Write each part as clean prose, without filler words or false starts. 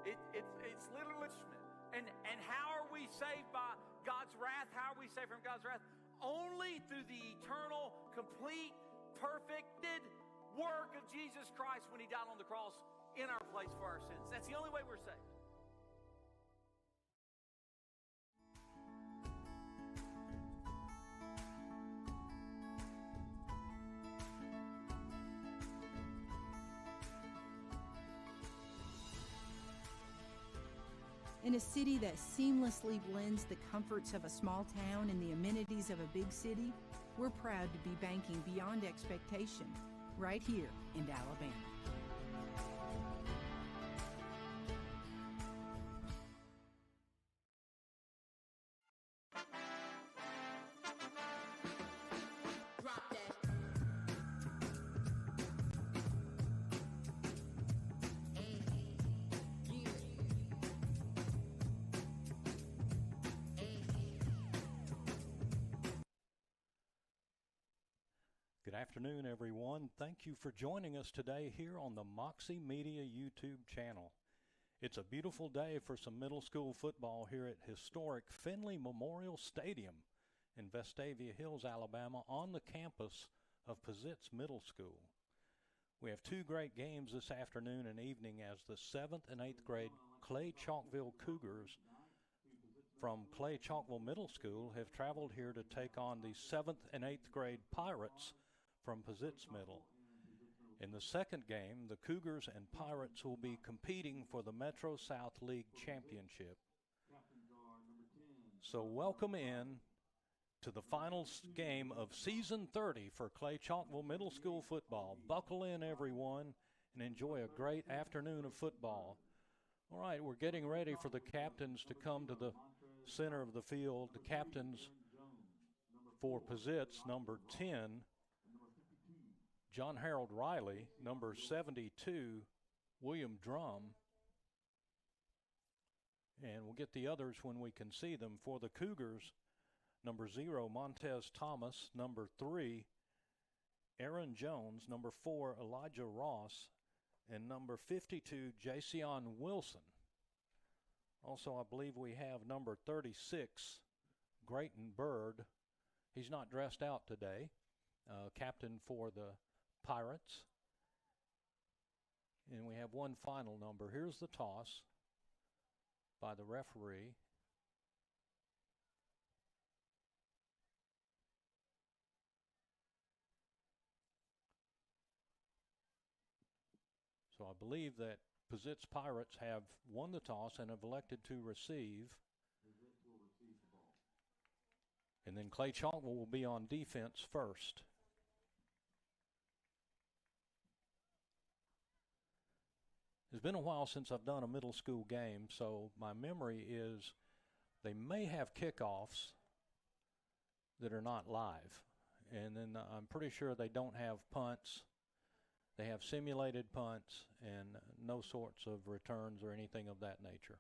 It's literally punishment. And how are we saved by God's wrath? How are we saved from God's wrath? Only through the eternal, complete, perfected work of Jesus Christ when he died on the cross in our place for our sins. That's the only way we're saved. In a city that seamlessly blends the comforts of a small town and the amenities of a big city, we're proud to be banking beyond expectation right here in Alabama. Good afternoon, everyone. Thank you for joining us today here on the Moxie Media YouTube channel. It's a beautiful day for some middle school football here at historic Finley Memorial Stadium in Vestavia Hills, Alabama, on the campus of Pizitz Middle School. We have two great games this afternoon and evening as the 7th and 8th grade Clay-Chalkville Cougars from Clay-Chalkville Middle School have traveled here to take on the 7th and 8th grade Pirates from Pizitz Middle. In the second game, the Cougars and Pirates will be competing for the Metro South League Championship. So welcome in to the final game of Season 30 for Clay-Chalkville Middle School football. Buckle in, everyone, and enjoy a great afternoon of football. All right, we're getting ready for the captains to come to the center of the field. The captains for Pizitz, number 10, John Harold Riley, number 72, William Drum, and we'll get the others when we can see them. For the Cougars, number 0, Montez Thomas, number 3, Aaron Jones, number 4, Elijah Ross, and number 52, Jason Wilson. Also, I believe we have number 36, Grayton Bird. He's not dressed out today, captain for the Pirates. And we have one final number. Here's the toss by the referee. So I believe that Pizitz Pirates have won the toss and have elected to receive. And then Clay-Chalkville will be on defense first. It's been a while since I've done a middle school game, so my memory is they may have kickoffs that are not live. And then I'm pretty sure they don't have punts. They have simulated punts and no sorts of returns or anything of that nature.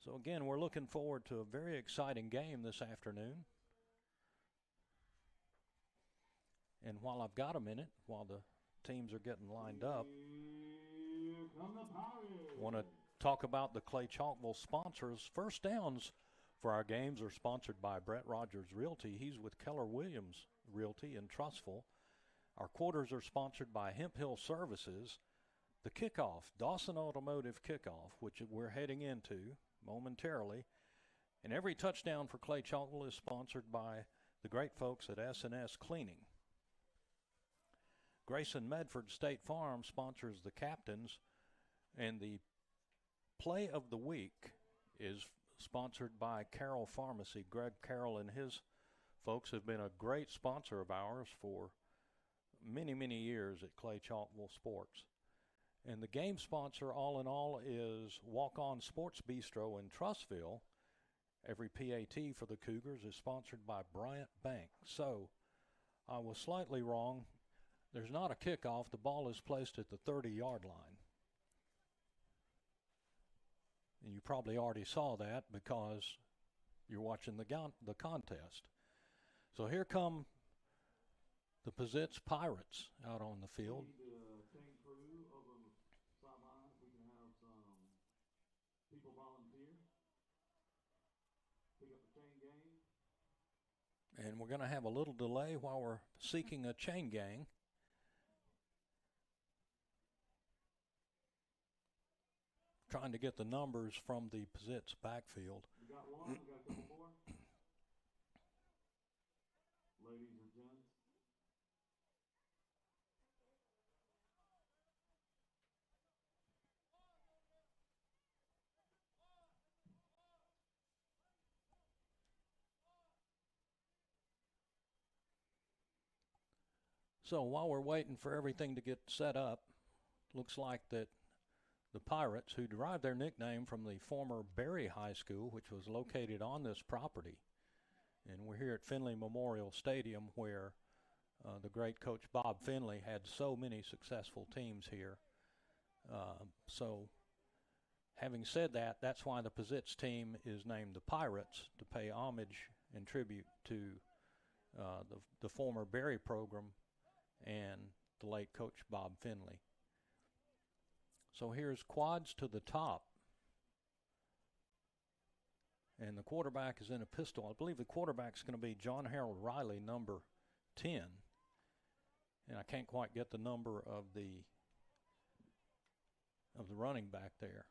So again, we're looking forward to a very exciting game this afternoon. And while I've got a minute, while the teams are getting lined up, I want to talk about the Clay-Chalkville sponsors. First downs for our games are sponsored by Brett Rogers Realty. He's with Keller Williams Realty in Trussville. Our quarters are sponsored by Hemp Hill Services. The kickoff, Dawson Automotive Kickoff, which we're heading into momentarily. And every touchdown for Clay-Chalkville is sponsored by the great folks at S&S Cleaning. Grayson Medford State Farm sponsors the captains, and the play of the week is sponsored by Carroll Pharmacy. Greg Carroll and his folks have been a great sponsor of ours for many, many years at Clay-Chalkville Sports. And the game sponsor, all in all, is Walk On Sports Bistro in Trussville. Every PAT for the Cougars is sponsored by Bryant Bank. So I was slightly wrong. There's not a kickoff. The ball is placed at the 30-yard line. And you probably already saw that because you're watching the contest. So here come the Pizitz Pirates out on the field. And we're going to have a little delay while we're seeking a chain gang. Trying to get the numbers from the Pizitz backfield. We got one, we got a couple more. Ladies or gents. So while we're waiting for everything to get set up, looks like that the Pirates, who derived their nickname from the former Berry High School, which was located on this property, and we're here at Finley Memorial Stadium where the great coach Bob Finley had so many successful teams here. So having said that, that's why the Pizitz team is named the Pirates, to pay homage and tribute to the former Berry program and the late coach Bob Finley. So here's quads to the top. And the quarterback is in a pistol. I believe the quarterback's going to be John Harold Riley, number 10. And I can't quite get the number of the running back there.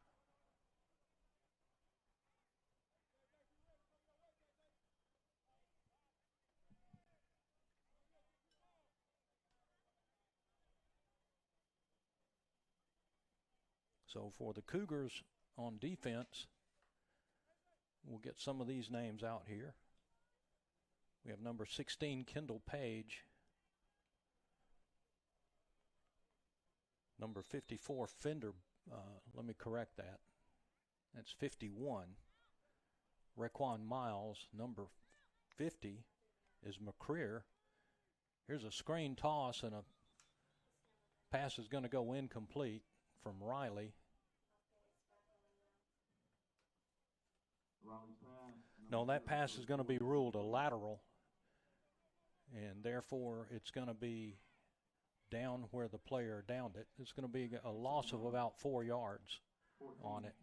So for the Cougars on defense, we'll get some of these names out here. We have number 16, Kendall Page. Number 54, Fender. Let me correct that. That's 51. Raquan Miles. Number 50 is McCreer. Here's a screen toss, and a pass is going to go incomplete from Riley. No, that pass is going to be ruled a lateral, and therefore it's going to be down where the player downed it. It's going to be a loss of about 4 yards on it.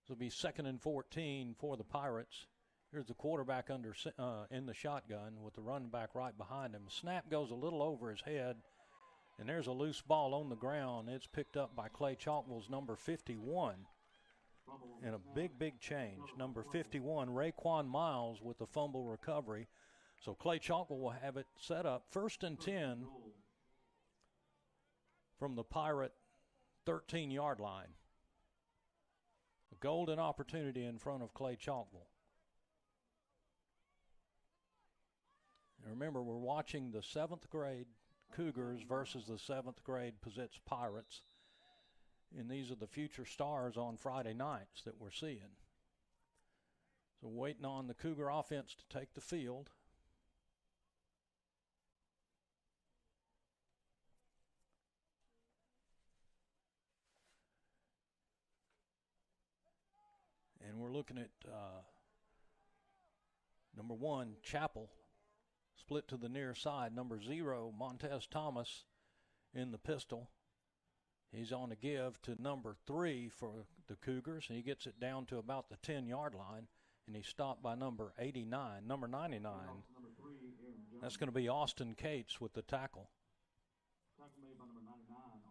So it'll be 2nd and 14 for the Pirates. Here's the quarterback in the shotgun with the running back right behind him. Snap goes a little over his head, and there's a loose ball on the ground. It's picked up by Clay-Chalkville's number 51. And a big, big change. Number 51, Raquan Miles with the fumble recovery. So Clay-Chalkville will have it set up 1st and 10 from the Pirate 13-yard line. A golden opportunity in front of Clay-Chalkville. And remember, we're watching the 7th grade Cougars versus the 7th grade Pizitz Pirates. And these are the future stars on Friday nights that we're seeing. So waiting on the Cougar offense to take the field. And we're looking at number 1, Chapel, split to the near side. Number 0, Montez Thomas in the pistol. He's on a give to number 3 for the Cougars, and he gets it down to about the 10-yard line, and he's stopped by number 89, number 99. That's going to be Austin Cates with the tackle.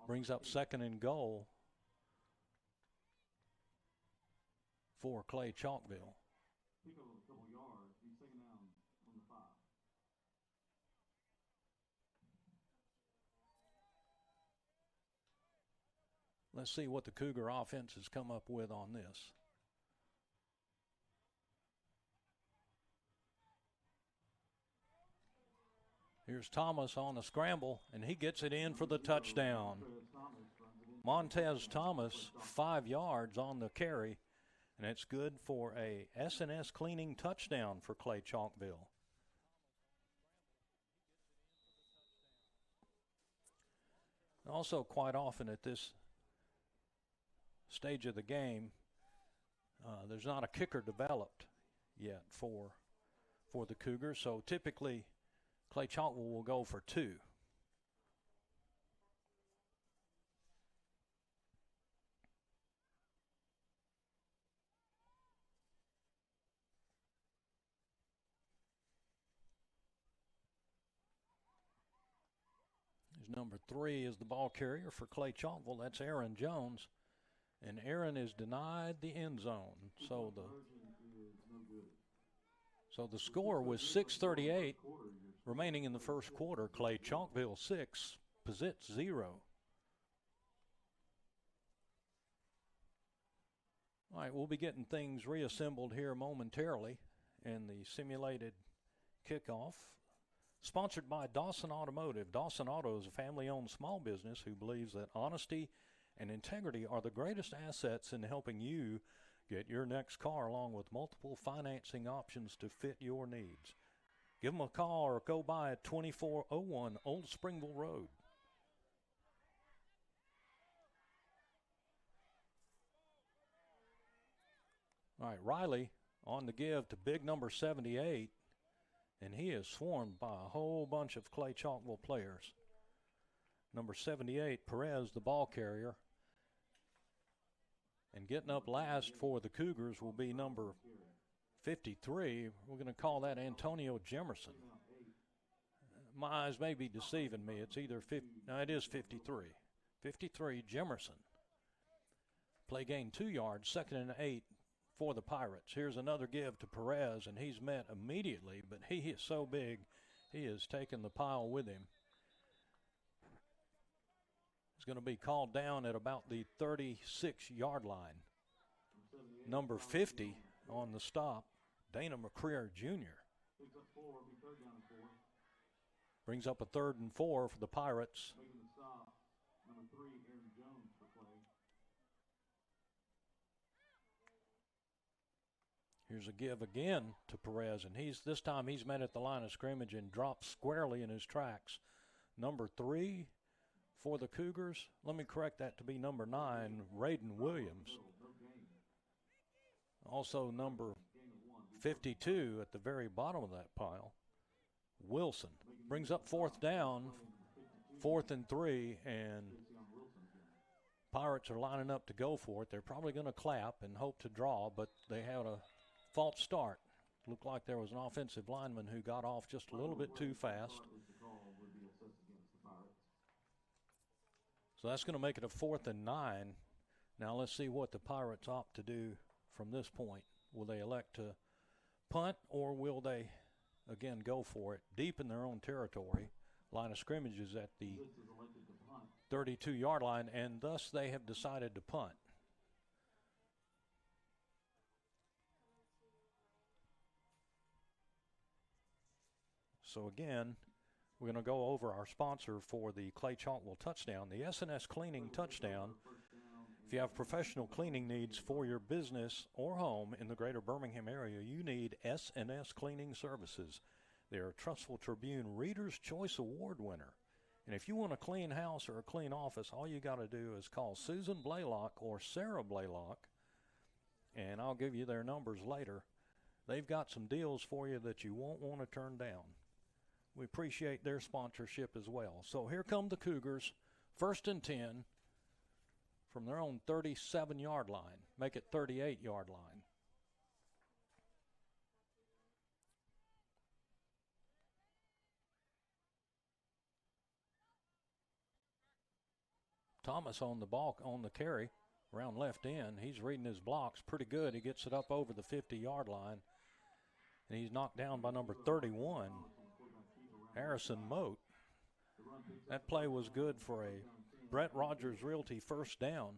Brings up 2nd and goal for Clay-Chalkville. Pick up a couple yards. He's taken down on the 5. Let's see what the Cougar offense has come up with on this. Here's Thomas on a scramble, and he gets it in for the touchdown. Montez Thomas, 5 yards on the carry, and it's good for a S&S cleaning touchdown for Clay-Chalkville. Also, quite often at this stage of the game, there's not a kicker developed yet for the Cougars, so typically Clay-Chalkville will go for 2. His number 3 is the ball carrier for Clay-Chalkville. That's Aaron Jones. And Aaron is denied the end zone. So the score was 6:38 remaining in the first quarter. Clay-Chalkville 6, Pizitz 0. All right, we'll be getting things reassembled here momentarily in the simulated kickoff. Sponsored by Dawson Automotive. Dawson Auto is a family-owned small business who believes that honesty and integrity are the greatest assets in helping you get your next car, along with multiple financing options to fit your needs. Give them a call or go by at 2401 Old Springville Road. All right, Riley on the give to big number 78, and he is swarmed by a whole bunch of Clay-Chalkville players. Number 78, Perez, the ball carrier. And getting up last for the Cougars will be number 53. We're going to call that Antonio Jemerson. My eyes may be deceiving me. It's either 50. No, it is 53. 53, Jemerson. Play gain 2 yards, 2nd and 8 for the Pirates. Here's another give to Perez, and he's met immediately, but he is so big, he has taken the pile with him. He's going to be called down at about the 36-yard line. Number 50 on the stop, Dana McCreer Jr. Brings up a 3rd and 4 for the Pirates. Making the stop, number 3, Aaron Jones for Clay. Here's a give again to Perez, and this time he's met at the line of scrimmage and dropped squarely in his tracks. Number 3 for the Cougars. Let me correct that to be number 9, Raiden Williams. Also number 52 at the very bottom of that pile, Wilson. Brings up 4th down, 4th and 3, and Pirates are lining up to go for it. They're probably going to clap and hope to draw, but they had a false start. Looked like there was an offensive lineman who got off just a little bit too fast. So that's going to make it a 4th and 9. Now let's see what the Pirates opt to do from this point. Will they elect to punt, or will they again go for it deep in their own territory? Line of scrimmage is at the 32-yard line, and thus they have decided to punt. So again, we're going to go over our sponsor for the Clay-Chalkville touchdown, the S&S Cleaning touchdown. If you have professional cleaning needs for your business or home in the greater Birmingham area, you need S&S Cleaning Services. They're a Trustful Tribune Reader's Choice Award winner. And if you want a clean house or a clean office, all you got to do is call Susan Blaylock or Sarah Blaylock, and I'll give you their numbers later. They've got some deals for you that you won't want to turn down. We appreciate their sponsorship as well. So here come the Cougars, 1st and 10 from their own 37-yard line. Make it 38-yard line. Thomas on the ball, on the carry, around left end. He's reading his blocks pretty good. He gets it up over the 50-yard line, and he's knocked down by number 31, Harrison Moat. That play was good for a Brett Rogers Realty first down.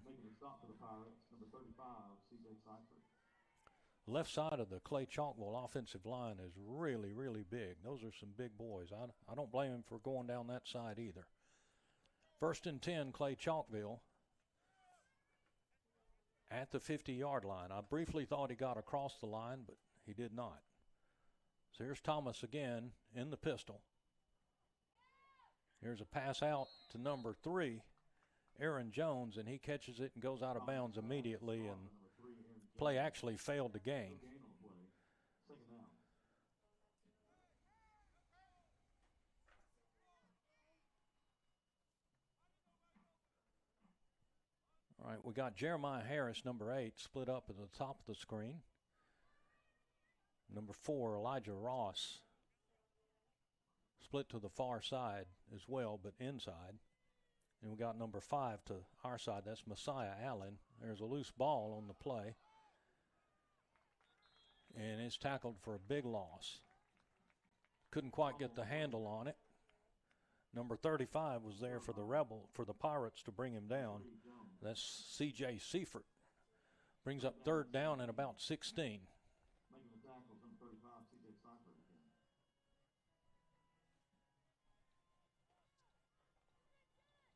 Left side of the Clay-Chalkville offensive line is really, really big. Those are some big boys. I don't blame him for going down that side either. 1st and 10, Clay-Chalkville at the 50-yard line. I briefly thought he got across the line, but he did not. So here's Thomas again in the pistol. Here's a pass out to number 3, Aaron Jones, and he catches it and goes out of bounds immediately, and play actually failed to gain. All right, we got Jeremiah Harris, number 8, split up at the top of the screen. Number 4, Elijah Ross, split to the far side as well, but inside. And we got number 5 to our side. That's Messiah Allen. There's a loose ball on the play. And it's tackled for a big loss. Couldn't quite get the handle on it. Number 35 was there for the Pirates to bring him down. That's C.J. Seifert. Brings up third down and about 16. Making the tackles, number 35, C.J. Seifert again.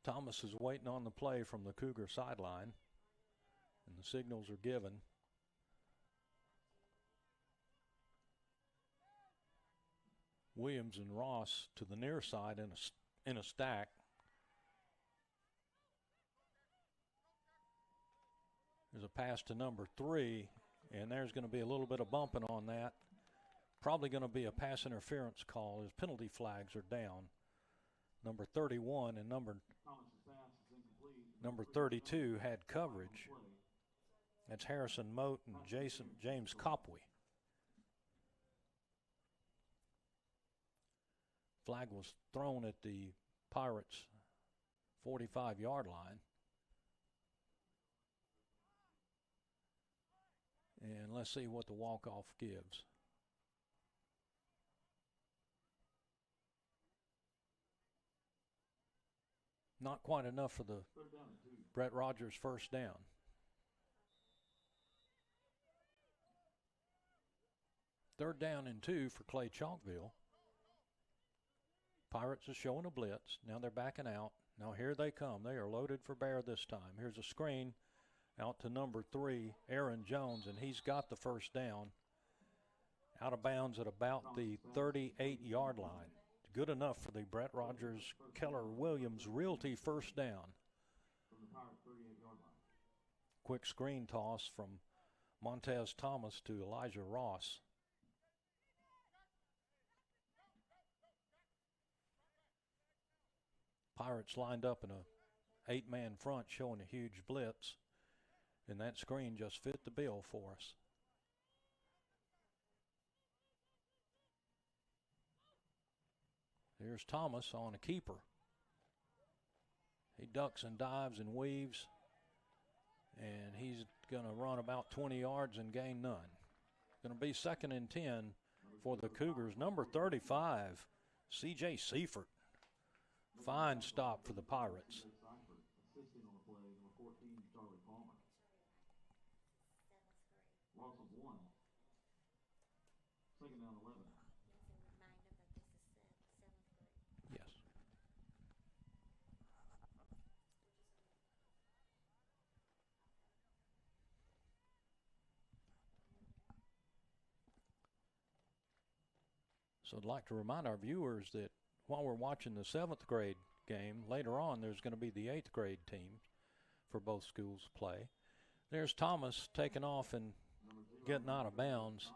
Thomas is waiting on the play from the Cougar sideline, and the signals are given. Williams and Ross to the near side in a stack. There's a pass to number 3, and there's going to be a little bit of bumping on that. Probably going to be a pass interference call as penalty flags are down. Number 31 and number 32 had coverage. That's Harrison Moat and James Copwey. Flag was thrown at the Pirates' 45-yard line. And let's see what the walk-off gives. Not quite enough for the Brett Rogers first down. Third down and 2 for Clay-Chalkville. Pirates are showing a blitz. Now they're backing out. Now here they come. They are loaded for bear this time. Here's a screen out to number 3, Aaron Jones, and he's got the first down. Out of bounds at about the 38-yard line. Good enough for the Brett Rogers Keller Williams Realty first down. Quick screen toss from Montez Thomas to Elijah Ross. Pirates lined up in a 8-man front showing a huge blitz, and that screen just fit the bill for us. Here's Thomas on a keeper. He ducks and dives and weaves, and he's going to run about 20 yards and gain none. Going to be 2nd and 10 for the Cougars. Number 35, C.J. Seifert. Fine stop for the Pirates. Assisting on the play, number 14, Charlie Palmer. Loss of 1. 2nd down 11. Yes. So I'd like to remind our viewers that while we're watching the 7th grade game, later on there's going to be the 8th grade teams for both schools play. There's Thomas taking off and getting out of bounds.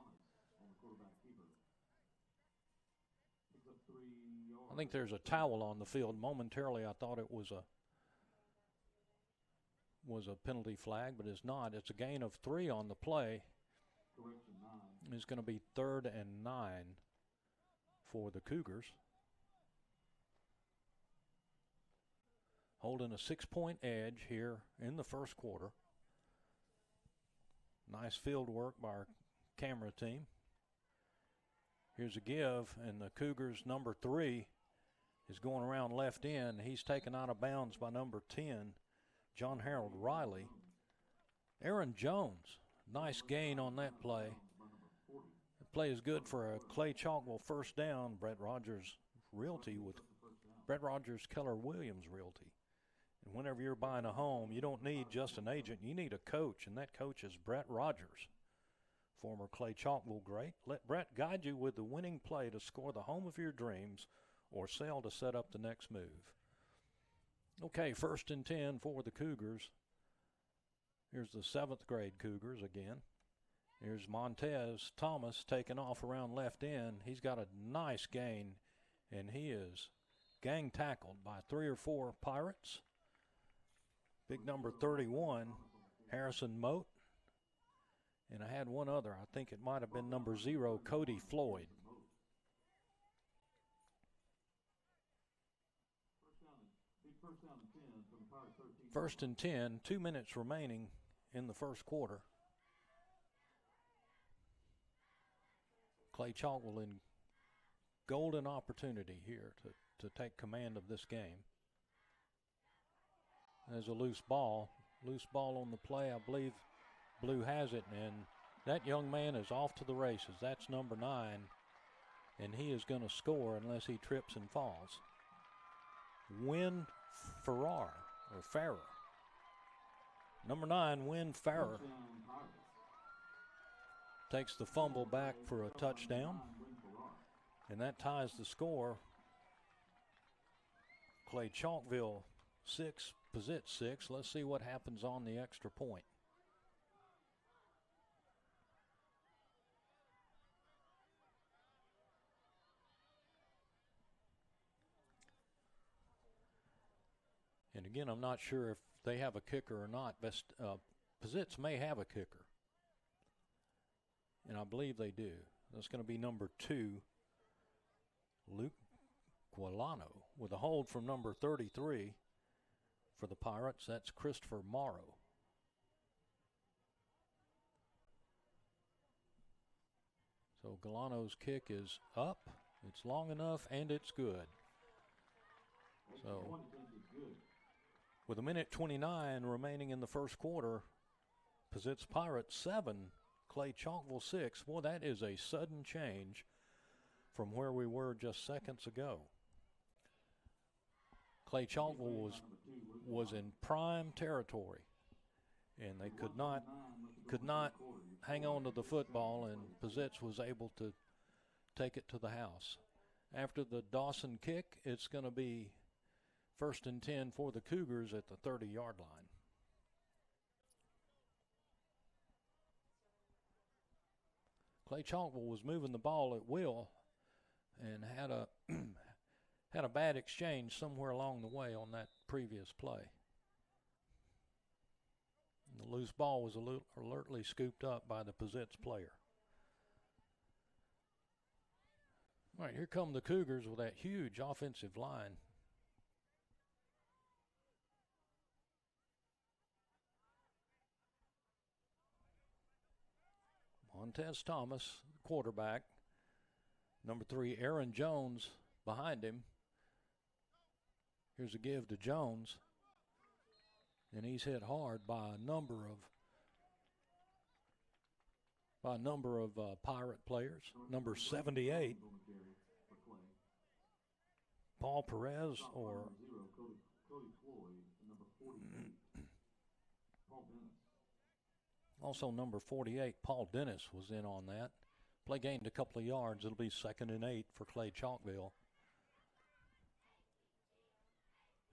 I think there's a towel on the field. Momentarily I thought it was a penalty flag, but it's not. It's a gain of 3 on the play. It's going to be 3rd and 9 for the Cougars. Holding a 6-point edge here in the first quarter. Nice field work by our camera team. Here's a give, and the Cougars' number 3 is going around left end. He's taken out of bounds by number 10, John Harold Riley. Aaron Jones, nice gain on that play. The play is good for a Clay-Chalkville first down. Brett Rogers Realty with Brett Rogers Keller Williams Realty. And whenever you're buying a home, you don't need just an agent. You need a coach, and that coach is Brett Rogers, former Clay-Chalkville great. Let Brett guide you with the winning play to score the home of your dreams or sell to set up the next move. Okay, 1st and 10 for the Cougars. Here's the 7th grade Cougars again. Here's Montez Thomas taking off around left end. He's got a nice gain, and he is gang tackled by 3 or 4 Pirates. Big number 31, Harrison Moat. And I had one other. I think it might have been number 0, Cody Floyd. First and 10, 2 minutes remaining in the first quarter. Clay-Chalkville in golden opportunity here to take command of this game. There's a loose ball on the play. I believe Blue has it, and that young man is off to the races. That's number 9, and he is going to score unless he trips and falls. Win Farrar. Number 9, Win Farrar, takes the fumble back for a touchdown, and that ties the score. Clay-Chalkville 6, Pizitz 6. Let's see what happens on the extra point. And again, I'm not sure if they have a kicker or not. Pizitz may have a kicker, and I believe they do. That's going to be number 2, Luke Guilano, with a hold from number 33 for the Pirates. That's Christopher Morrow. So Guilano's kick is up. It's long enough, and it's good. So with 1:29 remaining in the first quarter, Pizitz Pirates 7, Clay-Chalkville 6. Boy, that is a sudden change from where we were just seconds ago. Clay-Chalkville was in prime territory, and they could not hang on to the football, and Pizitz was able to take it to the house. After the Dawson kick, it's going to be first and 10 for the Cougars at the 30-yard line. Clay-Chalkville was moving the ball at will and had a bad exchange somewhere along the way on that previous play. And the loose ball was alertly scooped up by the Pizitz player. All right, here come the Cougars with that huge offensive line. Montez Thomas, quarterback. Number 3, Aaron Jones behind him. Here's a give to Jones, and he's hit hard by a number of Pirate players. Number 78, Paul Perez, or also number 48, Paul Dennis, was in on that. Play gained a couple of yards. It'll be 2nd and 8 for Clay-Chalkville,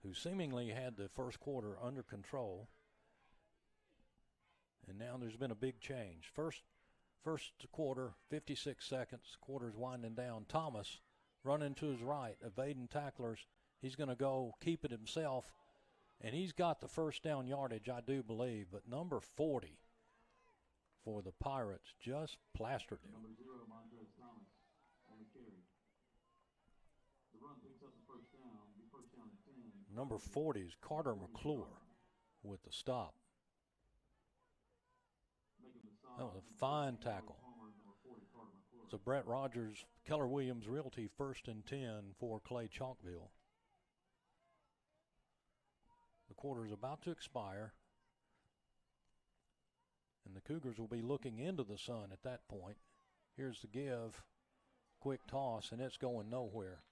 who seemingly had the first quarter under control. And now there's been a big change. First quarter, 56 seconds. Quarter's winding down. Thomas running to his right, evading tacklers. He's going to go keep it himself, and he's got the first down yardage, I do believe. But number 40 for the Pirates just plastered him. Number 0, Montez Thomas on the carry. The run picks up the first down. First down and 10. Number 40 is Carter McClure with the stop. That was a fine tackle. So Brett Rogers, Keller Williams Realty, 1st and 10 for Clay-Chalkville. The quarter is about to expire, and the Cougars will be looking into the sun at that point. Here's the give, quick toss, and it's going nowhere.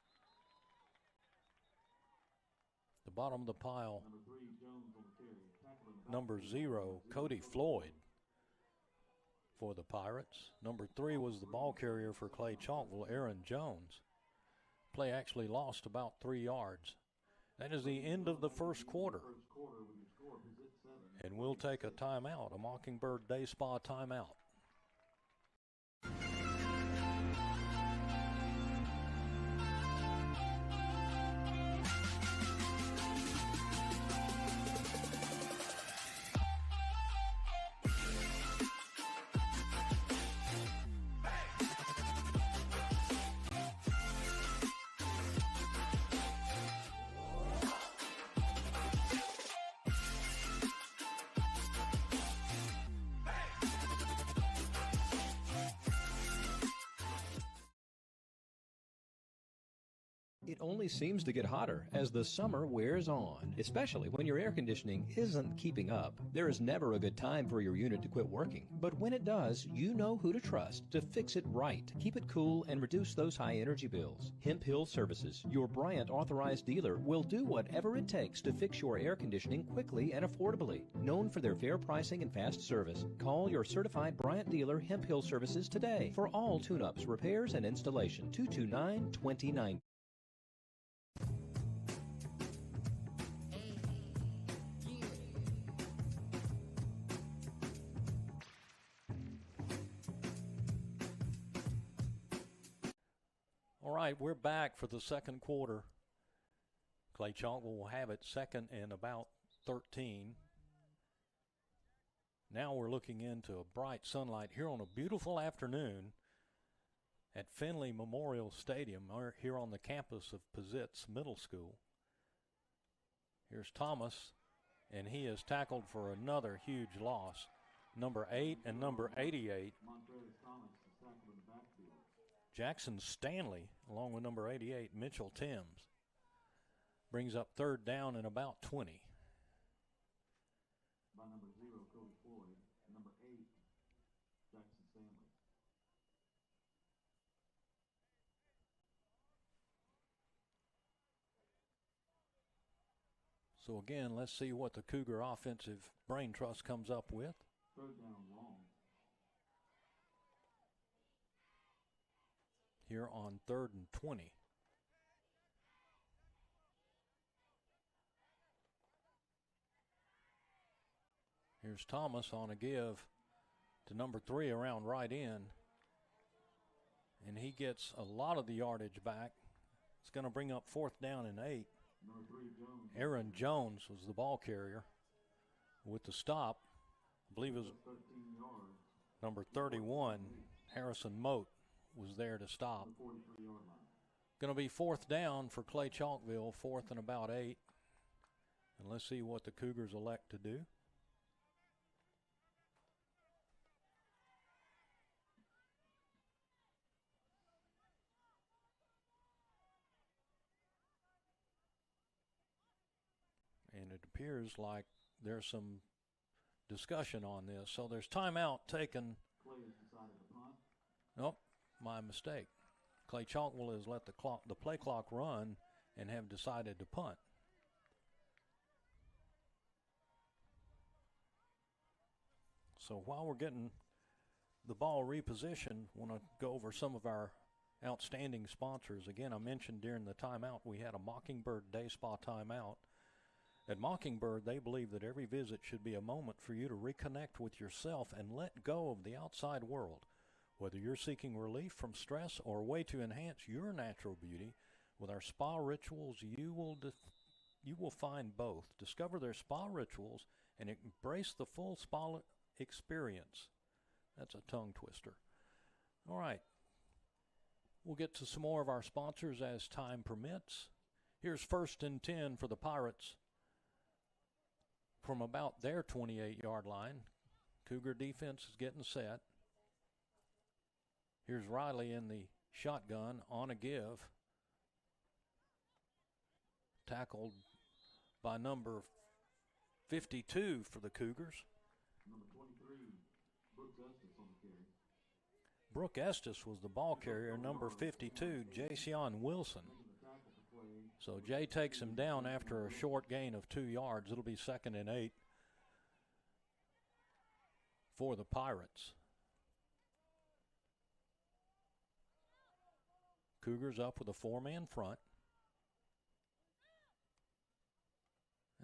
The bottom of the pile, number 0, Cody Floyd for the Pirates. Number 3 was the ball carrier for Clay-Chalkville, Aaron Jones. Play actually lost about 3 yards. That is the end of the first quarter. And we'll take a timeout, a Mockingbird Day Spa timeout. It only seems to get hotter as the summer wears on, especially when your air conditioning isn't keeping up. There is never a good time for your unit to quit working, but when it does, you know who to trust to fix it right. Keep it cool and reduce those high energy bills. Hemp Hill Services, your Bryant authorized dealer, will do whatever it takes to fix your air conditioning quickly and affordably. Known for their fair pricing and fast service, call your certified Bryant dealer Hemp Hill Services today for all tune-ups, repairs, and installation. 229-2090. All right, we're back for the second quarter. Clay-Chalkville will have it second and about 13. Now we're looking into a bright sunlight here on a beautiful afternoon at Finley Memorial Stadium here on the campus of Pizitz Middle School. Here's Thomas, and he is tackled for another huge loss. Number 8 and number 88. Jackson Stanley, along with number 88, Mitchell Timms, brings up third down and about 20. By number 0, Cody Floyd. Number 8, Jackson Stanley. So again, let's see what the Cougar offensive brain trust comes up with. Third down long. Here on 3rd and 20. Here's Thomas on a give to number 3 around right end. And he gets a lot of the yardage back. It's going to bring up 4th down and 8. Number 3, Jones. Aaron Jones was the ball carrier with the stop. I believe it was 13 yards. number 31, Harrison Moat, was there to stop. 43-yard line. Going to be 4th down for Clay-Chalkville, 4th and about 8. And let's see what the Cougars elect to do. And it appears like there's some discussion on this. So there's timeout taken. Clay has decided to punt. Nope, my mistake. Clay-Chalkville has let the play clock run and have decided to punt. So while we're getting the ball repositioned, I want to go over some of our outstanding sponsors. Again, I mentioned during the timeout we had a Mockingbird Day Spa timeout. At Mockingbird, they believe that every visit should be a moment for you to reconnect with yourself and let go of the outside world. Whether you're seeking relief from stress or a way to enhance your natural beauty, with our spa rituals, you will find both. Discover their spa rituals and embrace the full spa experience. That's a tongue twister. All right. We'll get to some more of our sponsors as time permits. Here's 1st and 10 for the Pirates from about their 28-yard line. Cougar defense is getting set. Here's Riley in the shotgun on a give. Tackled by number 52 for the Cougars. Number 23, Brooks Estes on the carry. Brooke Estes was the ball carrier. Number 52, Jayceon Wilson. So Jay takes him down after a short gain of 2 yards. It'll be 2nd and 8 for the Pirates. Cougars up with a 4-man front.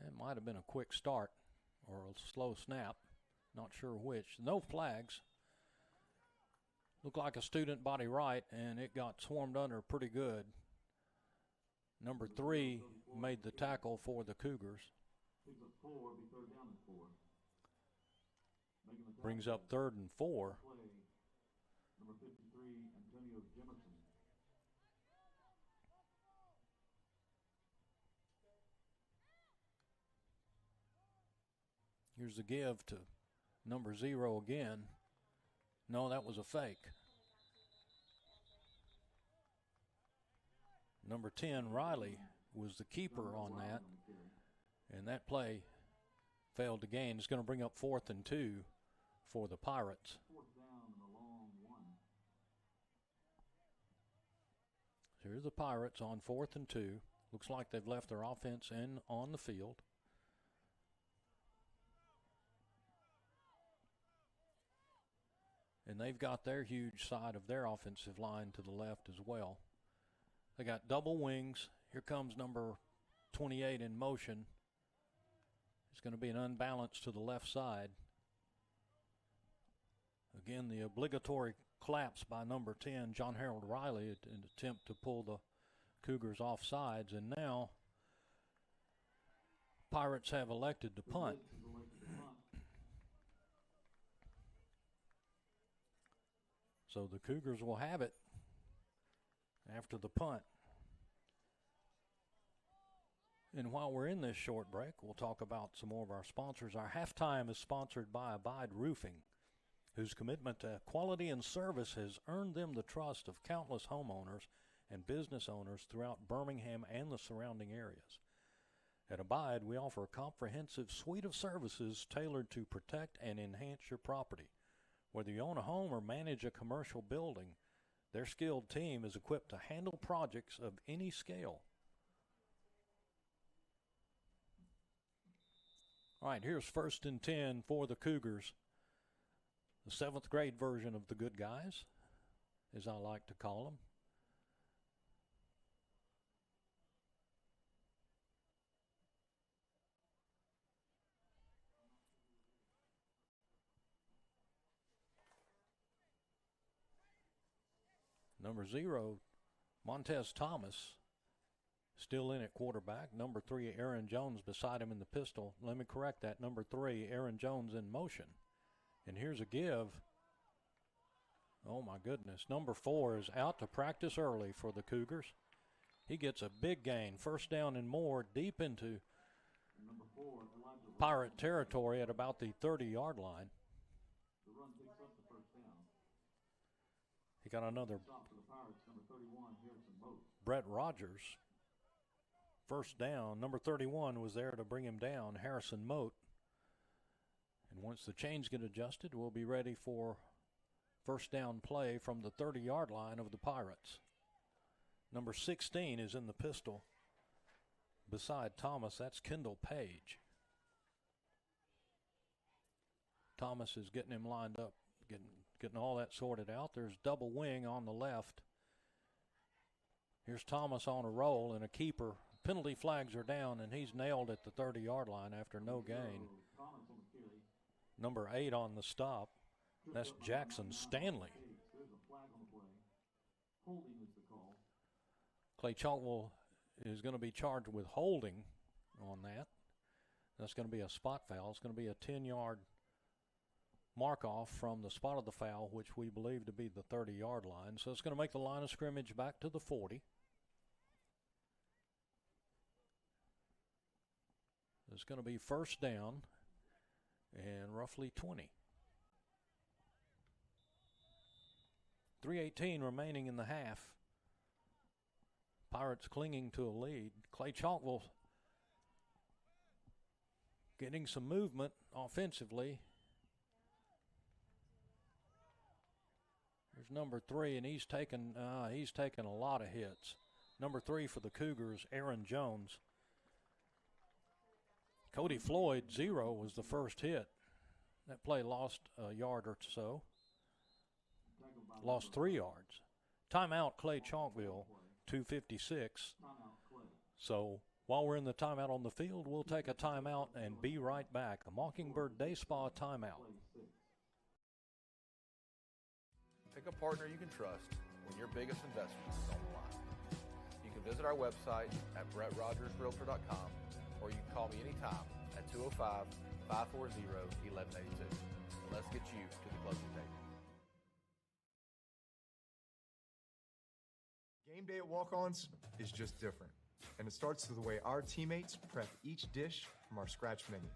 It might have been a quick start or a slow snap. Not sure which. No flags. Looked like a student body right, and it got swarmed under pretty good. Number 3 made the tackle for the Cougars. Picks up 4, be 3rd down and 4. Brings up 3rd and 4. Play, number 53, Antonio Jimerson. Here's the give to number 0 again. No, that was a fake. Number 10, Riley, was the keeper on that, and that play failed to gain. It's going to bring up 4th and 2 for the Pirates. So here's the Pirates on 4th and 2. Looks like they've left their offense in on the field. And they've got their huge side of their offensive line to the left as well. They got double wings. Here comes number 28 in motion. It's going to be an unbalance to the left side. Again, the obligatory collapse by number 10, John Harold Riley, in an attempt to pull the Cougars off sides. And now Pirates have elected to punt. So the Cougars will have it after the punt. And while we're in this short break, we'll talk about some more of our sponsors. Our halftime is sponsored by Abide Roofing, whose commitment to quality and service has earned them the trust of countless homeowners and business owners throughout Birmingham and the surrounding areas. At Abide, we offer a comprehensive suite of services tailored to protect and enhance your property. Whether you own a home or manage a commercial building, their skilled team is equipped to handle projects of any scale. All right, here's 1st and 10 for the Cougars. The 7th grade version of the good guys, as I like to call them. Number 0, Montez Thomas, still in at quarterback. Number 3, Aaron Jones beside him in the pistol. Let me correct that. Number 3, Aaron Jones in motion. And here's a give. Oh, my goodness. Number 4 is out to practice early for the Cougars. He gets a big gain. 1st down and more, deep into Pirate territory at about the 30-yard line. He got another Brett Rogers. 1st down. Number 31 was there to bring him down, Harrison Moat. And once the chains get adjusted, we'll be ready for 1st down play from the 30-yard line of the Pirates. Number 16 is in the pistol beside Thomas. That's Kendall Page. Thomas is getting him lined up, getting all that sorted out. There's double wing on the left. Here's Thomas on a roll and a keeper. Penalty flags are down, and he's nailed at the 30-yard line after no gain. Number 8 on the stop. That's Jackson Stanley. Clay-Chalkville is going to be charged with holding on that. That's going to be a spot foul. It's going to be a 10-yard mark-off from the spot of the foul, which we believe to be the 30-yard line. So it's going to make the line of scrimmage back to the 40. It's going to be 1st down and roughly 20. 3:18 remaining in the half. Pirates clinging to a lead. Clay-Chalkville getting some movement offensively. There's number 3, and he's taken a lot of hits. Number 3 for the Cougars, Aaron Jones. Cody Floyd, 0, was the first hit. That play lost a yard or so. Lost 3 yards. Timeout, Clay-Chalkville, 2:56. So while we're in the timeout on the field, we'll take a timeout and be right back. A Mockingbird Day Spa timeout. Pick a partner you can trust when your biggest investment is on the line. You can visit our website at BrettRogersRealtor.com, or you can call me anytime at 205-540-1182. Let's get you to the closing table. Game day at Walk-Ons is just different, and it starts with the way our teammates prep each dish from our scratch menu.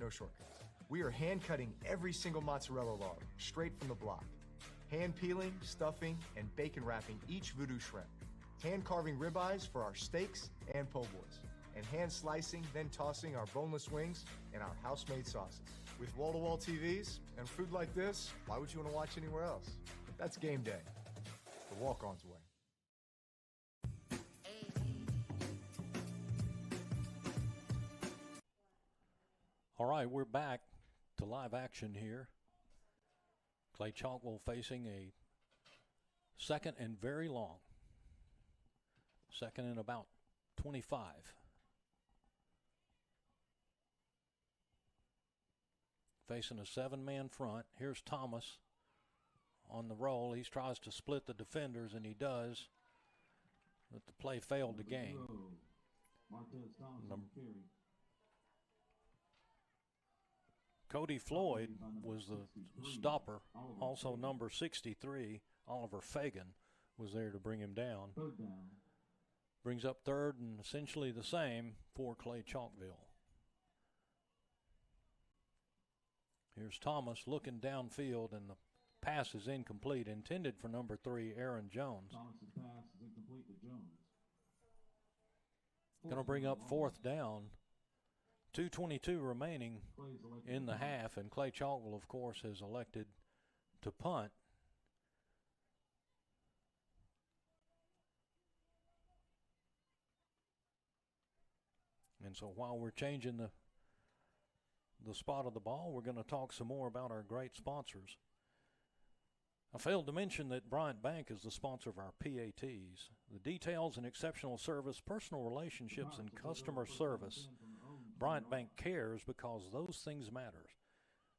No shortcuts. We are hand-cutting every single mozzarella log straight from the block, hand-peeling, stuffing, and bacon wrapping each voodoo shrimp, hand carving ribeyes for our steaks and po' boys, and hand slicing, then tossing our boneless wings and our house-made sauces. With wall-to-wall TVs and food like this, why would you want to watch anywhere else? That's game day, the walk-on's way. All right, we're back to live action here. Clay-Chalkville facing a second and very long. Second and about 25. Facing a 7-man front. Here's Thomas on the roll. He tries to split the defenders, and he does. But the play failed to gain. Cody Floyd was the stopper. Also number 63, Oliver Fagan, was there to bring him down. Brings up third and essentially the same for Clay-Chalkville. Here's Thomas looking downfield, and the pass is incomplete, intended for number 3, Aaron Jones. Thomas's pass is incomplete to Jones. Going to bring up fourth down. 2:22 remaining in the half, and Clay-Chalkville, of course, has elected to punt. And so while we're changing the spot of the ball, we're going to talk some more about our great sponsors. I failed to mention that Bryant Bank is the sponsor of our PATs. The details and exceptional service, personal relationships, and customer service. Bryant Bank cares because those things matter.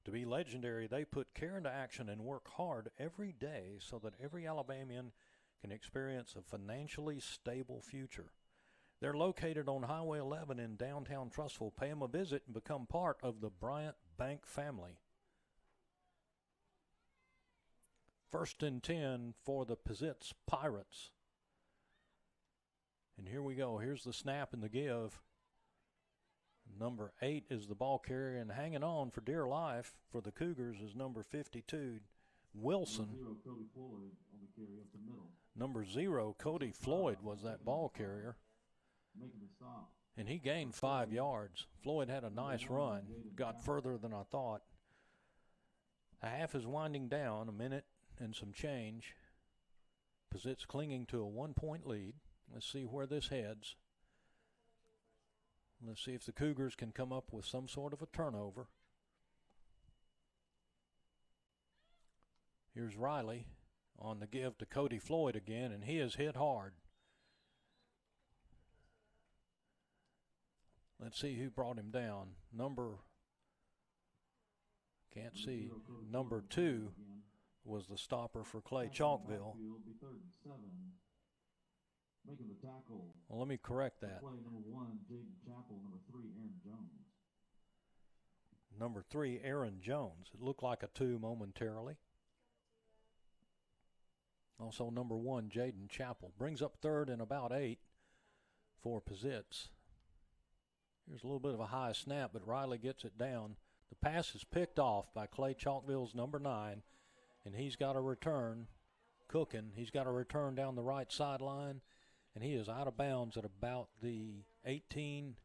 To be legendary, they put care into action and work hard every day so that every Alabamian can experience a financially stable future. They're located on Highway 11 in downtown Trussville. Pay them a visit and become part of the Bryant Bank family. 1st and 10 for the Pizitz Pirates. And here we go. Here's the snap and the give. Number 8 is the ball carrier, and hanging on for dear life for the Cougars is number 52, Wilson. Number 0, Cody Floyd was that ball carrier. And he gained 5 yards. Floyd had a nice run, got further than I thought. The half is winding down, a minute and some change. Pizitz clinging to a 1-point lead. Let's see where this heads. Let's see if the Cougars can come up with some sort of a turnover. Here's Riley on the give to Cody Floyd again, and he is hit hard. Let's see who brought him down. Can't see. Number 2 was the stopper for Clay-Chalkville. Making the tackle. Well, let me correct that. Play number 1, Jaden Chappell. Number 3, Aaron Jones. Number 3, Aaron Jones. It looked like a 2 momentarily. Also number 1, Jaden Chappell. Brings up third and about 8 for Pizitz. Here's a little bit of a high snap, but Riley gets it down. The pass is picked off by Clay-Chalkville's number 9, and he's got a return cooking. He's got a return down the right sideline, and he is out of bounds at about the 18,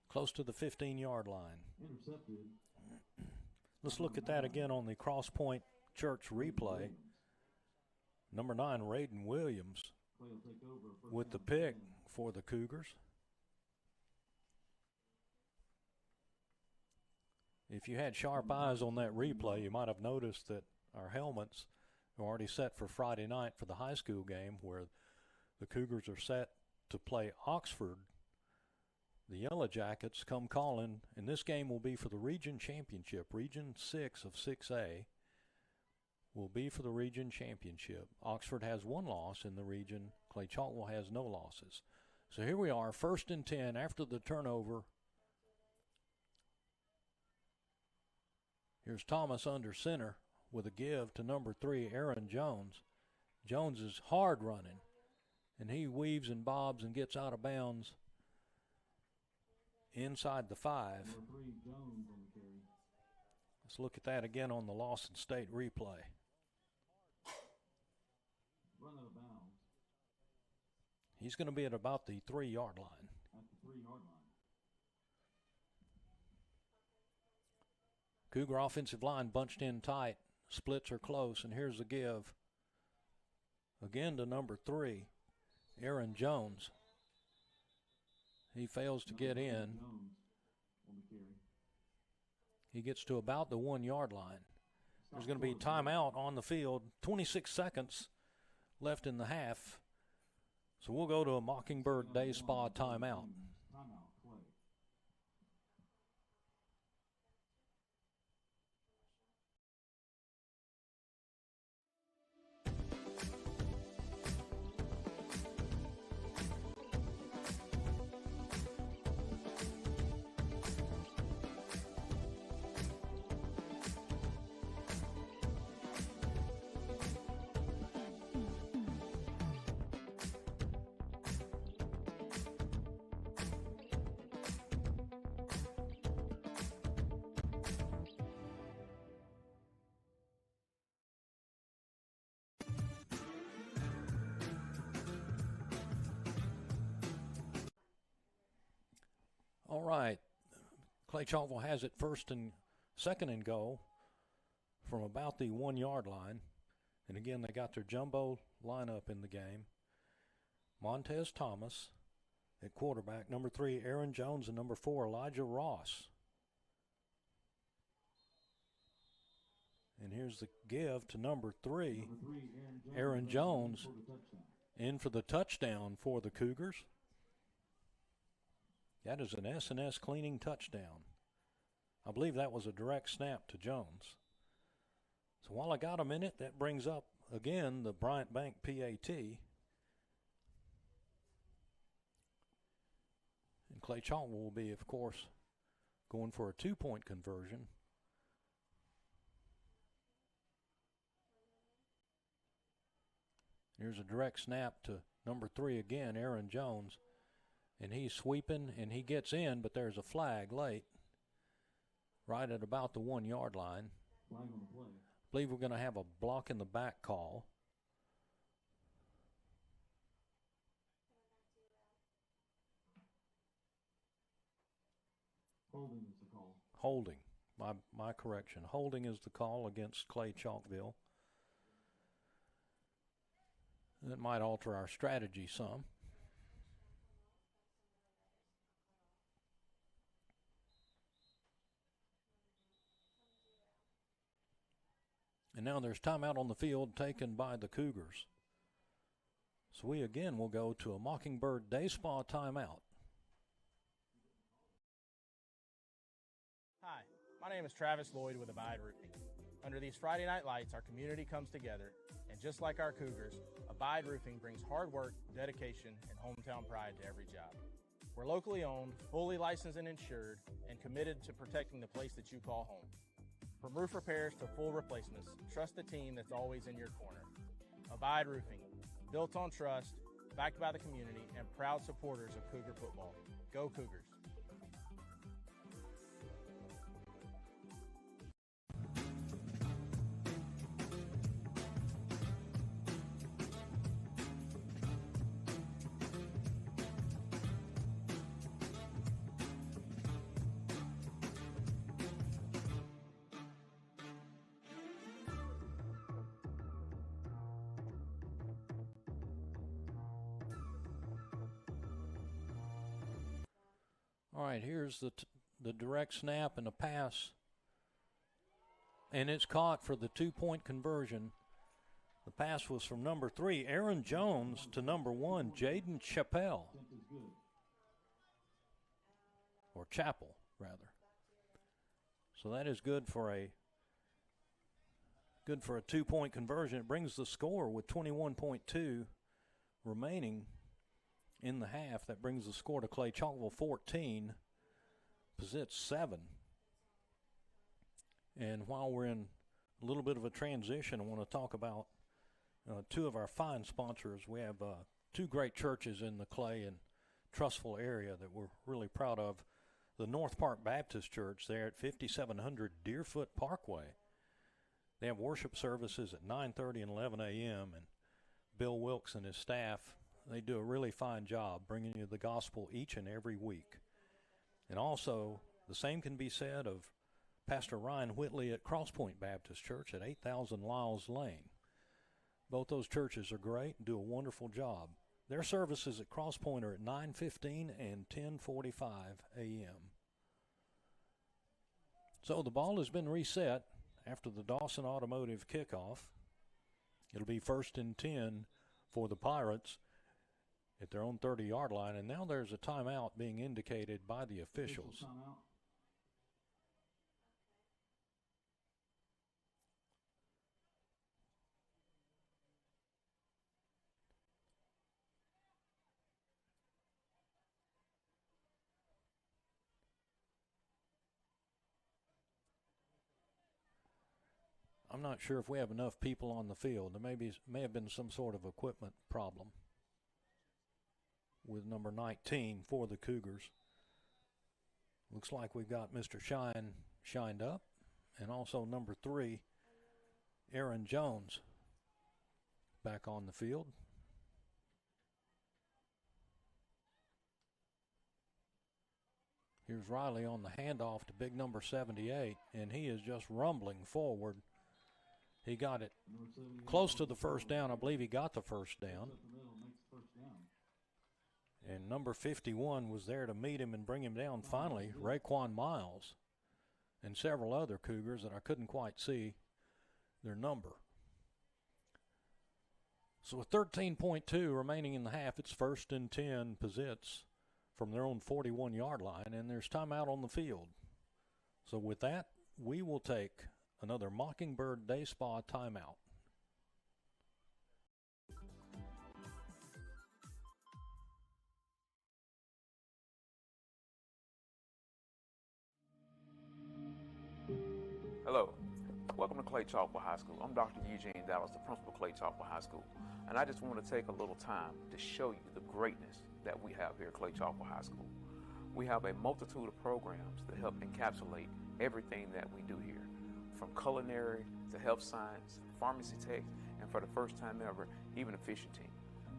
close to the 15-yard line. Intercepted. Let's look at that again on the Cross Point Church replay. Number 9, Raiden Williams with the pick for the Cougars. If you had sharp eyes on that replay, you might have noticed that our helmets are already set for Friday night for the high school game, where the Cougars are set to play Oxford. The Yellow Jackets come calling, and this game will be for the region championship. Region 6 of 6A will be for the region championship. Oxford has 1 loss in the region. Clay-Chalkville has no losses. So here we are, 1st and 10 after the turnover. Here's Thomas under center with a give to number 3, Aaron Jones. Jones is hard running, and he weaves and bobs and gets out of bounds inside the 5. Let's look at that again on the Lawson State replay. Run out of bounds. He's going to be at about the 3-yard line. At the 3-yard line. Cougar offensive line bunched in tight. Splits are close, and here's the give. Again to number 3, Aaron Jones. He fails to get in. He gets to about the 1-yard line. There's going to be timeout on the field. 26 seconds left in the half. So we'll go to a Mockingbird Day Spa timeout. All right, Clay-Chalkville has it second and goal from about the 1-yard line. And again, they got their jumbo lineup in the game. Montez Thomas at quarterback, number 3, Aaron Jones, and number 4, Elijah Ross. And here's the give to number 3, Aaron Jones, in for the touchdown for the Cougars. That is an S&S cleaning touchdown. I believe that was a direct snap to Jones. So while I got a minute, that brings up, again, the Bryant Bank PAT. And Clay-Chalkville will be, of course, going for a 2-point conversion. Here's a direct snap to number 3 again, Aaron Jones. And he's sweeping, and he gets in, but there's a flag late, right at about the 1-yard line. Flag on the play. I believe we're going to have a block in the back call. Holding is the call. Holding. My correction. Holding is the call against Clay-Chalkville. That might alter our strategy some. And now there's timeout on the field taken by the Cougars. So we again will go to a Mockingbird Day Spa timeout. Hi, my name is Travis Lloyd with Abide Roofing. Under these Friday night lights, our community comes together, and just like our Cougars, Abide Roofing brings hard work, dedication, and hometown pride to every job. We're locally owned, fully licensed and insured, and committed to protecting the place that you call home. From roof repairs to full replacements, trust the team that's always in your corner. Abide Roofing, built on trust, backed by the community, and proud supporters of Cougar football. Go Cougars. All right, here's the direct snap and a pass. And it's caught for the 2-point conversion. The pass was from number 3, Aaron Jones, to number 1, Jaden Chappell. Or Chapel, rather. So that is good for a 2-point conversion. It brings the score with 21.2 remaining in the half. That brings the score to Clay-Chalkville 14, Pizitz 7. And while we're in a little bit of a transition, I want to talk about two of our fine sponsors. We have 2 great churches in the Clay and Trussville area that we're really proud of. The North Park Baptist Church there at 5700 Deerfoot Parkway. They have worship services at 9:30 and 11 a.m. And Bill Wilkes and his staff They do a really fine job bringing you the gospel each and every week. And also, the same can be said of Pastor Ryan Whitley at Crosspoint Baptist Church at 8000 Lyles Lane. Both those churches are great and do a wonderful job. Their services at Crosspoint are at 9:15 and 10:45 a.m. So the ball has been reset after the Dawson Automotive kickoff. It'll be 1st and 10 for the Pirates at their own 30-yard line, and now there's a timeout being indicated by the officials. I'm not sure if we have enough people on the field. There may have been some sort of equipment problem with number 19 for the Cougars. Looks like we've got Mr. Shine shined up, and also number 3, Aaron Jones, back on the field. Here's Riley on the handoff to big number 78, and he is just rumbling forward. He got it close to the first down. I believe he got the first down. And number 51 was there to meet him and bring him down finally, Raekwon Miles, and several other Cougars that I couldn't quite see their number. So with 13.2 remaining in the half, it's 1st and 10, Pizitz from their own 41-yard line, and there's timeout on the field. So with that, we will take another Mockingbird Day Spa timeout. Hello, welcome to Clay-Chalkville High School. I'm Dr. Eugene Dallas, the principal of Clay-Chalkville High School, and I just want to take a little time to show you the greatness that we have here at Clay-Chalkville High School. We have a multitude of programs that help encapsulate everything that we do here, from culinary to health science, pharmacy tech, and for the first time ever, even a fishing team.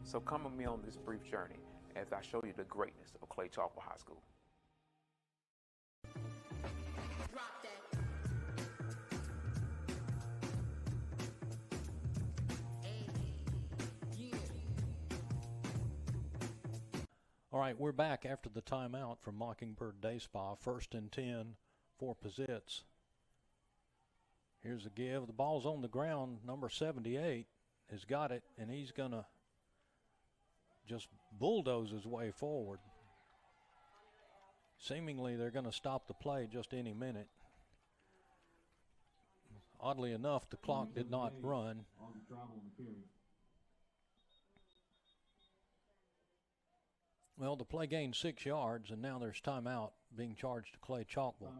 So come with me on this brief journey as I show you the greatness of Clay-Chalkville High School. All right, we're back after the timeout from Mockingbird Day Spa. 1st and 10 for Pizitz. Here's the give. The ball's on the ground. Number 78 has got it, and he's going to just bulldoze his way forward. Seemingly, they're going to stop the play just any minute. Oddly enough, the clock did not run. Well, the play gained 6 yards, and now there's timeout being charged to Clay-Chalkville.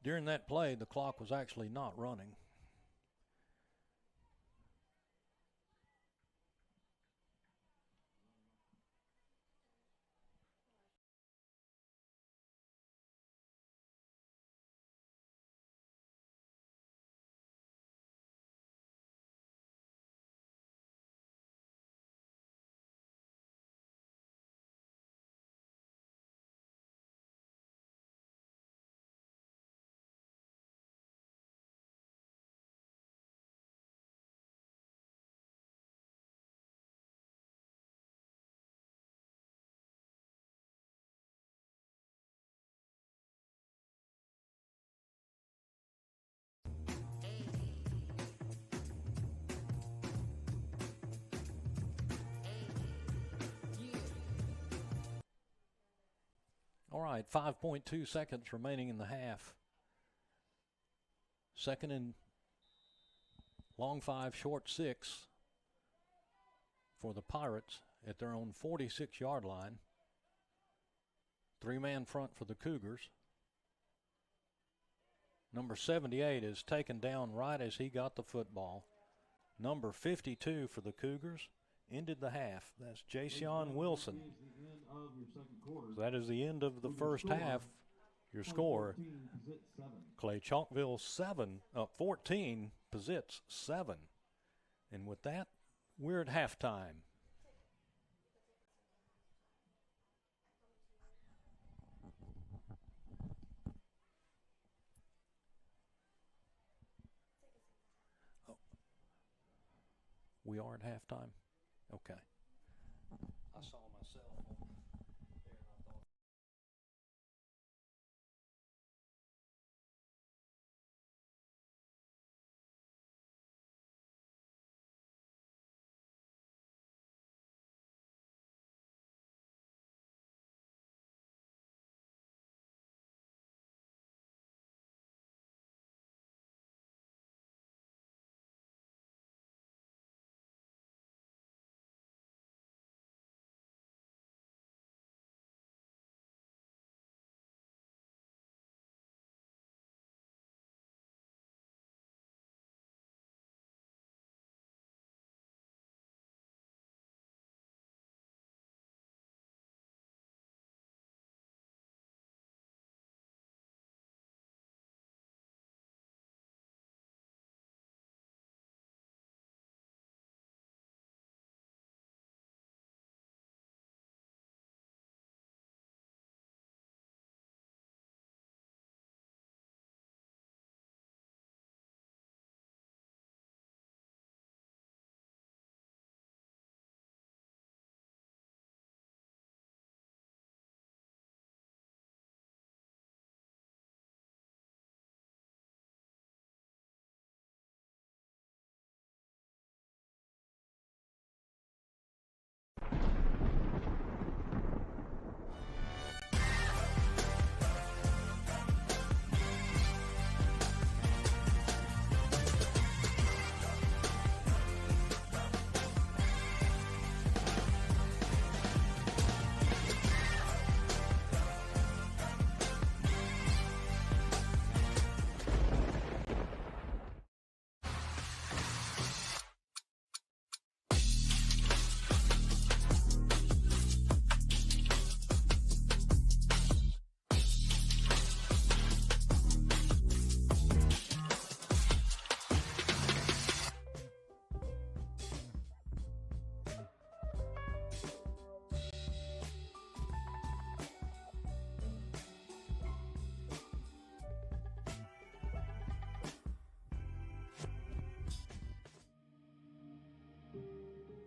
During that play, the clock was actually not running. All right, 5.2 seconds remaining in the half. 2nd and long 5, short 6 for the Pirates at their own 46-yard line. 3-man front for the Cougars. Number 78 is taken down right as he got the football. Number 52 for the Cougars ended the half. That's Jason Wilson. That is the end of the first half. Your score, Clay-Chalkville 14, Pizitz 7. And with that, we're at halftime. We are at halftime? Okay. I saw myself on there and I thought.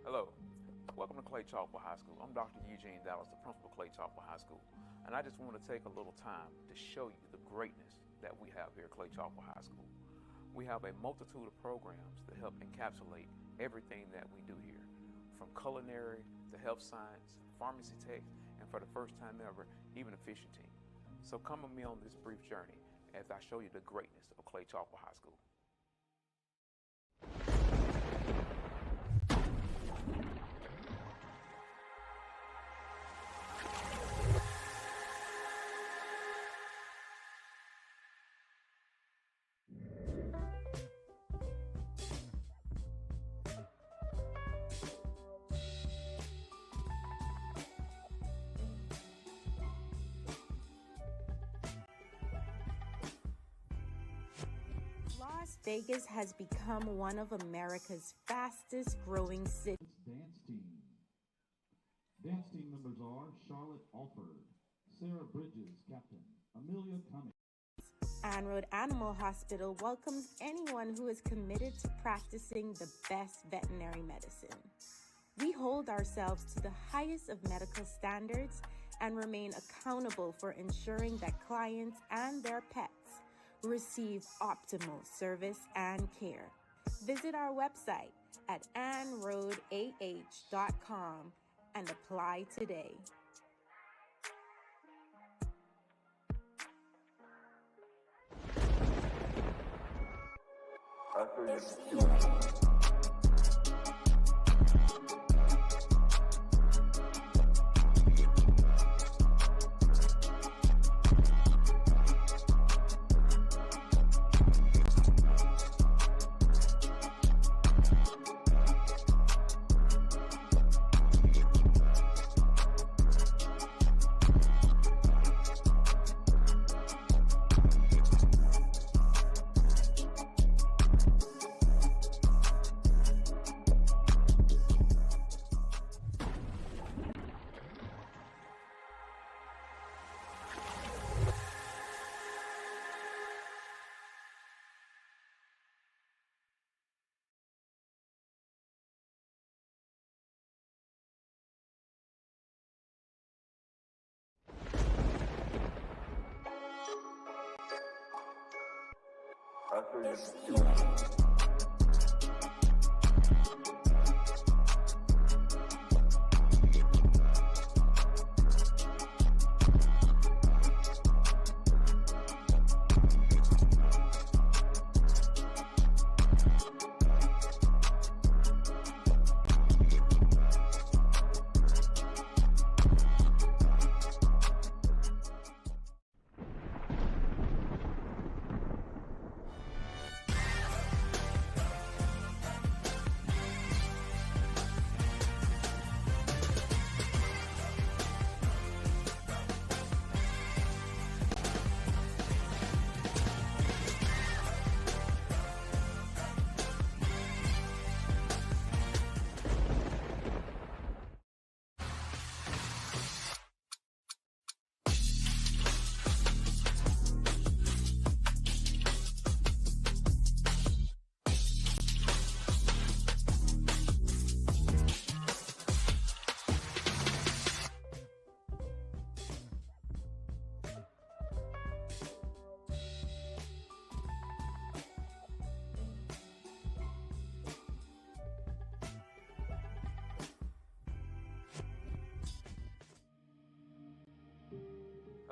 Hello, welcome to Clay-Chalkville High School. I'm Dr. Eugene Dallas, the principal of Clay-Chalkville High School, and I just want to take a little time to show you the greatness that we have here at Clay-Chalkville High School. We have a multitude of programs that help encapsulate everything that we do here, from culinary to health science, pharmacy tech, and for the first time ever, even a fishing team. So come with me on this brief journey as I show you the greatness of Clay-Chalkville High School. Las Vegas has become one of America's fastest growing cities. Dance team. Dance team members are Charlotte Alford, Sarah Bridges, captain, Amelia Cummings. Ann Road Animal Hospital welcomes anyone who is committed to practicing the best veterinary medicine. We hold ourselves to the highest of medical standards and remain accountable for ensuring that clients and their pets receive optimal service and care. Visit our website at annroadah.com and apply today.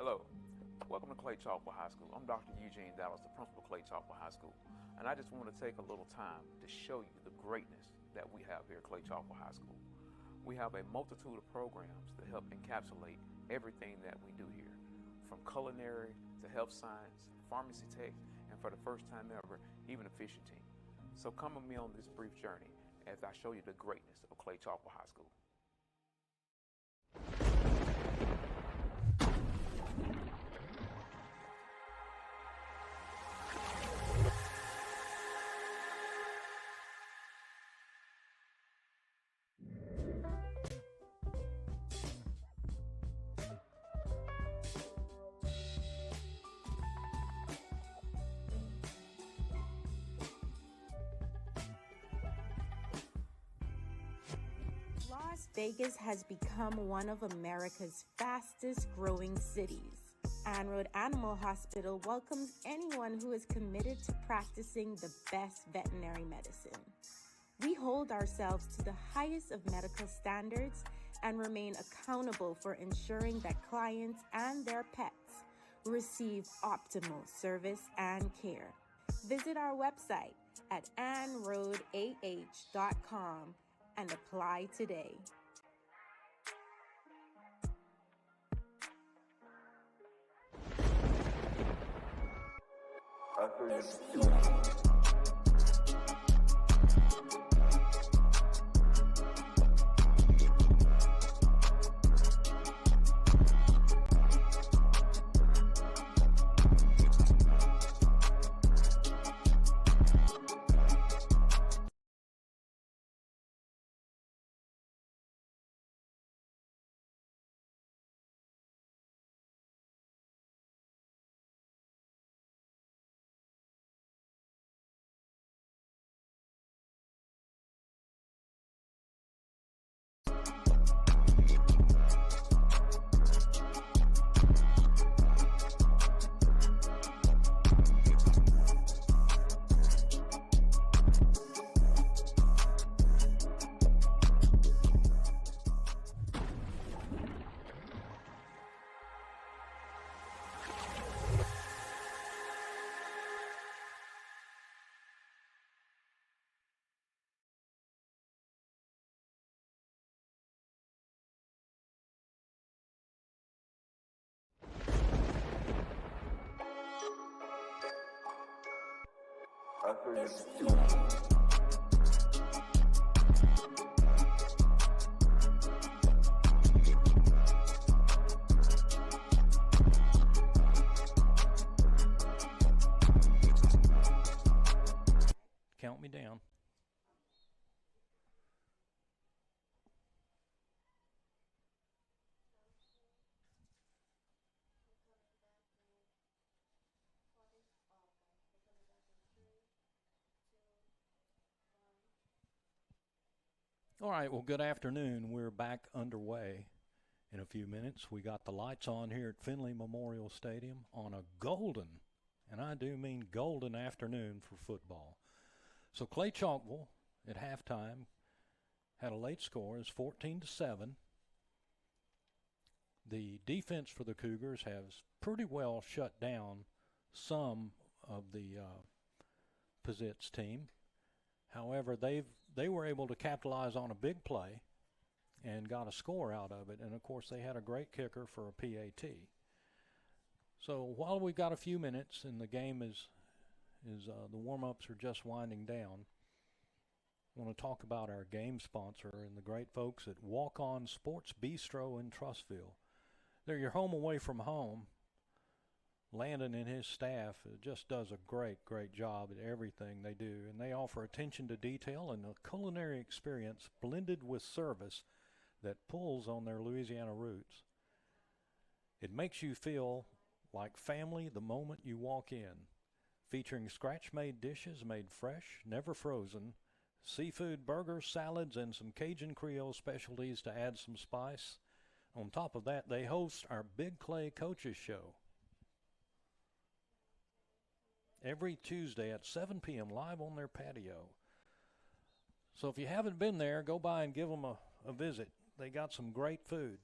Hello, welcome to Clay-Chalkville High School. I'm Dr. Eugene Dallas, the principal of Clay-Chalkville High School, and I just want to take a little time to show you the greatness that we have here at Clay-Chalkville High School. We have a multitude of programs that help encapsulate everything that we do here, from culinary to health science, pharmacy tech, and for the first time ever, even a fishing team. So come with me on this brief journey as I show you the greatness of Clay-Chalkville High School. Las Vegas has become one of America's fastest growing cities. Ann Road Animal Hospital welcomes anyone who is committed to practicing the best veterinary medicine. We hold ourselves to the highest of medical standards and remain accountable for ensuring that clients and their pets receive optimal service and care. Visit our website at annroadah.com and apply today. Count me down. All right, well, good afternoon. We're back underway in a few minutes. We got the lights on here at Finley Memorial Stadium on a golden and I do mean golden afternoon for football. So Clay-Chalkville at halftime had a late score. It's 14-7. The defense for the Cougars has pretty well shut down some of the Pizitz team. However, they were able to capitalize on a big play and got a score out of it. And, of course, they had a great kicker for a PAT. So while we've got a few minutes and the game is the warm-ups are just winding down, I want to talk about our game sponsor and the great folks at Walk On Sports Bistro in Trussville. They're your home away from home. Landon and his staff just does a great, great job at everything they do, and they offer attention to detail and a culinary experience blended with service that pulls on their Louisiana roots. It makes you feel like family the moment you walk in, featuring scratch-made dishes made fresh, never frozen, seafood, burgers, salads, and some Cajun Creole specialties to add some spice. On top of that, they host our Big Clay Coaches Show every Tuesday at 7 p.m. live on their patio. So if you haven't been there, go by and give them a visit. They got some great food.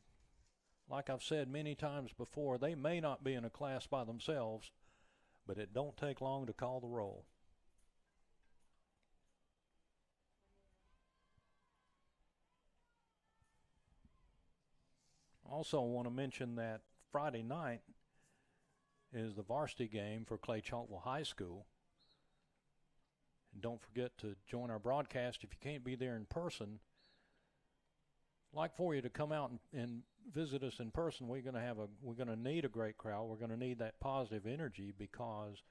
Like I've said many times before, they may not be in a class by themselves, but it don't take long to call the roll. Also want to mention that Friday night is the varsity game for Clay-Chalkville High School. And don't forget to join our broadcast if you can't be there in person. I'd like for you to come out and visit us in person. We're going to need a great crowd. We're going to need that positive energy because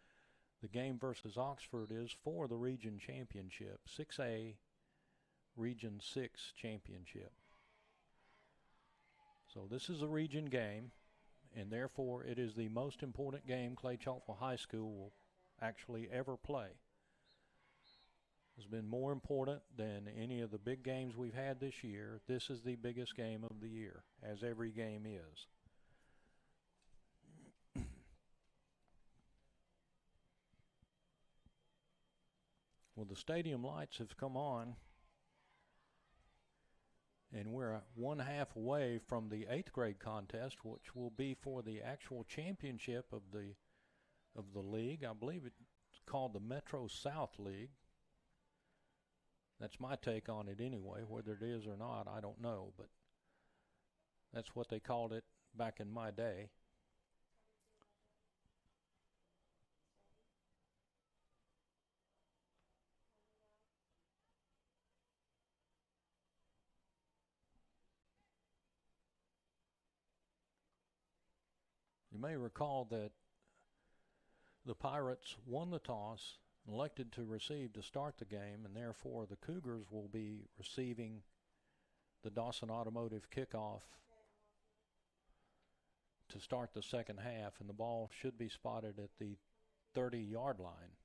the game versus Oxford is for the region championship, 6A Region 6 championship. So this is a region game, and therefore it is the most important game Clay-Chalkville High School will actually ever play. It's been more important than any of the big games we've had this year. This is the biggest game of the year, as every game is. Well, the stadium lights have come on, and we're 1/2 away from the 8th grade contest, which will be for the actual championship of the league. I believe it's called the Metro South League. That's my take on it anyway. Whether it is or not, I don't know, but that's what they called it back in my day. You may recall that the Pirates won the toss, elected to receive to start the game, and therefore the Cougars will be receiving the Dawson Automotive kickoff to start the second half, and the ball should be spotted at the 30-yard line.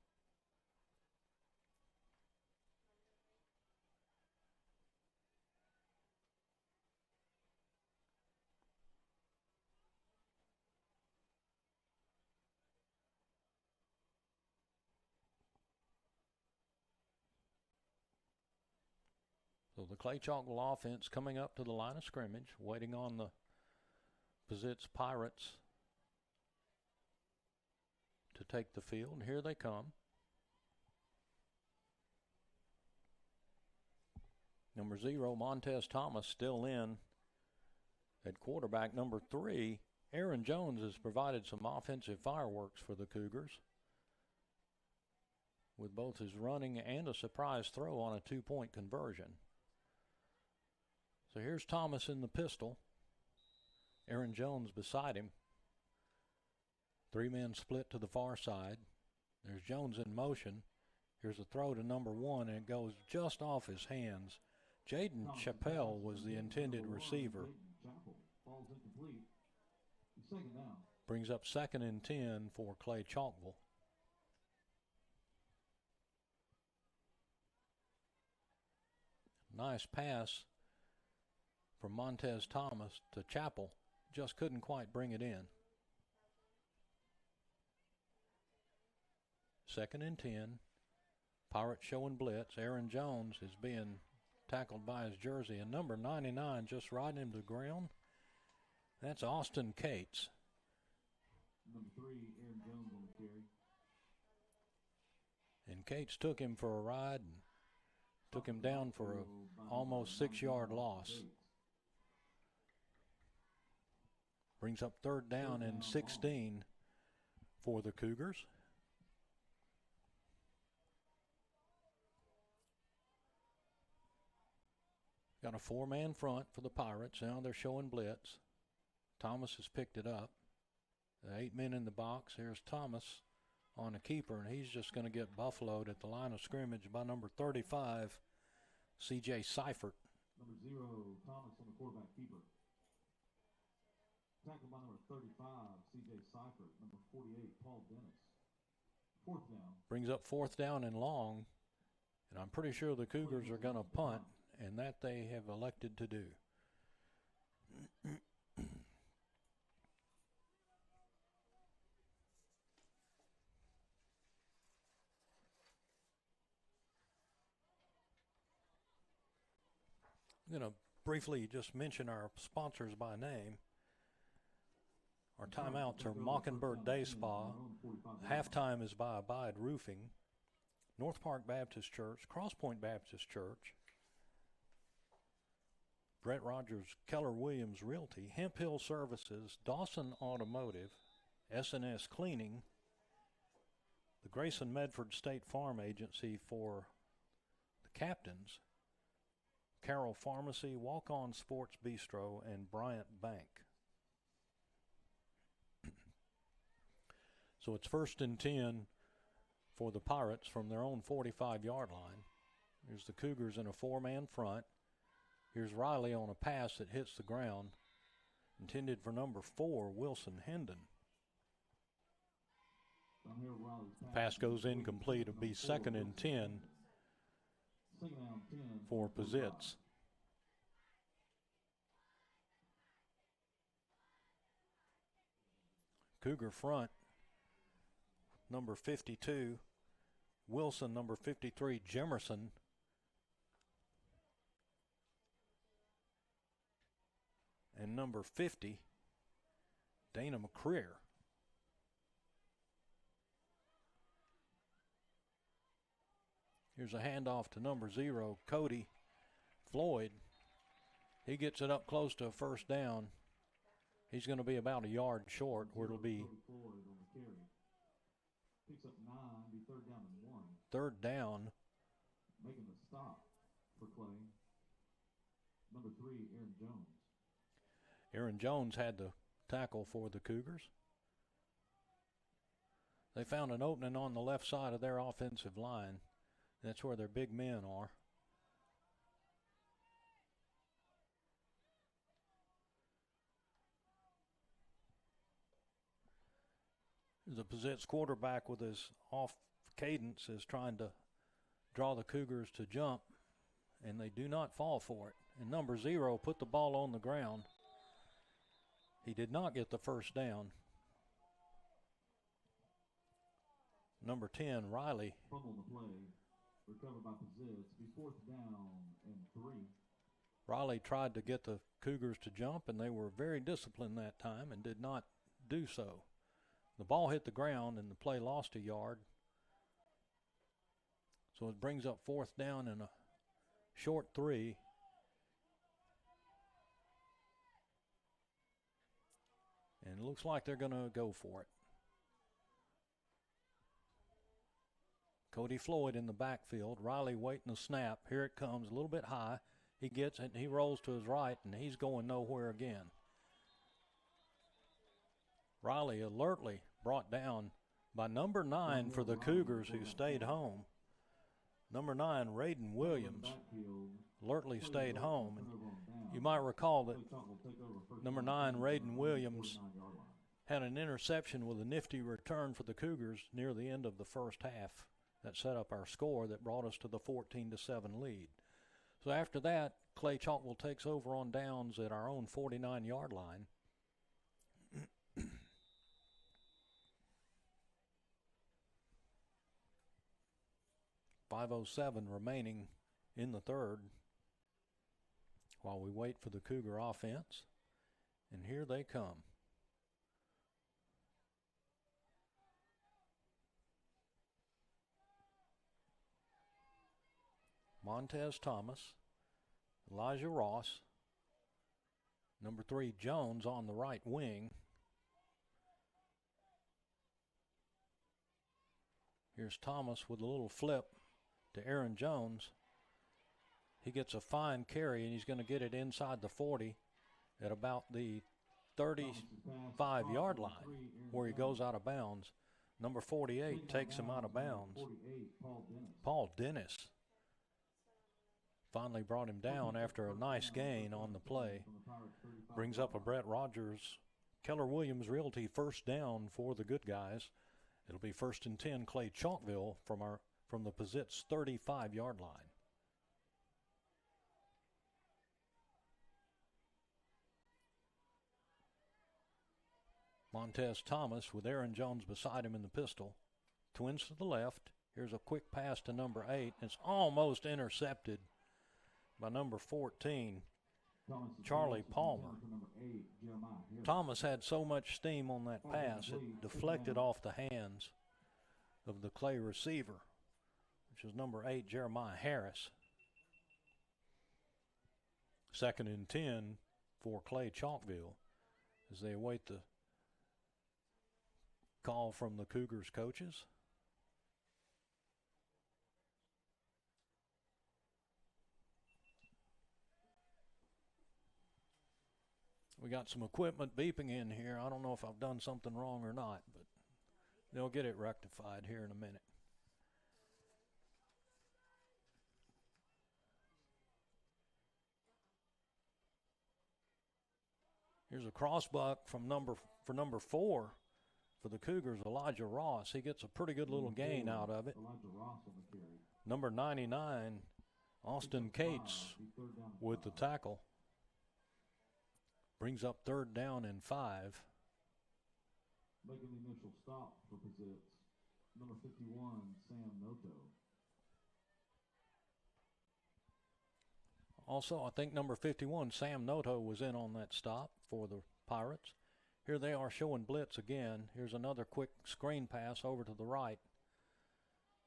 So the Clay-Chalkville offense coming up to the line of scrimmage, waiting on the Pizitz Pirates to take the field. And here they come. Number 0, Montez Thomas, still in at quarterback. Number 3, Aaron Jones has provided some offensive fireworks for the Cougars with both his running and a surprise throw on a 2-point conversion. So here's Thomas in the pistol. Aaron Jones beside him. 3 men split to the far side. There's Jones in motion. Here's a throw to number 1, and it goes just off his hands. Jaden Chappelle was the intended receiver. Brings up 2nd and 10 for Clay-Chalkville. Nice pass from Montez Thomas to Chappell. Just couldn't quite bring it in. 2nd and 10. Pirates showing blitz. Aaron Jones is being tackled by his jersey, and number 99 just riding him to the ground. That's Austin Cates. Number 3, Aaron Jones on the carry. And Cates took him for a ride and took him down for a almost 6-yard loss. Brings up 3rd down and 16 for the Cougars. Got a 4-man front for the Pirates. Now they're showing blitz. Thomas has picked it up. The 8 men in the box. Here's Thomas on a keeper, and he's just going to get buffaloed at the line of scrimmage by number 35, C.J. Seifert. Number 0, Thomas on the quarterback keeper. Tackled by number 35, C.J. Seifert. Number 48, Paul Dennis. 4th down. Brings up 4th down and long, and I'm pretty sure the Cougars are going to punt, and that they have elected to do. I'm going to briefly just mention our sponsors by name. Our timeouts are Mockingbird Day Spa. Halftime is by Abide Roofing, North Park Baptist Church, Cross Point Baptist Church, Brett Rogers, Keller Williams Realty, Hemp Hill Services, Dawson Automotive, S&S Cleaning, the Grayson Medford State Farm Agency for the captains, Carroll Pharmacy, Walk On Sports Bistro, and Bryant Bank. So it's 1st and 10 for the Pirates from their own 45-yard line. Here's the Cougars in a 4-man front. Here's Riley on a pass that hits the ground, intended for number 4, Wilson Hendon. Pass goes incomplete. It'll be 2nd and 10 for Pizitz. Cougar front, number 52, Wilson, number 53, Jemerson. And number 50, Dana McCreer. Here's a handoff to number 0, Cody Floyd. He gets it up close to a 1st down. He's going to be about a yard short, where it'll be picks up 9, be 3rd down and 1. 3rd down. Making the stop for Clay. Number 3, Aaron Jones. Aaron Jones had the tackle for the Cougars. They found an opening on the left side of their offensive line. That's where their big men are. The Pizitz quarterback with his off cadence is trying to draw the Cougars to jump, and they do not fall for it. And number 0 put the ball on the ground. He did not get the 1st down. Number 10, Riley. Fumble the play. Recovered by Pizitz. Be 4th down and 3. Riley tried to get the Cougars to jump, and they were very disciplined that time and did not do so. The ball hit the ground, and the play lost a yard. So it brings up 4th down and a short 3. And it looks like they're going to go for it. Cody Floyd in the backfield. Riley waiting the snap. Here it comes, a little bit high. He gets it, and he rolls to his right, and he's going nowhere again. Riley alertly brought down by number 9 for the Cougars, who stayed home. Number 9, Raiden Williams, alertly stayed home. And you might recall that number 9, Raiden Williams, had an interception with a nifty return for the Cougars near the end of the first half that set up our score that brought us to the 14-7 lead. So after that, Clay-Chalkville takes over on downs at our own 49-yard line. 5:07 remaining in the third while we wait for the Cougar offense. And here they come. Montez Thomas, Elijah Ross, number 3 Jones on the right wing. Here's Thomas with a little flip to Aaron Jones. He gets a fine carry, and he's going to get it inside the 40 at about the 35-yard line where he goes out of bounds. Number 48 takes him out of bounds. Paul Dennis finally brought him down after a nice gain on the play. Brings up a Brett Rogers, Keller Williams Realty first down for the good guys. It'll be 1st and 10 Clay-Chalkville from the Pizitz 35-yard line. Montez Thomas with Aaron Jones beside him in the pistol. Twins to the left. Here's a quick pass to number 8. It's almost intercepted by number 14, Charlie Palmer. Thomas had so much steam on that pass, it deflected off the hands of the Clay receiver, which is number 8, Jeremiah Harris. 2nd and 10 for Clay-Chalkville as they await the call from the Cougars coaches. We got some equipment beeping in here. I don't know if I've done something wrong or not, but they'll get it rectified here in a minute. Here's a crossbuck from number 4 for the Cougars, Elijah Ross. He gets a pretty good little gain out of it. Number 99, Austin Cates with the tackle. Brings up 3rd down and 5. Making the initial stop for Pizitz, number 51, Sam Noto. Also, I think number 51, Sam Noto, was in on that stop for the Pirates. Here they are showing blitz again. Here's another quick screen pass over to the right.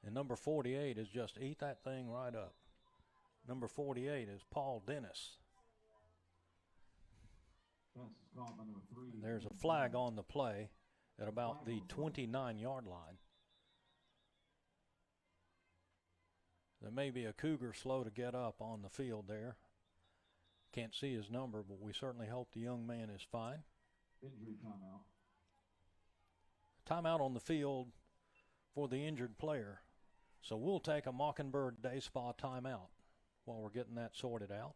And number 48 is just eat that thing right up. Number 48 is Paul Dennis. And there's a flag on the play at about the 29-yard line. There may be a Cougar slow to get up on the field there. Can't see his number, but we certainly hope the young man is fine. Injury timeout. Timeout on the field for the injured player. So we'll take a Mockingbird Day Spa timeout while we're getting that sorted out.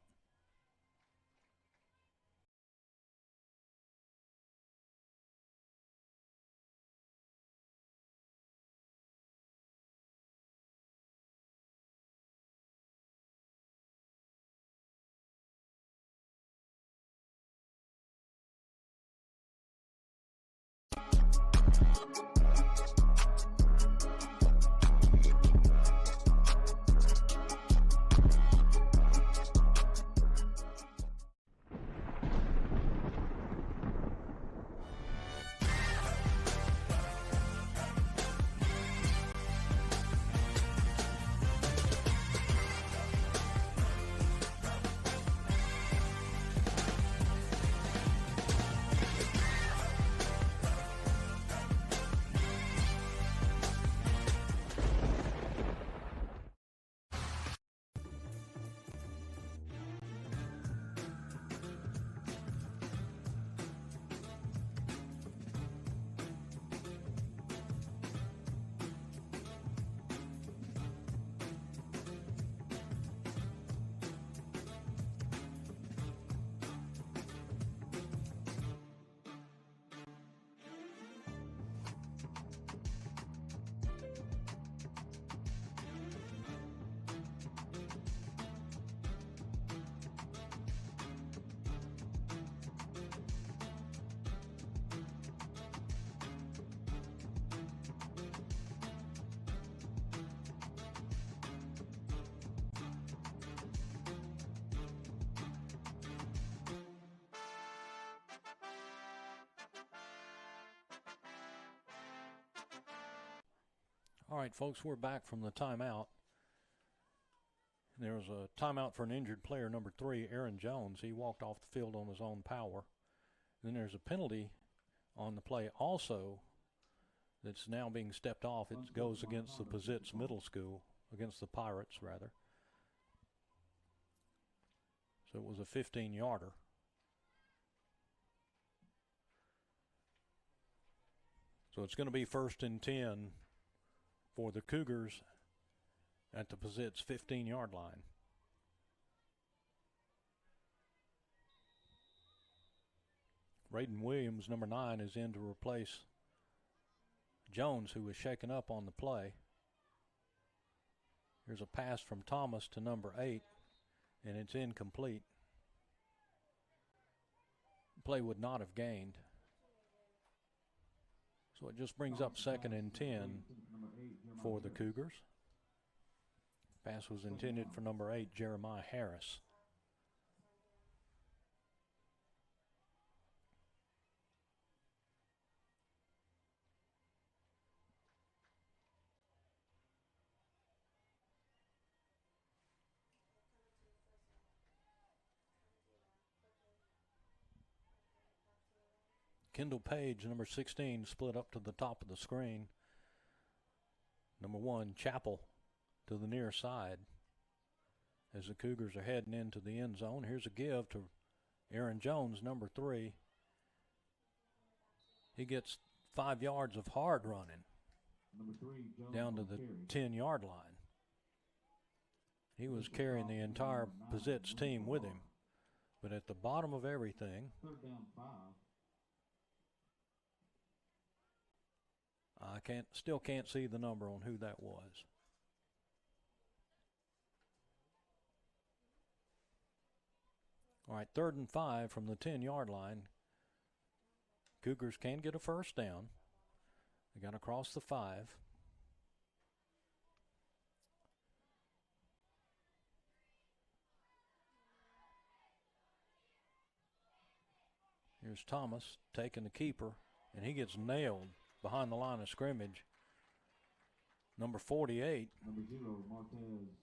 All right, folks, we're back from the timeout. There was a timeout for an injured player, number 3, Aaron Jones. He walked off the field on his own power. Then there's a penalty on the play also that's now being stepped off. It goes against the Pizitz Middle School, against the Pirates, rather. So it was a 15-yarder. So it's going to be 1st and 10 for the Cougars at the Pizitz 15-yard line. Raiden Williams, number 9, is in to replace Jones, who was shaken up on the play. Here's a pass from Thomas to number 8, and it's incomplete. The play would not have gained. So it just brings up 2nd and 10 for the Cougars. Pass was intended for number 8, Jeremiah Harris. Kendall Page, number 16, split up to the top of the screen. Number 1, Chappell, to the near side. As the Cougars are heading into the end zone, here's a give to Aaron Jones, number 3. He gets 5 yards of hard running down to the 10-yard line. He was carrying the entire Pizitz team with him. But at the bottom of everything, I still can't see the number on who that was. All right, 3rd and 5 from the 10-yard line. Cougars can get a first down. They got to cross the 5. Here's Thomas taking the keeper, and he gets nailed behind the line of scrimmage. Number 48,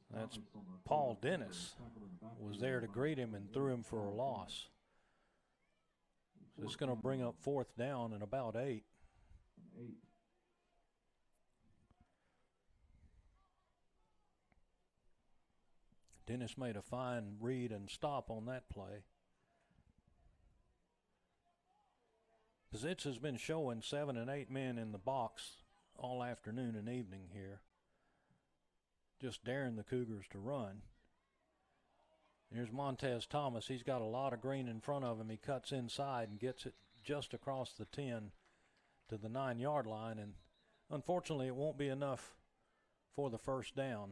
that's Paul Dennis, was there to greet him and threw him for a loss. So it's going to bring up 4th down and about 8. Dennis made a fine read and stop on that play. Pizitz has been showing 7 and 8 men in the box all afternoon and evening here, just daring the Cougars to run. Here's Montez Thomas. He's got a lot of green in front of him. He cuts inside and gets it just across the 10 to the 9-yard line, and unfortunately it won't be enough for the first down.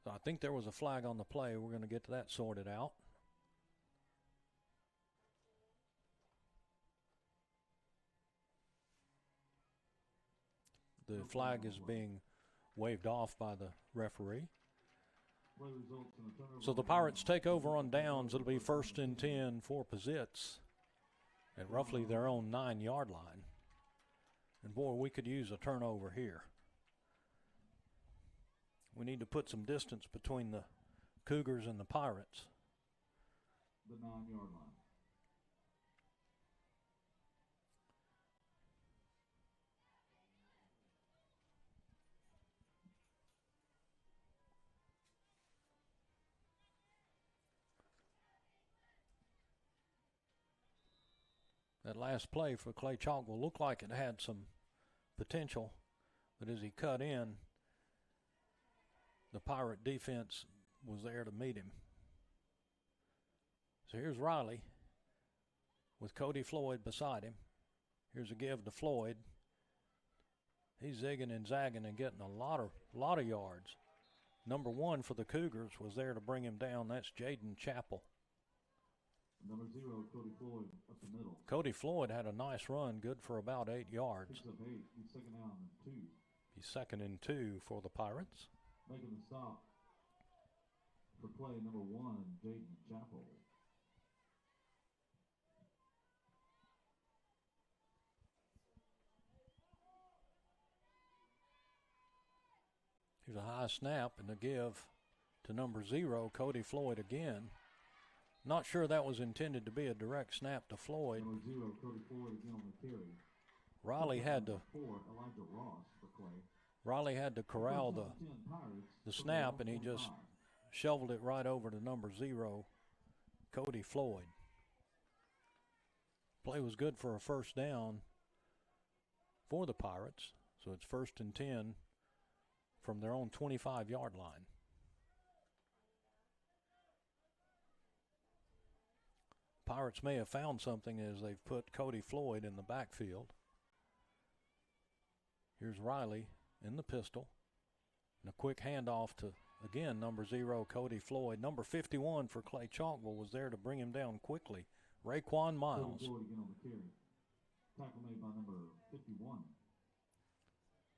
So I think there was a flag on the play. We're going to get that sorted out. The flag is being waved off by the referee. So the Pirates take over on downs. It'll be 1st and 10 for Pizitz at roughly their own 9-yard line. And boy, we could use a turnover here. We need to put some distance between the Cougars and the Pirates. The 9-yard line. That last play for Clay-Chalkville looked like it had some potential, but as he cut in, the Pirate defense was there to meet him. So here's Riley with Cody Floyd beside him. Here's a give to Floyd. He's zigging and zagging and getting a lot of yards. Number 1 for the Cougars was there to bring him down. That's Jaden Chappell. Number 0, Cody Floyd, up the middle. Cody Floyd had a nice run, good for about 8 yards. Picks up 8. He's 2nd down and 2. He's 2nd and 2 for the Pirates. Making the stop for play number 1, Jaden Chappell. high snap and the give to number 0, Cody Floyd again. Not sure that was intended to be a direct snap to Floyd. Number 0, Cody Floyd again on the carry. Riley had to corral the snap, and he just shoveled it right over to number 0, Cody Floyd. Play was good for a first down for the Pirates, so it's 1st and 10 from their own 25-yard line. Pirates may have found something as they've put Cody Floyd in the backfield. Here's Riley in the pistol. And a quick handoff to, again, number 0, Cody Floyd. Number 51 for Clay-Chalkville was there to bring him down quickly. Raekwon Miles. Cody Floyd again on the carry. Tackle made by number 51.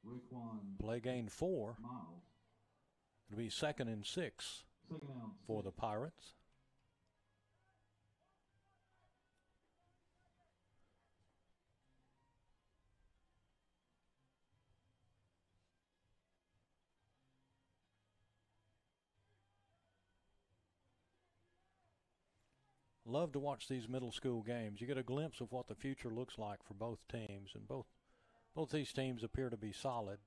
Raekwon. Play gain 4. Miles. It'll be 2nd and 6 for the Pirates. Love to watch these middle school games. You get a glimpse of what the future looks like for both teams, and both these teams appear to be solid.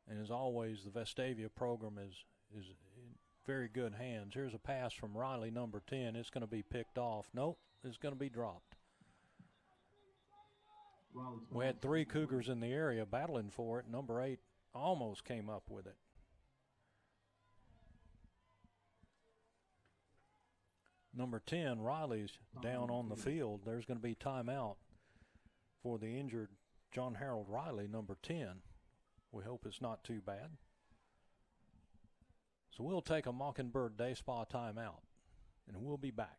And as always, the Vestavia program is in very good hands. Here's a pass from Riley, number 10. It's going to be picked off. Nope, it's going to be dropped. We had 3 Cougars in the area battling for it. Number 8 almost came up with it. Number 10, Riley's down on the field. There's going to be timeout for the injured John Harold Riley, number 10. We hope it's not too bad. So we'll take a Mockingbird Day Spa timeout, and we'll be back.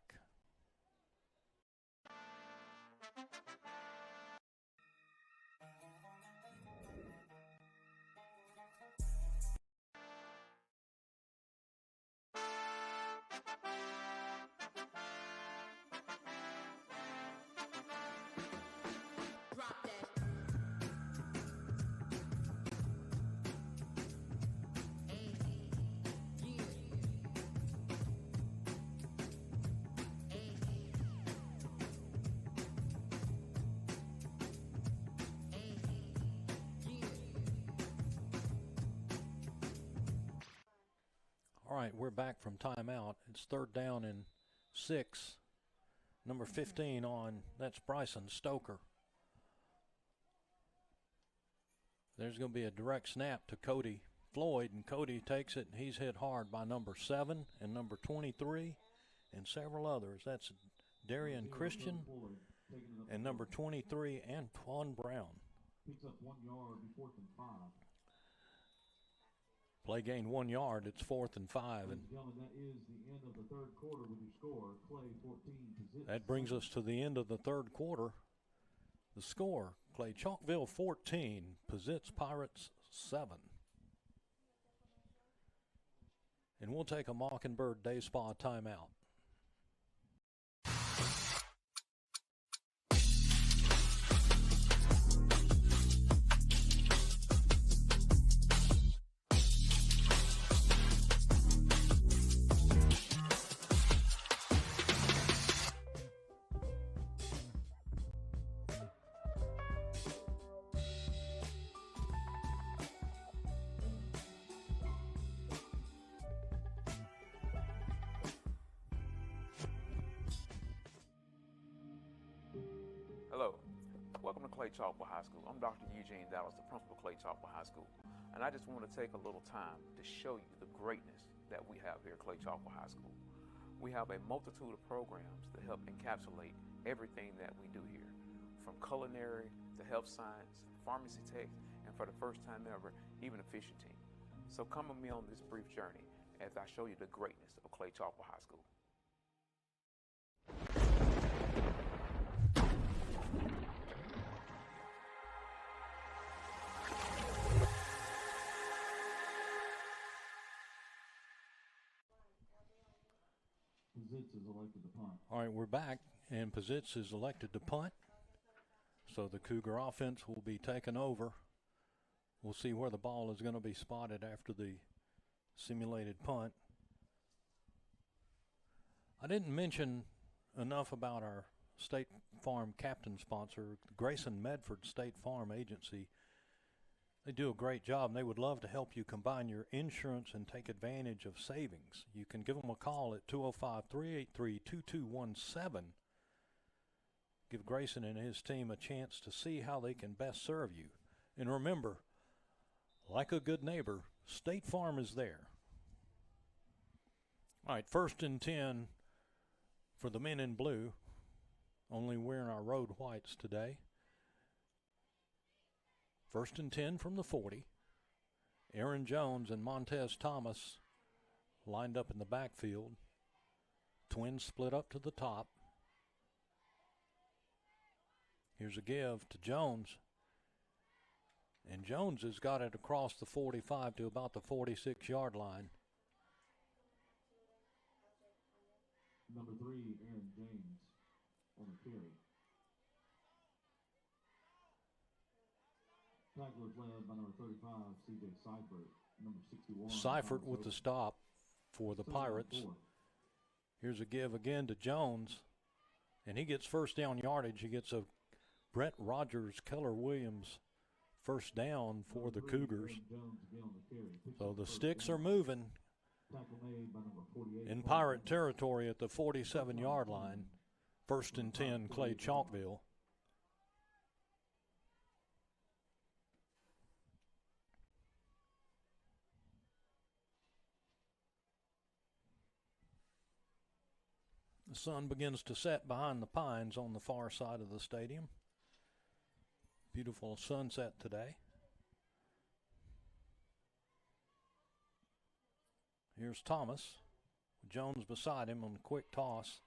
All right, we're back from timeout. It's 3rd down and 6. Number 15 on, that's Bryson Stoker. There's going to be a direct snap to Cody Floyd, and Cody takes it, and he's hit hard by number 7 and number 23 and several others. That's Darian Christian and number 23, Antoine Brown. Picks up 1 yard, 4th and 5. Play gain 1 yard. It's 4th and 5. And that is the end of the 3rd quarter with your score. Clay 14, Pizitz. That brings us to the end of the 3rd quarter. The score, Clay-Chalkville 14, Pizitz Pirates 7. And we'll take a Mockingbird Day Spa timeout. Hello, welcome to Clay-Chalkville High School. I'm Dr. Eugene Dallas, the principal of Clay-Chalkville High School, and I just want to take a little time to show you the greatness that we have here at Clay-Chalkville High School. We have a multitude of programs that help encapsulate everything that we do here, from culinary to health science, pharmacy tech, and for the first time ever, even a fishing team. So come with me on this brief journey as I show you the greatness of Clay-Chalkville High School. Pizitz is elected to punt. All right, we're back, and Pizitz is elected to punt. So the Cougar offense will be taken over We'll see where the ball is going to be spotted after the simulated punt. I didn't mention enough about our State Farm captain sponsor, Grayson Medford State Farm Agency. They do a great job, and they would love to help you combine your insurance and take advantage of savings. You can give them a call at 205-383-2217. Give Grayson and his team a chance to see how they can best serve you. And remember, like a good neighbor, State Farm is there. All right, 1st and 10 for the men in blue, only wearing our road whites today. 1st and 10 from the 40. Aaron Jones and Montez Thomas lined up in the backfield. Twins split up to the top. Here's a give to Jones. And Jones has got it across the 45 to about the 46-yard line. Number 3, Aaron James on the carry. Tacklers led by number 35, C.J. Seifert. Number 61. Seifert with the stop for the Pirates. Here's a give again to Jones. And he gets first down yardage. He gets a Brett Rogers, Keller Williams first down for the Cougars. So the sticks are moving in Pirate territory at the 47-yard line. 1st and 10, Clay-Chalkville. The sun begins to set behind the pines on the far side of the stadium. Beautiful sunset today. Here's Thomas. Jones beside him on a quick toss.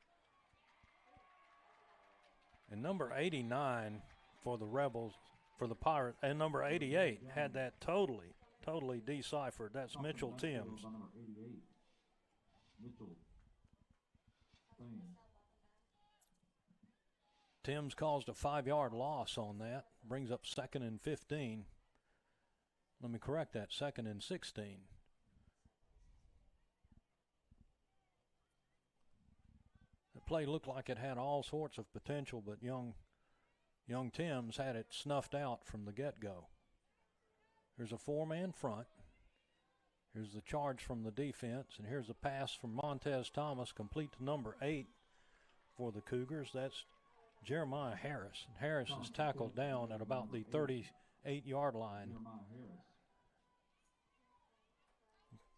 And number 89 for the Rebels, for the Pirates, and number 88 had that totally deciphered. That's Mitchell Timms. Timms caused a 5-yard loss on that. Brings up 2nd and 15. Let me correct that, 2nd and 16. The play looked like it had all sorts of potential, but young Timms had it snuffed out from the get-go. Here's a 4-man front. Here's the charge from the defense, and here's a pass from Montez Thomas, complete to number 8 for the Cougars. That's Jeremiah Harris. And Harris is tackled down at about the 38-yard line.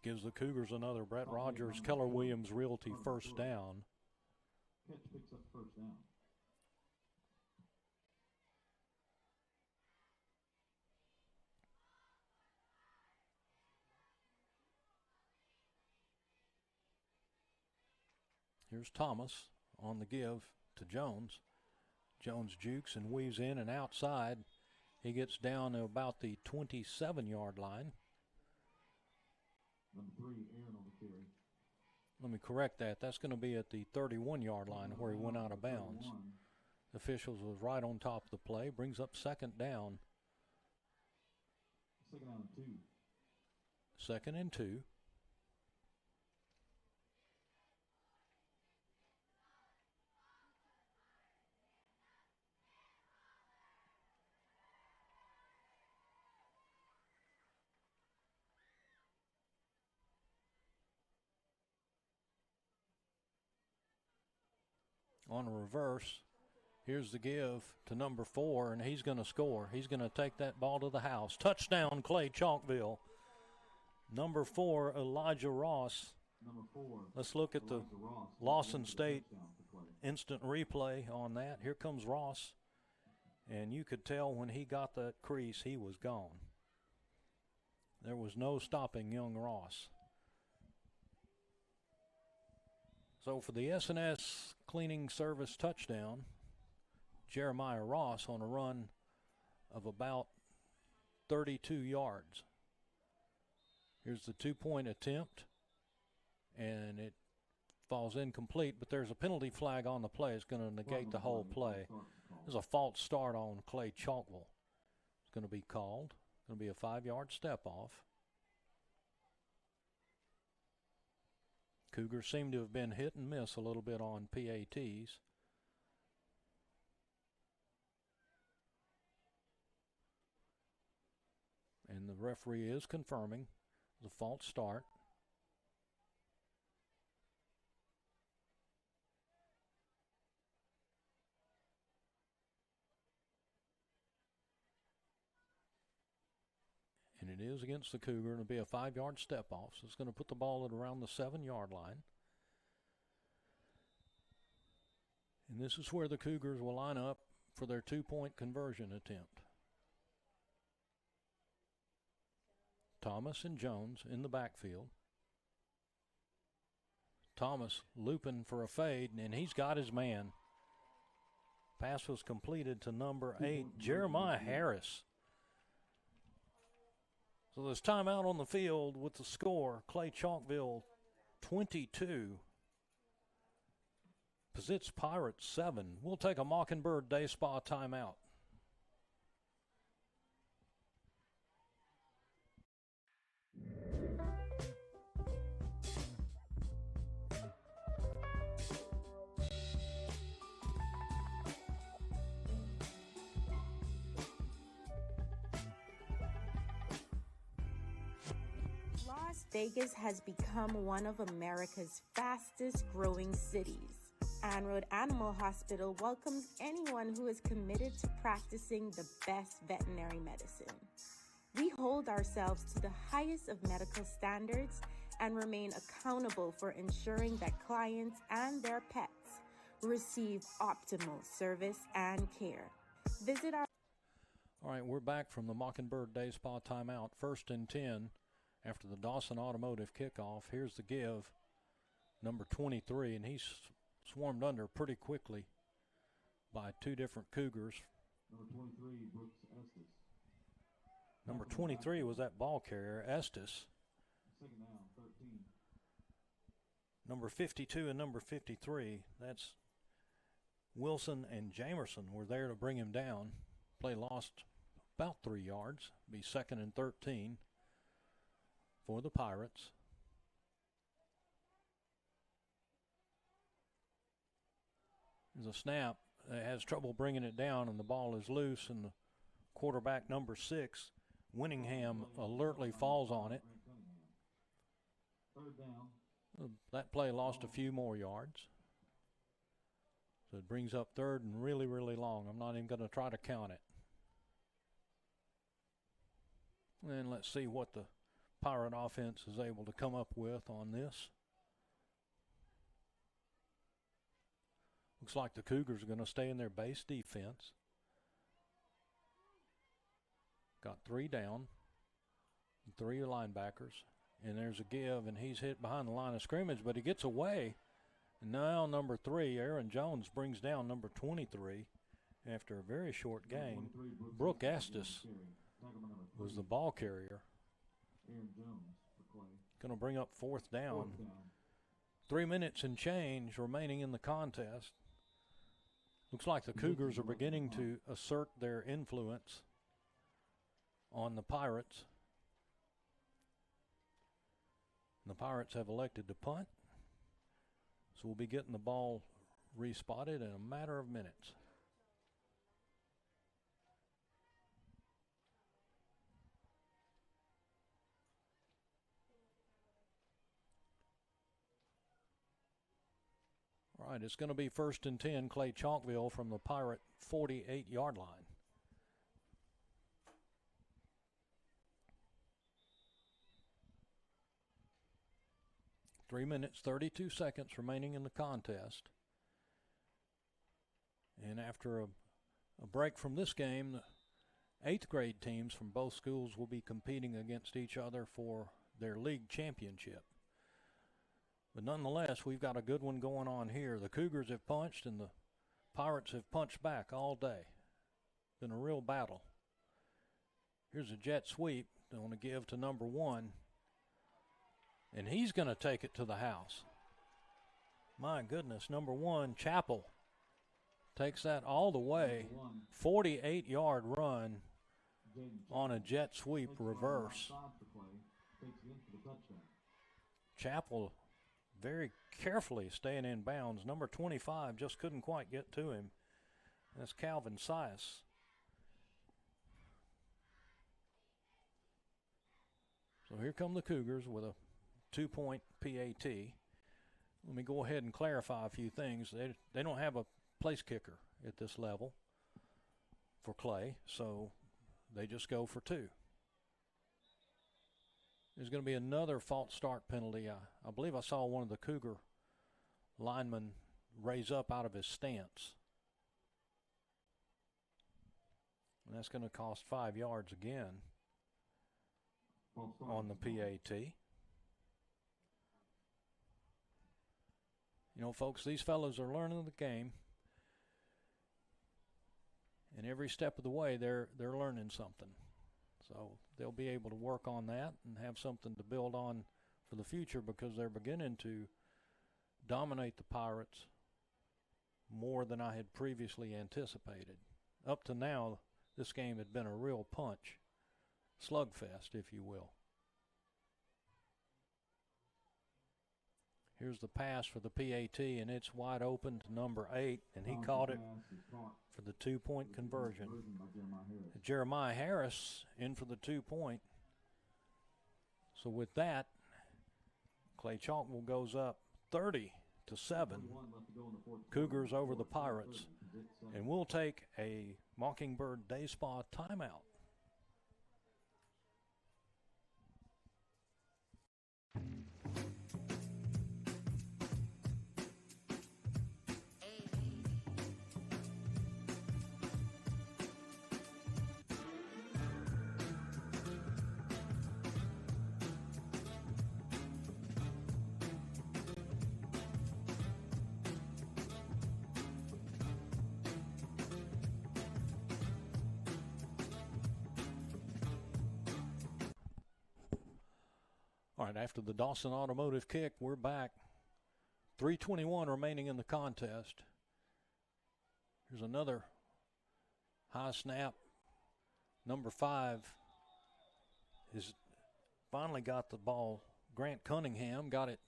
Gives the Cougars another Brett Rogers, Keller Williams Realty first down. Catch picks up first down. Here's Thomas on the give to Jones. Jones jukes and weaves in and outside. He gets down to about the 27-yard line. Number 3, Aaron on the carry. Let me correct that. That's going to be at the 31-yard line where he went out of bounds. The officials was right on top of the play. Brings up 2nd down. 2nd down and 2. 2nd and 2. On a reverse, here's the give to number 4, and he's going to score. He's going to take that ball to the house. Touchdown, Clay-Chalkville. Number 4, Elijah Ross. Number 4. Let's look at the Lawson State instant replay on that. Here comes Ross, and you could tell when he got that crease, he was gone. There was no stopping young Ross. So for the S&S Cleaning Service touchdown, Jeremiah Ross on a run of about 32 yards. Here's the 2-point attempt, and it falls incomplete, but there's a penalty flag on the play. It's going to negate the whole play. There's a false start on Clay-Chalkville. It's going to be called. Going to be a 5-yard step off. Cougars seem to have been hit and miss a little bit on PATs. And the referee is confirming the false start. And it is against the Cougar. It'll be a 5-yard step off. So it's going to put the ball at around the 7-yard line. And this is where the Cougars will line up for their 2-point conversion attempt. Thomas and Jones in the backfield. Thomas looping for a fade, and he's got his man. Pass was completed to number 8, Jeremiah Harris. So there's timeout on the field with the score, Clay-Chalkville 22, Pizitz Pirates 7. We'll take a Mockingbird Day Spa timeout. Las Vegas has become one of America's fastest growing cities. Ann Road Animal Hospital welcomes anyone who is committed to practicing the best veterinary medicine. We hold ourselves to the highest of medical standards and remain accountable for ensuring that clients and their pets receive optimal service and care. Visit our... All right, we're back from the Mockingbird Day Spa timeout. 1st and 10 after the Dawson Automotive kickoff. Here's the give, number 23, and he's swarmed under pretty quickly by 2 different Cougars. Number 23, Brooks Estes. Number 23 was that ball carrier, Estes. 2nd down, 13. Number 52 and number 53, that's Wilson and Jamerson were there to bring him down. Play lost about 3 yards. Be 2nd and 13 for the Pirates. There's a snap. It has trouble bringing it down, and the ball is loose, and the quarterback, number 6, Winningham, alertly falls on it. 3rd down. That play lost a few more yards. So it brings up 3rd and really, really long. I'm not even going to try to count it. And let's see what the Pirate offense is able to come up with on this. Looks like the Cougars are going to stay in their base defense. Got 3 down, 3 linebackers, and there's a give, and he's hit behind the line of scrimmage, but he gets away. And now number 3, Aaron Jones, brings down number 23 after a very short gain. Brooke Estes was the ball carrier. Aaron Jones for Clay. Going to bring up 4th down. 3 minutes and change remaining in the contest. Looks like the Cougars are beginning to assert their influence on the Pirates. And the Pirates have elected to punt. So we'll be getting the ball respotted in a matter of minutes. All right, it's going to be 1st and 10, Clay-Chalkville from the Pirate 48-yard line. Three minutes, 32 seconds remaining in the contest. And after a break from this game, the 8th grade teams from both schools will be competing against each other for their league championship. But nonetheless, we've got a good one going on here. The Cougars have punched and the Pirates have punched back all day. Been a real battle. Here's a jet sweep. They want to give to number 1. And he's going to take it to the house. My goodness, number 1, Chappell, takes that all the way. 48-yard run. on a jet sweep reverse. Chappell very carefully staying in bounds. Number 25 just couldn't quite get to him. That's Calvin Sias. So here come the Cougars with a 2-point PAT. Let me go ahead and clarify a few things. They don't have a place kicker at this level for Clay, so they just go for 2. There's going to be another false start penalty. I believe I saw one of the Cougar linemen raise up out of his stance. And that's going to cost 5 yards again on the PAT. You know, folks, these fellows are learning the game. And every step of the way, they're learning something. So they'll be able to work on that and have something to build on for the future, because they're beginning to dominate the Pirates more than I had previously anticipated. Up to now, this game had been a real punch, slugfest, if you will. Here's the pass for the PAT, and it's wide open to number 8, and he caught it for the 2-point conversion. Jeremiah Harris in for the 2-point. So with that, Clay-Chalkville goes up 30-7. Cougars over the Pirates. And we'll take a Mockingbird Day Spa timeout. All right, after the Dawson Automotive kick, we're back. 3:21 remaining in the contest. Here's another high snap. Number 5 has finally got the ball. Grant Cunningham got it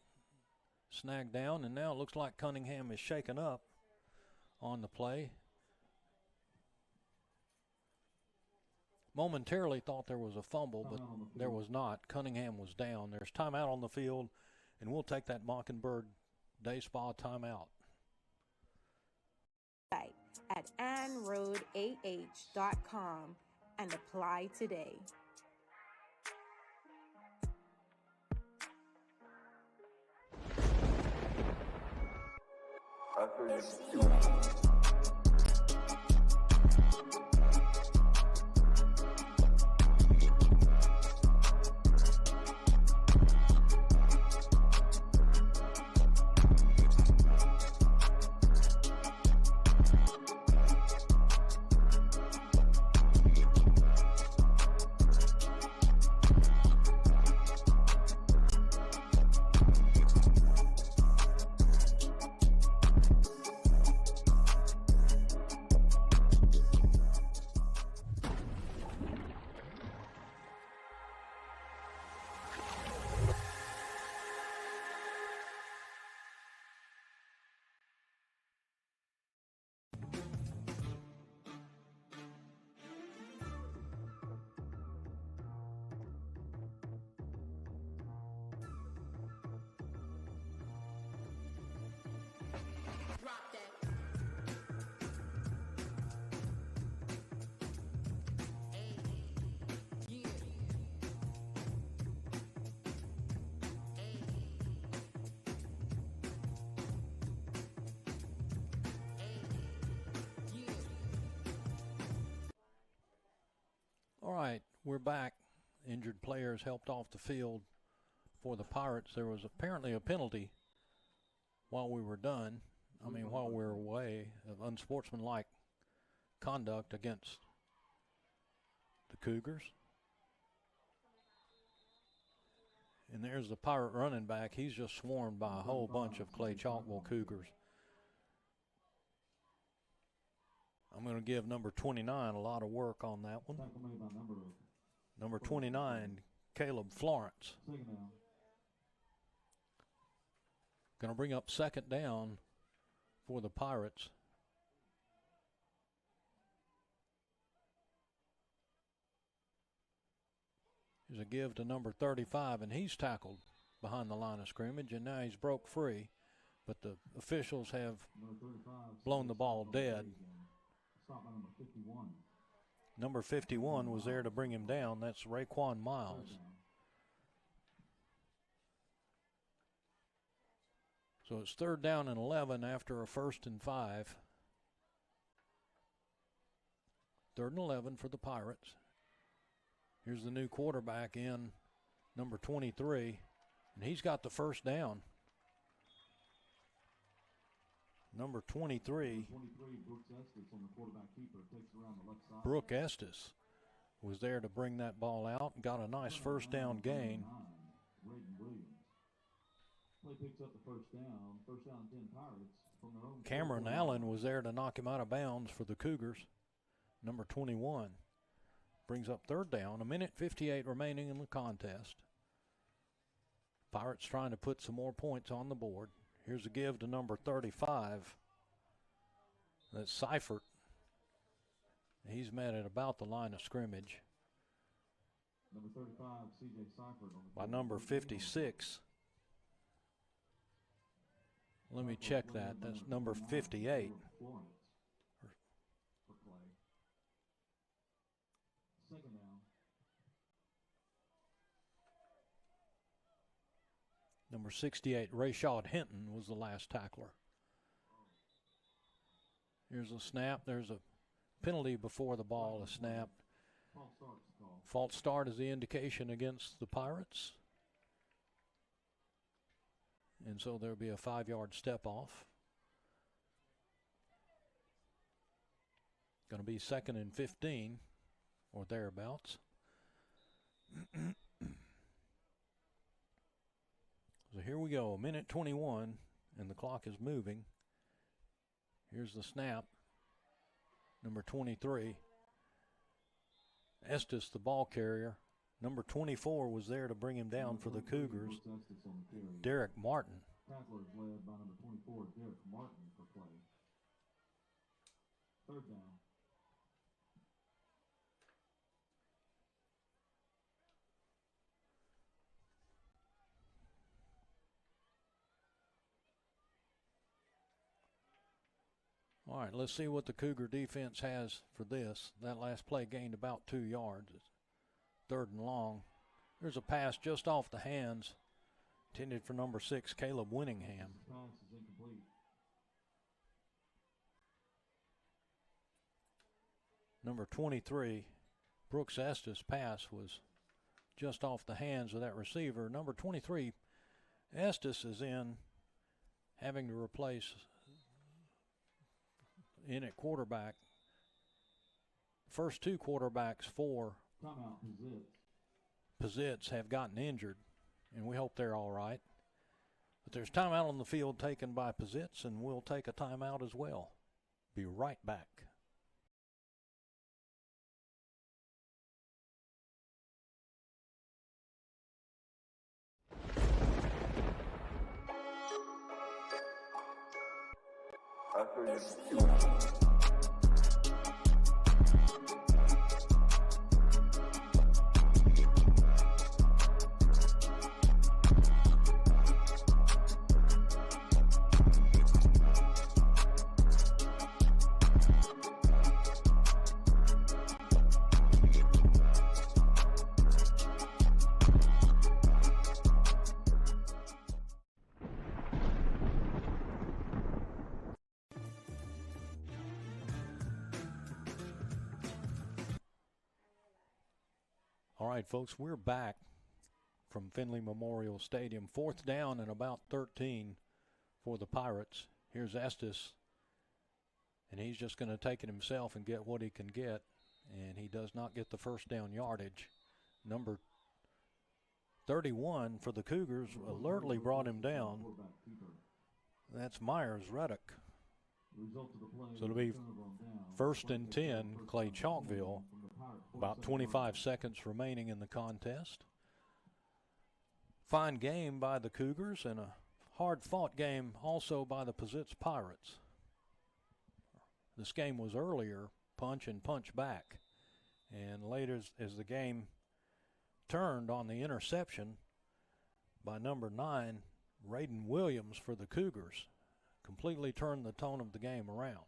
snagged down, and now it looks like Cunningham is shaken up on the play. Momentarily thought there was a fumble, but there was not. Cunningham was down. There's timeout on the field, and we'll take that Mockingbird Day Spa timeout. At AnnRoadAH.com and apply today. All right, we're back. Injured players helped off the field for the Pirates. There was apparently a penalty while we were done. While we were away, of unsportsmanlike conduct against the Cougars. And there's the Pirate running back. He's just swarmed by a whole bunch of Clay-Chalkville Cougars. I'm going to give number 29 a lot of work on that one. Tackle made by Number 29, Caleb Florence. Second down. Going to bring up second down for the Pirates. Here's a give to number 35, and he's tackled behind the line of scrimmage, and now he's broke free. But the officials have blown the ball dead. Stop by number 51. Number 51 was there to bring him down. That's Raekwon Miles. So it's 3rd down and 11 after a 1st and 5. 3rd and 11 for the Pirates. Here's the new quarterback in, number 23, and he's got the first down. Number 23, Brooke Estes, was there to bring that ball out and got a nice first down gain. Play picks up the first down. First down 10 Pirates from their own. Cameron Allen was there to knock him out of bounds for the Cougars. Number 21 brings up 3rd down. 1:58 remaining in the contest. Pirates trying to put some more points on the board. Here's a give to number 35. That's Seifert. He's met at about the line of scrimmage. Number 35, C.J. Seifert. By number 56. Let me check that. That's number 58. For Clay. Second down. Number 68, Rashad Hinton, was the last tackler. Here's a snap. There's a penalty before the ball is snapped. False start is the indication against the Pirates. And so there'll be a 5-yard step off. Going to be 2nd and 15 or thereabouts. So here we go, 1:21, and the clock is moving. Here's the snap. Number 23. Estes, the ball carrier. Number 24 was there to bring him down for the Cougars. Derek Martin. Tacklers led by number 24, Derek Martin for Clay. 3rd down. All right, let's see what the Cougar defense has for this. That last play gained about 2 yards. It's 3rd and long. There's a pass just off the hands, intended for number 6, Caleb Winningham. Pass is incomplete. Number 23, Brooks Estes' pass was just off the hands of that receiver. Number 23, Estes is in, having to replace in at quarterback. First 2 quarterbacks for Pizitz have gotten injured, and we hope they're all right. But there's timeout on the field taken by Pizitz, and we'll take a timeout as well. Be right back. All right, folks, we're back from Finley Memorial Stadium. 4th down and about 13 for the Pirates. Here's Estes, and he's just going to take it himself and get what he can get, and he does not get the first down yardage. Number 31 for the Cougars alertly brought him down. That's Myers Reddick. So it'll be 1st and 10, Clay-Chalkville. About 25 seconds remaining in the contest. Fine game by the Cougars and a hard-fought game also by the Pizitz Pirates. This game was earlier punch and punch back. And later as the game turned on the interception by number 9, Raiden Williams for the Cougars, completely turned the tone of the game around.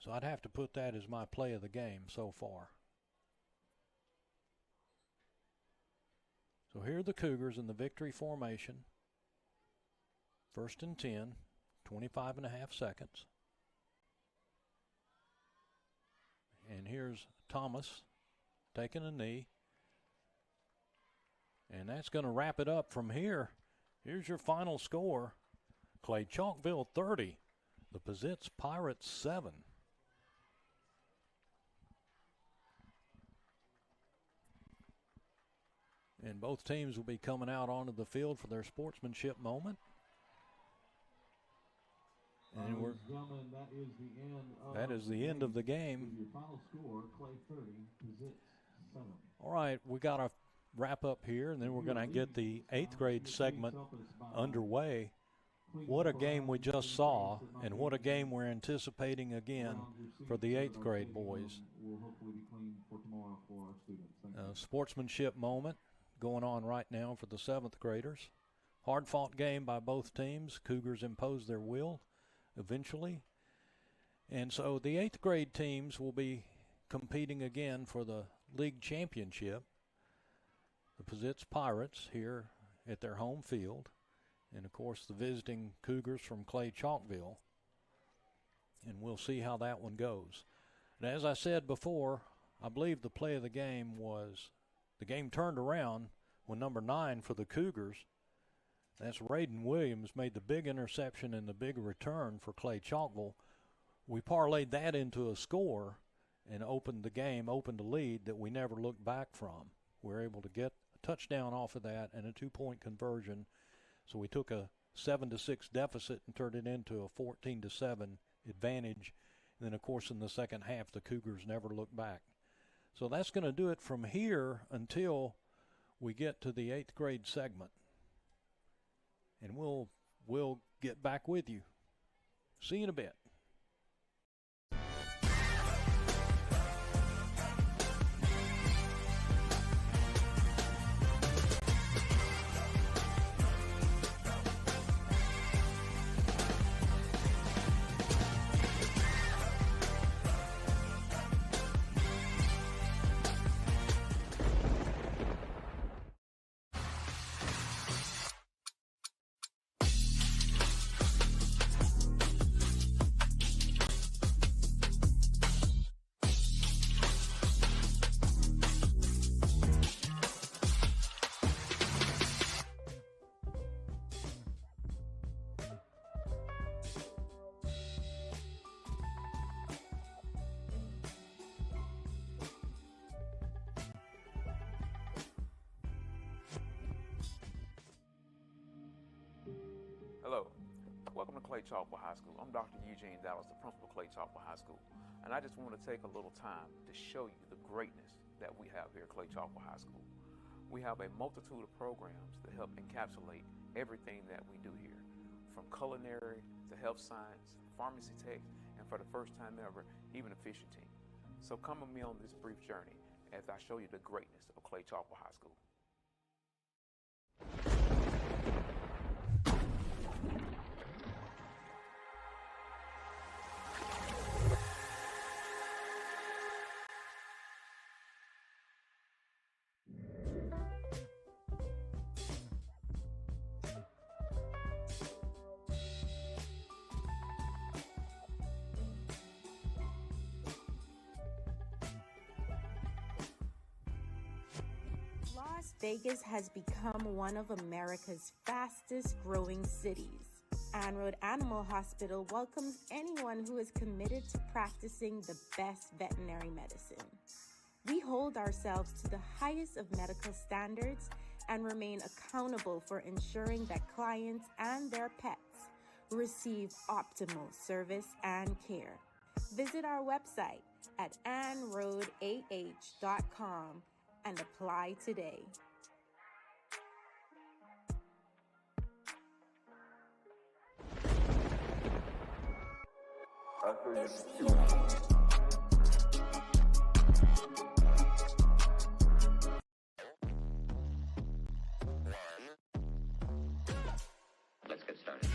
So I'd have to put that as my play of the game so far. So here are the Cougars in the victory formation. 1st and 10, 25 and a half seconds. And here's Thomas taking a knee. And that's going to wrap it up from here. Here's your final score. Clay-Chalkville 30, the Pizitz Pirates 7. And both teams will be coming out onto the field for their sportsmanship moment. And that is the end of the game. Your final score, Clay 30, Pizitz 7. All right, we got to wrap up here, and then we're going to get the 8th grade segment underway. What a game we just saw, and what a game we're anticipating again for the 8th grade boys. Sportsmanship moment going on right now for the 7th graders. Hard-fought game by both teams. Cougars imposed their will eventually. And so the 8th grade teams will be competing again for the league championship. The Pizitz Pirates here at their home field. And, of course, the visiting Cougars from Clay-Chalkville. And we'll see how that one goes. And as I said before, I believe the play of the game was the game turned around when number 9 for the Cougars, that's Raiden Williams, made the big interception and the big return for Clay-Chalkville. We parlayed that into a score and opened the game, opened a lead that we never looked back from. We were able to get a touchdown off of that and a 2-point conversion. So we took a 7-6 deficit and turned it into a 14-7 advantage. And then, of course, in the second half, the Cougars never looked back. So that's going to do it from here until we get to the 8th grade segment. And we'll get back with you. See you in a bit. Hello, welcome to Clay-Chalkville High School. I'm Dr. Eugene Dallas, the principal of Clay-Chalkville High School, and I just want to take a little time to show you the greatness that we have here at Clay-Chalkville High School. We have a multitude of programs that help encapsulate everything that we do here, from culinary to health science, pharmacy tech, and for the first time ever, even a fishing team. So come with me on this brief journey as I show you the greatness of Clay-Chalkville High School. Las Vegas has become one of America's fastest growing cities. Ann-Road Animal Hospital welcomes anyone who is committed to practicing the best veterinary medicine. We hold ourselves to the highest of medical standards and remain accountable for ensuring that clients and their pets receive optimal service and care. Visit our website at anroadah.com and apply today. Let's get started.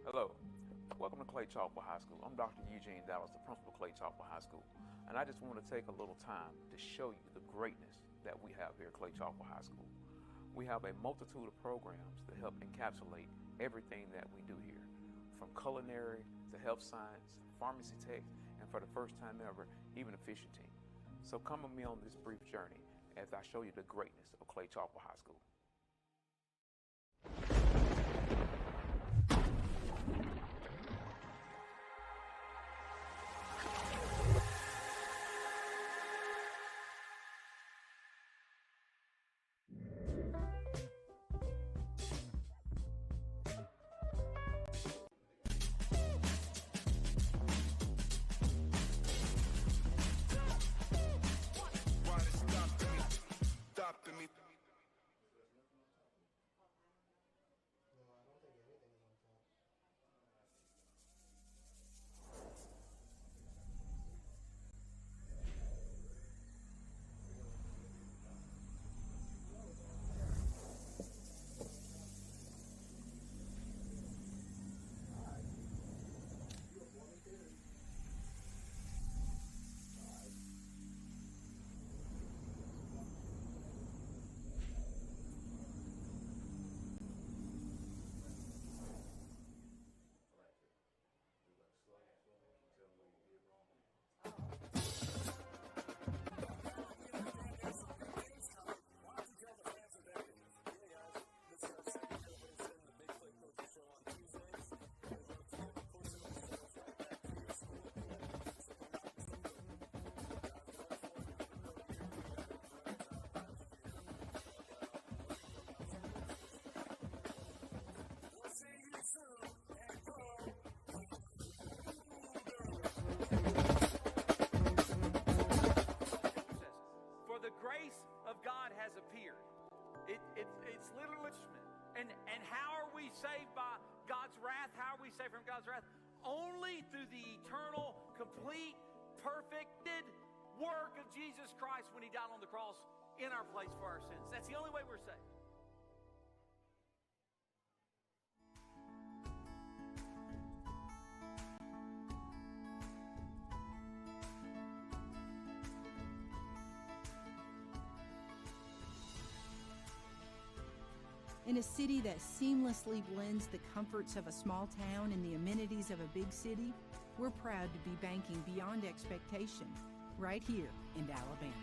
Hello, welcome to Clay-Chalkville High School. I'm Dr. Eugene Dallas, the principal of Clay-Chalkville High School, and I just want to take a little time to show you the greatness that we have here at Clay-Chalkville High School. We have a multitude of programs that help encapsulate everything that we do here, from culinary to health science, pharmacy tech, and for the first time ever, even a fishing team. So come with me on this brief journey as I show you the greatness of Clay-Chalkville High School. And how are we saved by God's wrath? How are we saved from God's wrath? Only through the eternal, complete, perfected work of Jesus Christ when he died on the cross in our place for our sins. That's the only way we're saved. In a city that seamlessly blends the comforts of a small town and the amenities of a big city, we're proud to be banking beyond expectation right here in Alabama.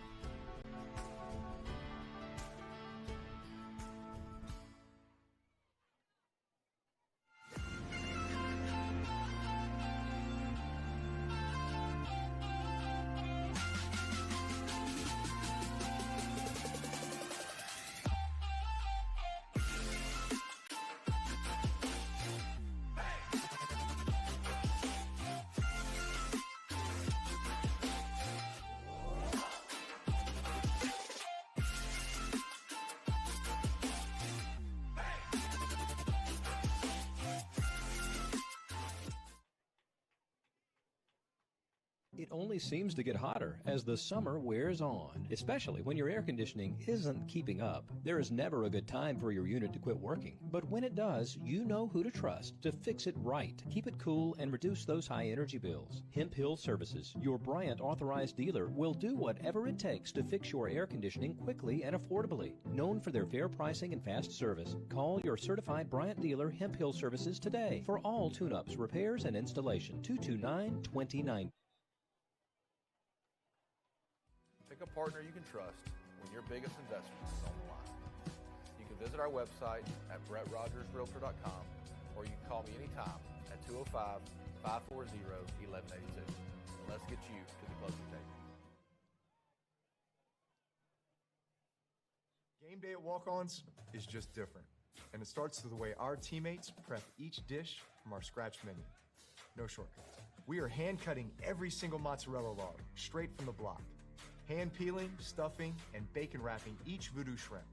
It only seems to get hotter as the summer wears on, especially when your air conditioning isn't keeping up. There is never a good time for your unit to quit working, but when it does, you know who to trust to fix it right. Keep it cool and reduce those high energy bills. Hemp Hill Services, your Bryant authorized dealer, will do whatever it takes to fix your air conditioning quickly and affordably. Known for their fair pricing and fast service, call your certified Bryant dealer Hemp Hill Services today for all tune-ups, repairs, and installation. 229-2090. Pick a partner you can trust when your biggest investment is on the line. You can visit our website at brettrogersrealtor.com, or you can call me anytime at 205-540-1182. And let's get you to the closing table. Game day at Walk-Ons is just different, and it starts with the way our teammates prep each dish from our scratch menu. No shortcuts. We are hand-cutting every single mozzarella log straight from the block. Hand peeling, stuffing, and bacon wrapping each voodoo shrimp.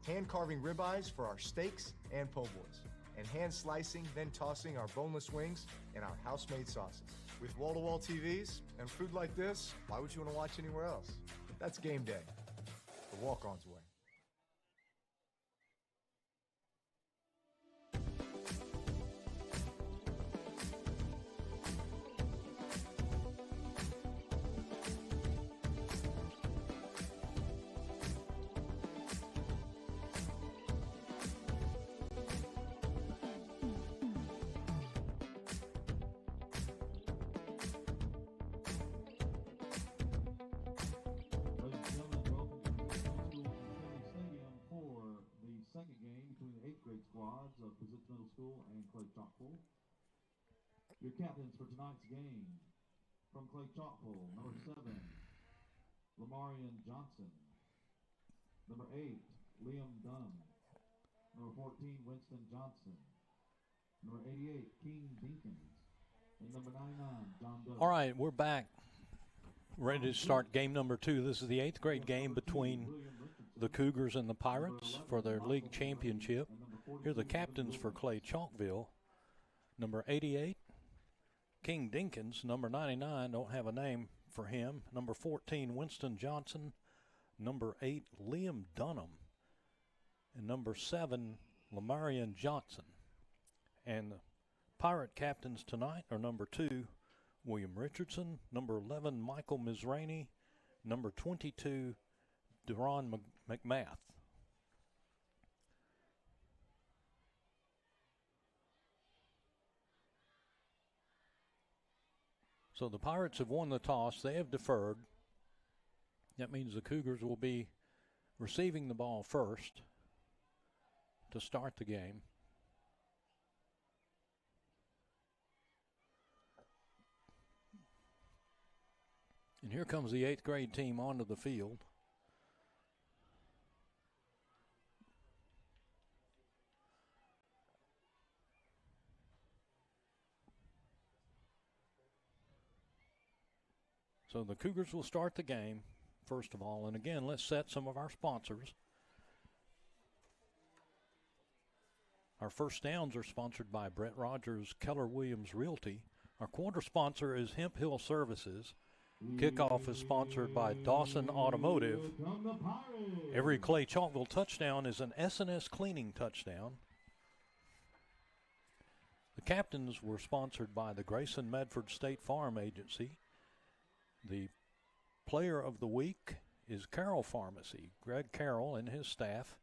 Hand carving ribeyes for our steaks and po' boys. And hand slicing, then tossing our boneless wings and our house-made sauces. With wall-to-wall TVs and food like this, why would you want to watch anywhere else? That's game day. The Walk-Ons way. Squads of Pizitz Middle School and Clay-Chalkville. Your captains for tonight's game from Clay-Chalkville, number 7, Lamarian Johnson. Number 8, Liam Dunham. Number 14, Winston Johnson. Number 88, King Dinkins. And number 99, John Doe. All right, we're back. Ready to start game number 2. This is the 8th grade game between the Cougars and the Pirates for their league championship. Here are the captains for Clay-Chalkville. Number 88, King Dinkins. Number 99, don't have a name for him. Number 14, Winston Johnson. Number 8, Liam Dunham. And number 7, Lamarian Johnson. And the Pirate captains tonight are number 2, William Richardson. Number 11, Michael Mizrahi. Number 22, Deron McMath. So the Pirates have won the toss. They have deferred. That means the Cougars will be receiving the ball first to start the game. And here comes the 8th grade team onto the field. So the Cougars will start the game, first of all. And again, let's set some of our sponsors. Our first downs are sponsored by Brett Rogers Keller Williams Realty. Our quarter sponsor is Hemp Hill Services. Kickoff is sponsored by Dawson Automotive. Every Clay-Chalkville touchdown is an S&S cleaning touchdown. The captains were sponsored by the Grayson Medford State Farm Agency. The player of the week is Carroll Pharmacy. Greg Carroll and his staff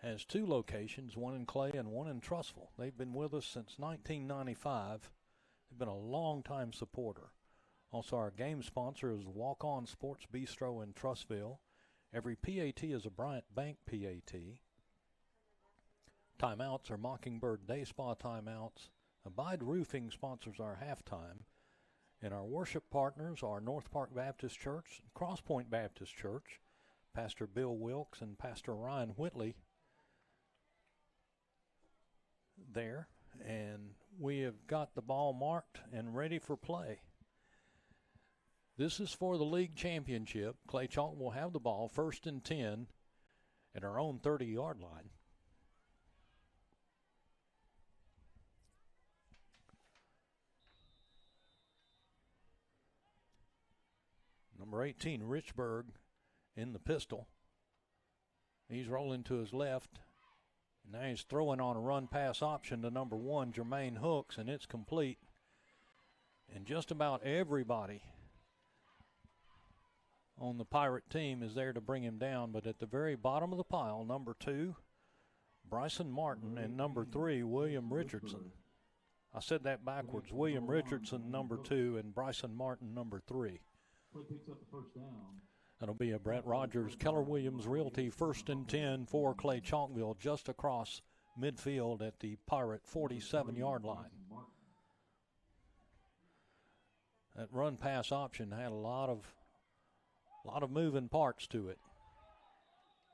has 2 locations, one in Clay and one in Trussville. They've been with us since 1995. They've been a long-time supporter. Also, our game sponsor is Walk On Sports Bistro in Trussville. Every PAT is a Bryant Bank PAT. Timeouts are Mockingbird Day Spa timeouts. Abide Roofing sponsors our halftime. And our worship partners are North Park Baptist Church, Cross Point Baptist Church, Pastor Bill Wilkes and Pastor Ryan Whitley there. And we have got the ball marked and ready for play. This is for the league championship. Clay-Chalkville will have the ball 1st and 10 at our own 30-yard line. Number 18, Richburg, in the pistol. He's rolling to his left. And now he's throwing on a run-pass option to number 1, Jermaine Hooks, and it's complete. And just about everybody on the Pirate team is there to bring him down, but at the very bottom of the pile, number 2, Bryson Martin, and number 3, William Richardson. I said that backwards. William Richardson, number 2, and Bryson Martin, number 3. That'll be a Brett Rogers Keller Williams Realty 1st and 10 for Clay-Chalkville, just across midfield at the Pirate 47-yard line. That run-pass option had a lot of moving parts to it.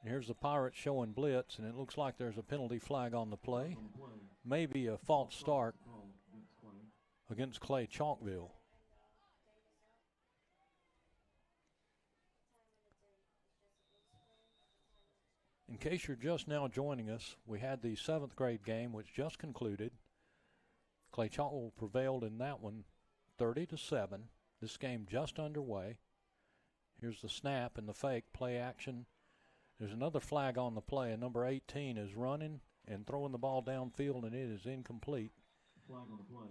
And here's the Pirates showing blitz, and it looks like there's a penalty flag on the play. Maybe a false start against Clay-Chalkville. In case you're just now joining us, we had the 7th grade game, which just concluded. Clay-Chalkville prevailed in that one 30-7. This game just underway. Here's the snap and the fake play action. There's another flag on the play, and number 18 is running and throwing the ball downfield, and it is incomplete. Flag on the play.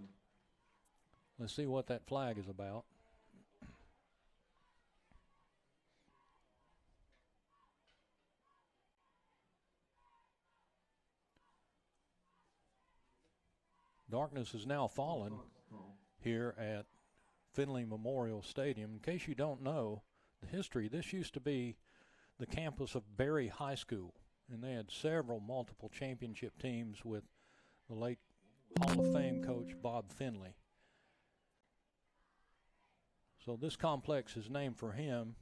Let's see what that flag is about. Darkness has now fallen here at Finley Memorial Stadium. In case you don't know the history, this used to be the campus of Berry High School, and they had several multiple championship teams with the late Hall of Fame coach Bob Finley. So this complex is named for him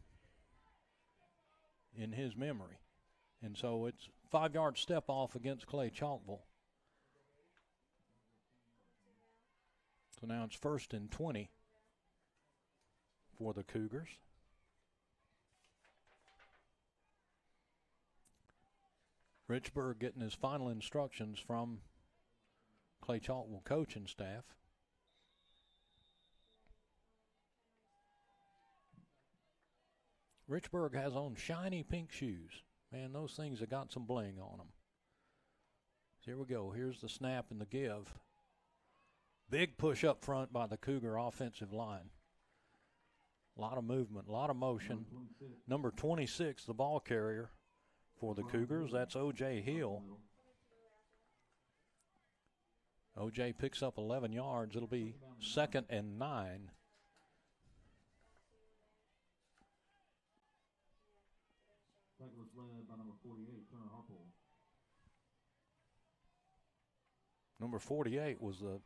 in his memory. And so it's 5-yard step off against Clay-Chalkville. So now it's 1st and 20 for the Cougars. Richburg getting his final instructions from Clay-Chalkville coaching staff. Richburg has on shiny pink shoes. Man, those things have got some bling on them. So here we go. Here's the snap and the give. Big push up front by the Cougar offensive line. A lot of movement, a lot of motion. Number 26, the ball carrier for the Cougars, that's O.J. Hill. O.J. picks up 11 yards. It'll be 2nd and 9. Led by number 48, Turner Harpole. Number 48 was the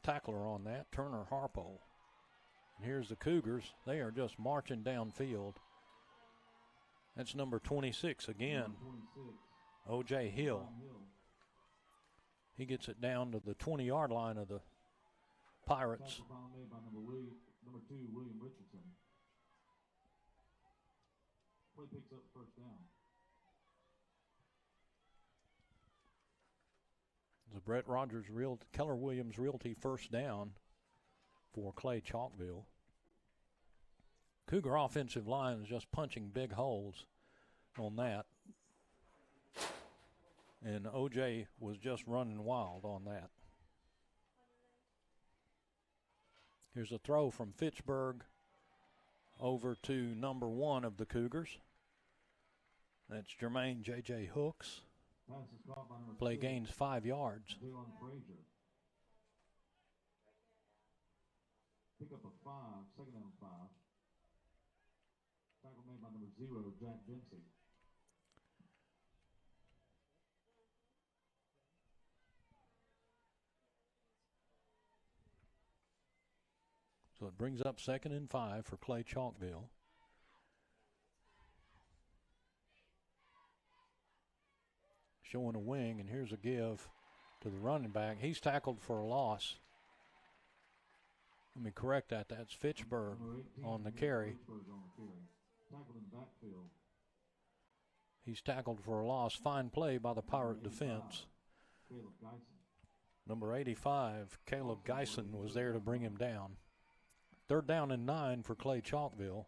tackler on that, Turner Harpole. And here's the Cougars. They are just marching downfield. That's number 26 again, O.J. Hill. He gets it down to the 20-yard line of the Pirates. Made by number 2, William Richardson. Play picks up 1st down. the Brett Rogers Keller Williams Realty first down for Clay-Chalkville. Cougar offensive line is just punching big holes on that. And OJ was just running wild on that. Here's a throw from Fitchburg over to number 1 of the Cougars. That's Jermaine J.J. Hooks. Play gains 5 yards. Pick up a 5, second down 5. Tackle made by number 0, Jack Dempsey. So it brings up 2nd and 5 for Clay-Chalkville. Showing a wing, and here's a give to the running back. He's tackled for a loss. Let me correct that. That's Fitchburg on the carry. He's tackled for a loss. Fine play by the Pirate defense. Number 85, Caleb Geisen, was there to bring him down. 3rd down and 9 for Clay-Chalkville.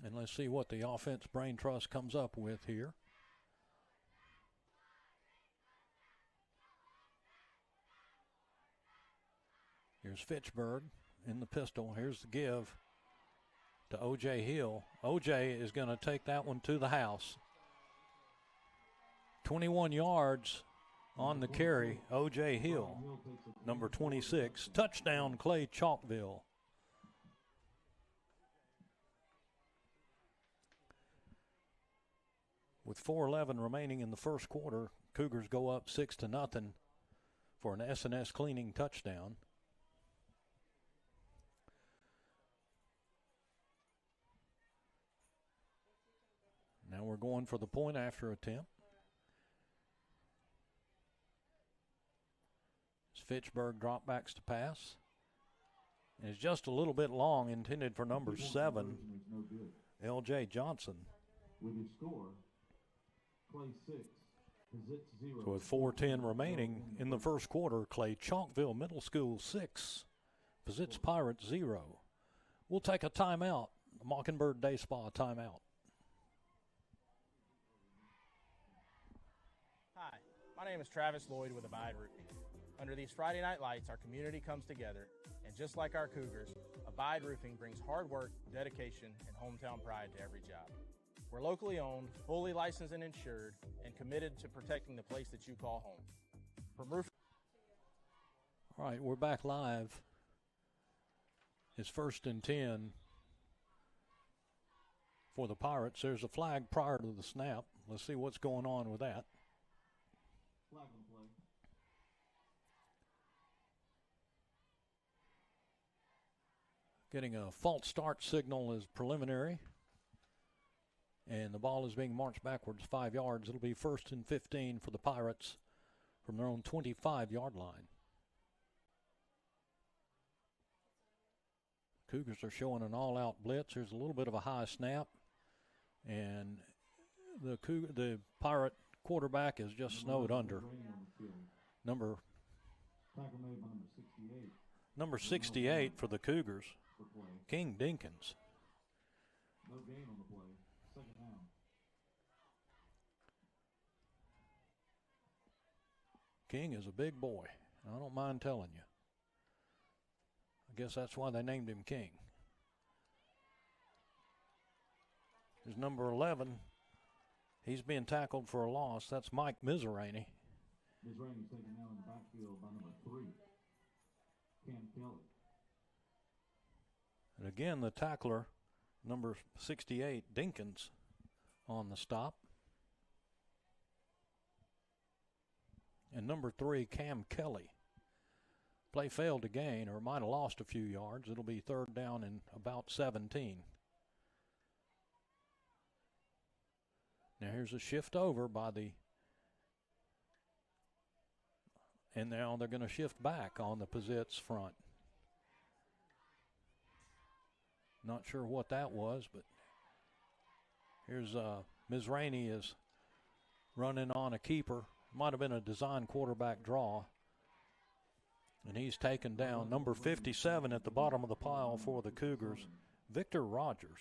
And let's see what the offense brain trust comes up with here. Here's Fitchburg in the pistol. Here's the give to O.J. Hill. O.J. is going to take that one to the house. 21 yards on the carry. O.J. Hill, number 26. Touchdown, Clay-Chalkville. With 4:11 remaining in the first quarter, Cougars go up 6-0 for an S&S cleaning touchdown. Now we're going for the point after attempt. Fitchburg dropbacks to pass. And it's just a little bit long, intended for number 7, L.J. Johnson. With your score, Clay 6, Pizitz 0. So with 4:10 remaining in the first quarter, Clay-Chalkville Middle School 6, Pizitz Pirates 0. We'll take a timeout, a Mockingbird Day Spa timeout. Hi, my name is Travis Lloyd with Abide Roofing. Under these Friday night lights, our community comes together, and just like our Cougars, Abide Roofing brings hard work, dedication, and hometown pride to every job. We're locally owned, fully licensed and insured, and committed to protecting the place that you call home. From roof. All right, we're back live. It's 1st and 10 for the Pirates. There's a flag prior to the snap. Let's see what's going on with that. Flag on play. Getting a false start signal as preliminary. And the ball is being marched backwards 5 yards. It'll be 1st and 15 for the Pirates from their own 25-yard line. Cougars are showing an all-out blitz. There's a little bit of a high snap. And the Pirate quarterback is just snowed under. Number 68 for the Cougars, King Dinkins. No gain on the play. Second down. King is a big boy. I don't mind telling you. I guess that's why they named him King. There's number 11. He's being tackled for a loss. That's Mike Mizraini. Mizraini's taken down in the backfield by number 3, Cam Kelly. And again, the tackler, number 68, Dinkins, on the stop. And number 3, Cam Kelly. Play failed to gain, or might have lost a few yards. It'll be 3rd down and about 17. Now here's a shift over by the, and now they're going to shift back on the Pizitz front. Not sure what that was, but here's Ms. Rainey is running on a keeper. Might have been a design quarterback draw. And he's taken down number 57 at the bottom of the pile for the Cougars, Victor Rogers.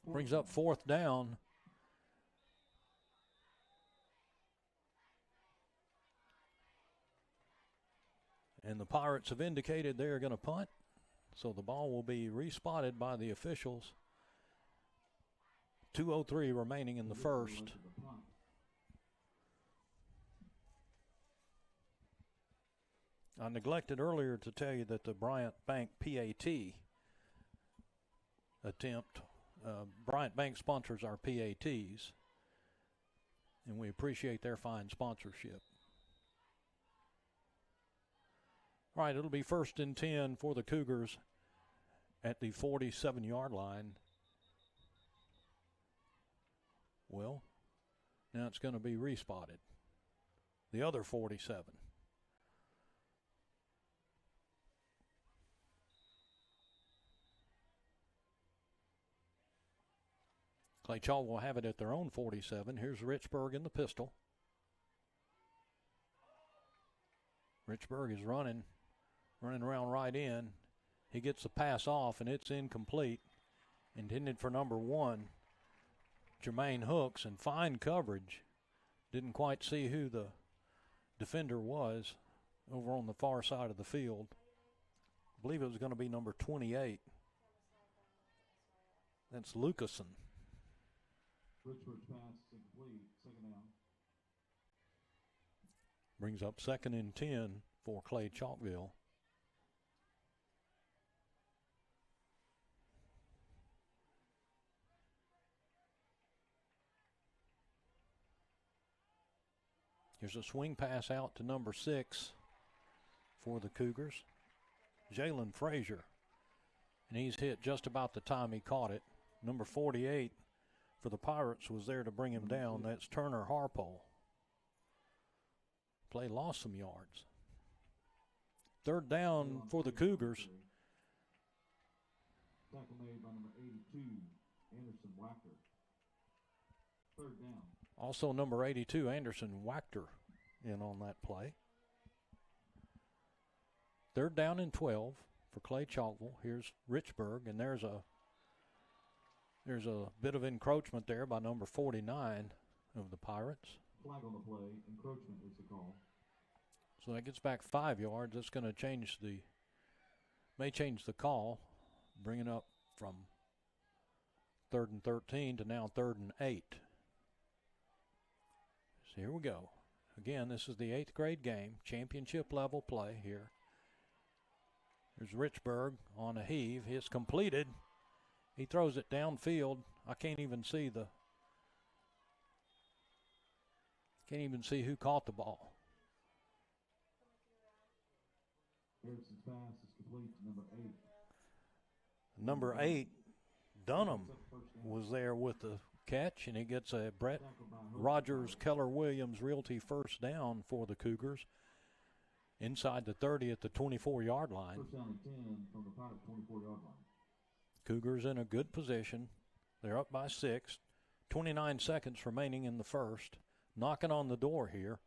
Brings up 4th down. And the Pirates have indicated they're going to punt, so the ball will be respotted by the officials. 2:03 remaining in the first. I neglected earlier to tell you that the Bryant Bank PAT attempt, Bryant Bank sponsors our PATs, and we appreciate their fine sponsorship. All right, it'll be 1st and 10 for the Cougars at the 47-yard line. Well, now it's going to be respotted. The other 47. Clay-Chalkville will have it at their own 47. Here's Richburg in the pistol. Richburg is running around right in. He gets the pass off, and it's incomplete. Intended for number 1, Jermaine Hooks, and fine coverage. Didn't quite see who the defender was over on the far side of the field. I believe it was going to be number 28. That's Lucasen. Richburg's pass is incomplete, 2nd down. Brings up 2nd and 10 for Clay-Chalkville. Here's a swing pass out to number 6 for the Cougars, Jalen Frazier. And he's hit just about the time he caught it. Number 48 for the Pirates was there to bring him down. That's Turner Harpole. Play lost some yards. 3rd down for the Cougars. Tackle made by number 82, Anderson Wacker. 3rd down. Also number 82, Anderson Wachter, in on that play. 3rd down and 12 for Clay-Chalkville. Here's Richburg, and there's a bit of encroachment there by number 49 of the Pirates. Flag on the play. Encroachment is the call. So that gets back 5 yards. That's going to may change the call, bringing up from 3rd and 13 to now 3rd and 8. So here we go. Again, this is the 8th grade game, championship level play here. There's Richburg on a heave. It's completed. He throws it downfield. I can't even see who caught the ball. Harrison's pass is complete to number 8. Number 8, Dunham, was there with the catch, and he gets a Brett Rogers Keller Williams Realty 1st down for the Cougars inside the 30 at the 24-yard line. 1st down and 10 from the Pirates 24-yard line. Cougars in a good position. They're up by 6. 29 seconds remaining in the first. Knocking on the door here.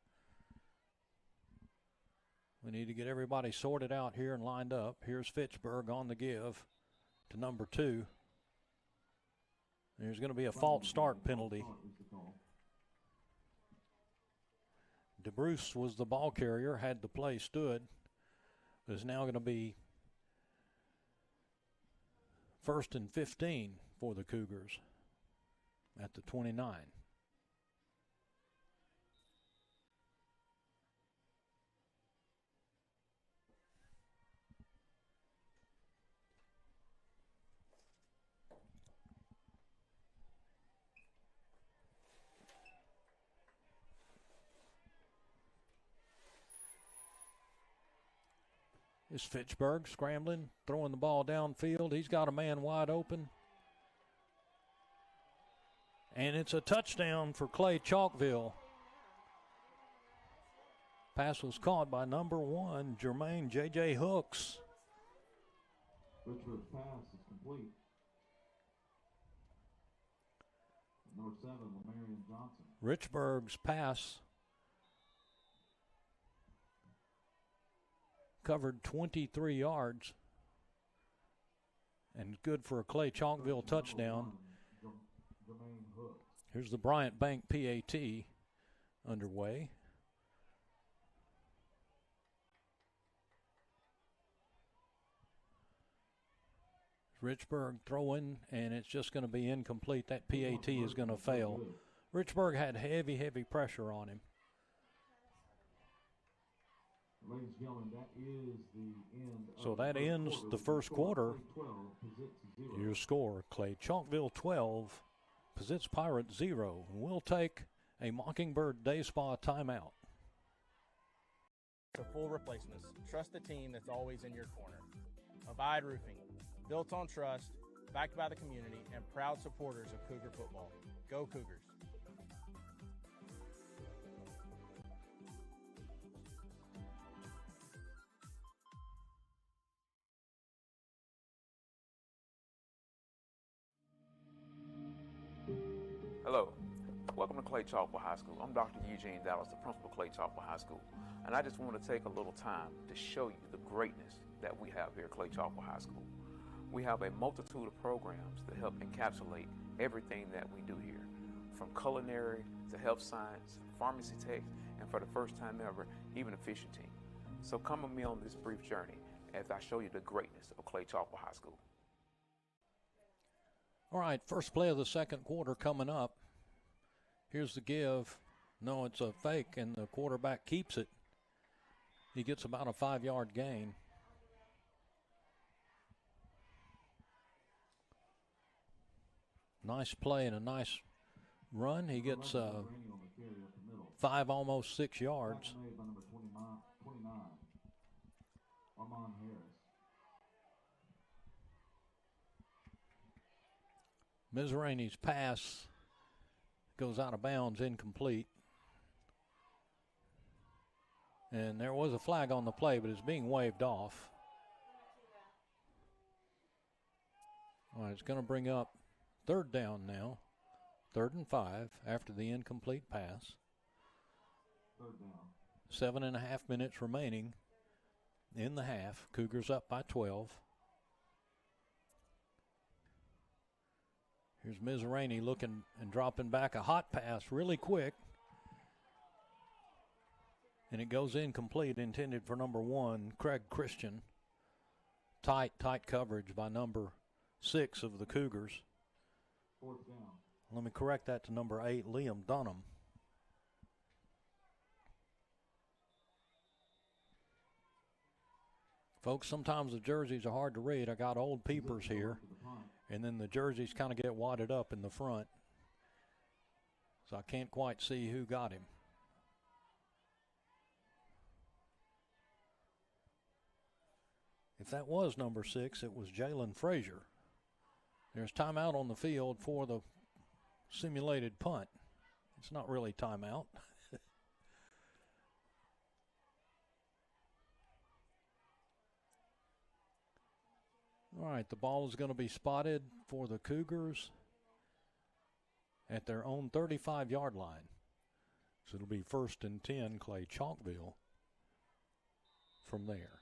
We need to get everybody sorted out here and lined up. Here's Fitchburg on the give to number 2. There's going to be a false start penalty. DeBruce was the ball carrier, had the play stood. It's now going to be 1st and 15 for the Cougars at the 29. Is Fitchburg scrambling, throwing the ball downfield. He's got a man wide open. And it's a touchdown for Clay-Chalkville. Pass was caught by number 1, Jermaine J.J. Hooks. Richard's pass is complete. Number 7, Lamarian Johnson. Richburg's pass covered 23 yards and good for a Clay-Chalkville touchdown. Here's the Bryant Bank PAT underway. Richburg throwing, and it's just going to be incomplete. That PAT is going to fail. Richburg had heavy, heavy pressure on him. Ladies and gentlemen, that is the end. So that ends the first quarter. Your score, Clay-Chalkville 12, Pizitz Pirates 0. We'll take a Mockingbird Day Spa timeout. For full replacements, trust the team that's always in your corner. Abide Roofing, built on trust, backed by the community, and proud supporters of Cougar football. Go Cougars. Hello, welcome to Clay-Chalkville High School. I'm Dr. Eugene Dallas, the principal of Clay-Chalkville High School, and I just want to take a little time to show you the greatness that we have here at Clay-Chalkville High School. We have a multitude of programs that help encapsulate everything that we do here, from culinary to health science, pharmacy tech, and for the first time ever, even a fishing team. So come with me on this brief journey as I show you the greatness of Clay-Chalkville High School. All right, first play of the second quarter coming up. Here's the give. No, it's a fake, and the quarterback keeps it. He gets about a 5-yard gain. Nice play and a nice run. He gets 5, almost 6 yards. Mizraini's pass goes out of bounds, incomplete. And there was a flag on the play, but it's being waved off. All right, it's going to bring up third down now. 3rd and 5 after the incomplete pass. 7.5 minutes remaining in the half. Cougars up by 12. Here's Mizraini looking and dropping back a hot pass really quick. And it goes incomplete, intended for number 1, Craig Christian. Tight coverage by number 6 of the Cougars. 4th down. Let me correct that to number 8, Liam Dunham. Folks, sometimes the jerseys are hard to read. I got old peepers here, and then the jerseys kind of get wadded up in the front. So I can't quite see who got him. If that was number 6, it was Jalen Frazier. There's timeout on the field for the simulated punt. It's not really timeout. All right, the ball is going to be spotted for the Cougars at their own 35-yard line. So it'll be 1st and 10, Clay-Chalkville from there.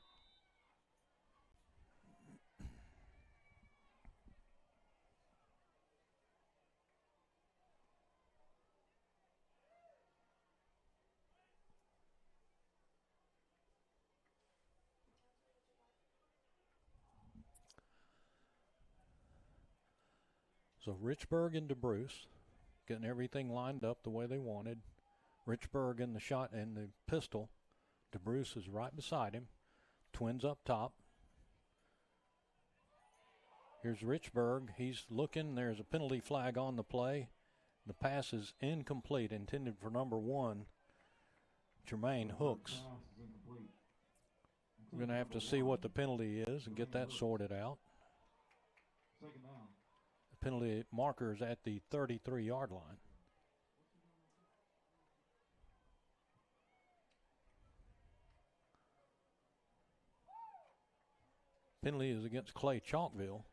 So Richburg and DeBruce getting everything lined up the way they wanted. Richburg in the shot and the pistol. DeBruce is right beside him. Twins up top. Here's Richburg. He's looking. There's a penalty flag on the play. The pass is incomplete, intended for number 1, Jermaine Hooks. We're going to have to see what the penalty is and get that sorted out. 2nd down. Penalty markers at the 33-yard line. Penalty is against Clay-Chalkville.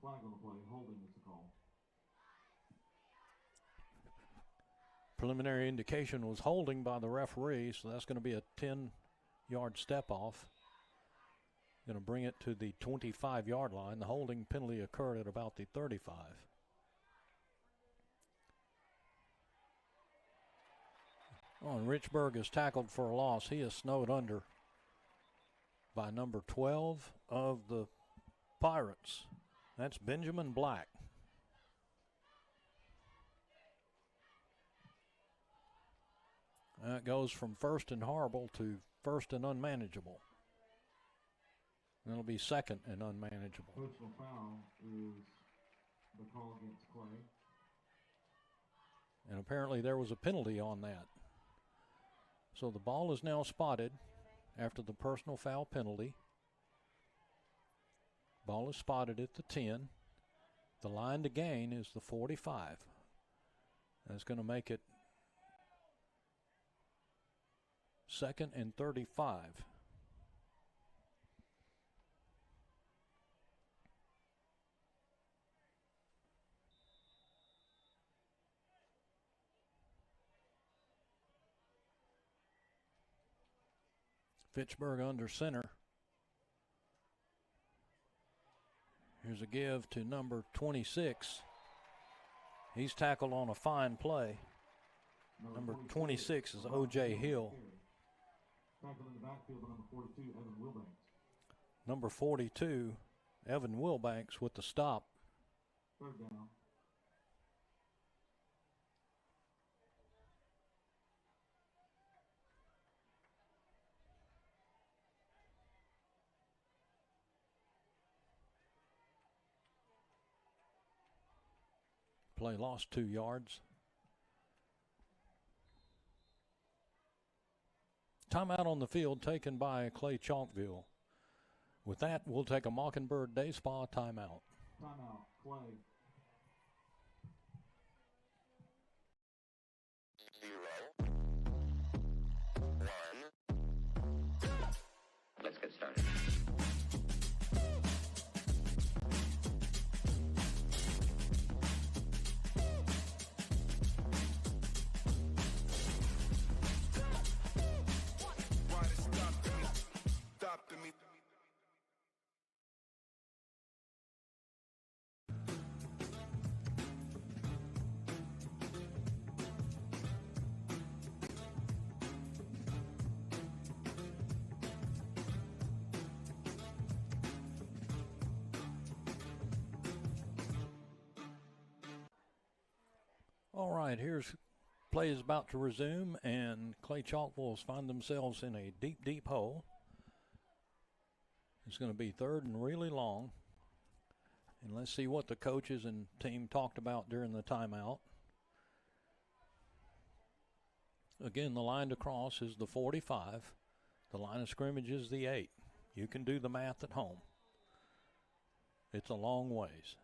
Flag on the play, holding is the call. Preliminary indication was holding by the referee, so that's going to be a 10-yard step off. Going to bring it to the 25-yard line. The holding penalty occurred at about the 35. Oh, and Richburg is tackled for a loss. He is snowed under by number 12 of the Pirates. That's Benjamin Black. That goes from first and horrible to first and unmanageable. And it'll be second and unmanageable. Personal foul is the call against Clay. And apparently there was a penalty on that. So the ball is now spotted after the personal foul penalty. Ball is spotted at the 10. The line to gain is the 45. That's going to make it second and 35. Fitchburg under center. Here's a give to number 26. He's tackled on a fine play. Number 26 is O.J. Hill. Tackled in the backfield by number 42, Evan Wilbanks. Number 42, Evan Wilbanks with the stop. Third down. Play lost 2 yards. Timeout on the field taken by Clay-Chalkville. With that, we'll take a Mockingbird Day Spa timeout. Timeout, Clay. 0, 1. Let's get started. All right, here's play is about to resume, and Clay-Chalkville find themselves in a deep, deep hole. It's going to be third and really long. And let's see what the coaches and team talked about during the timeout. Again, the line to cross is the 45. The line of scrimmage is the 8. You can do the math at home. It's a long ways.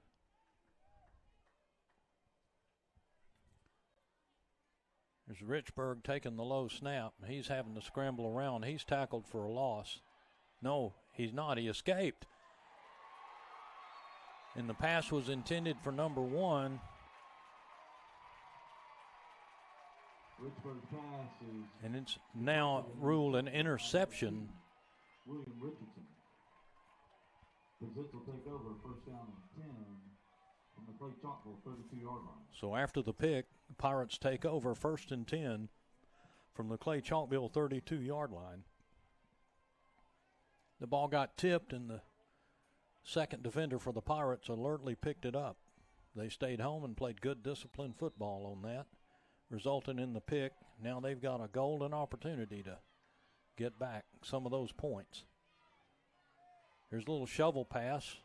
There's Richburg taking the low snap. He's having to scramble around. He's tackled for a loss. No, he's not. He escaped. And the pass was intended for number 1. Richburg's pass is... And it's now ruled an interception. William Richardson. Pizitz will take over first down and 10 from the Clay-Chalkville 32-yard line. So after the pick, the Pirates take over first and 10 from the Clay-Chalkville 32-yard line. The ball got tipped, and the second defender for the Pirates alertly picked it up. They stayed home and played good disciplined football on that, resulting in the pick. Now they've got a golden opportunity to get back some of those points. Here's a little shovel pass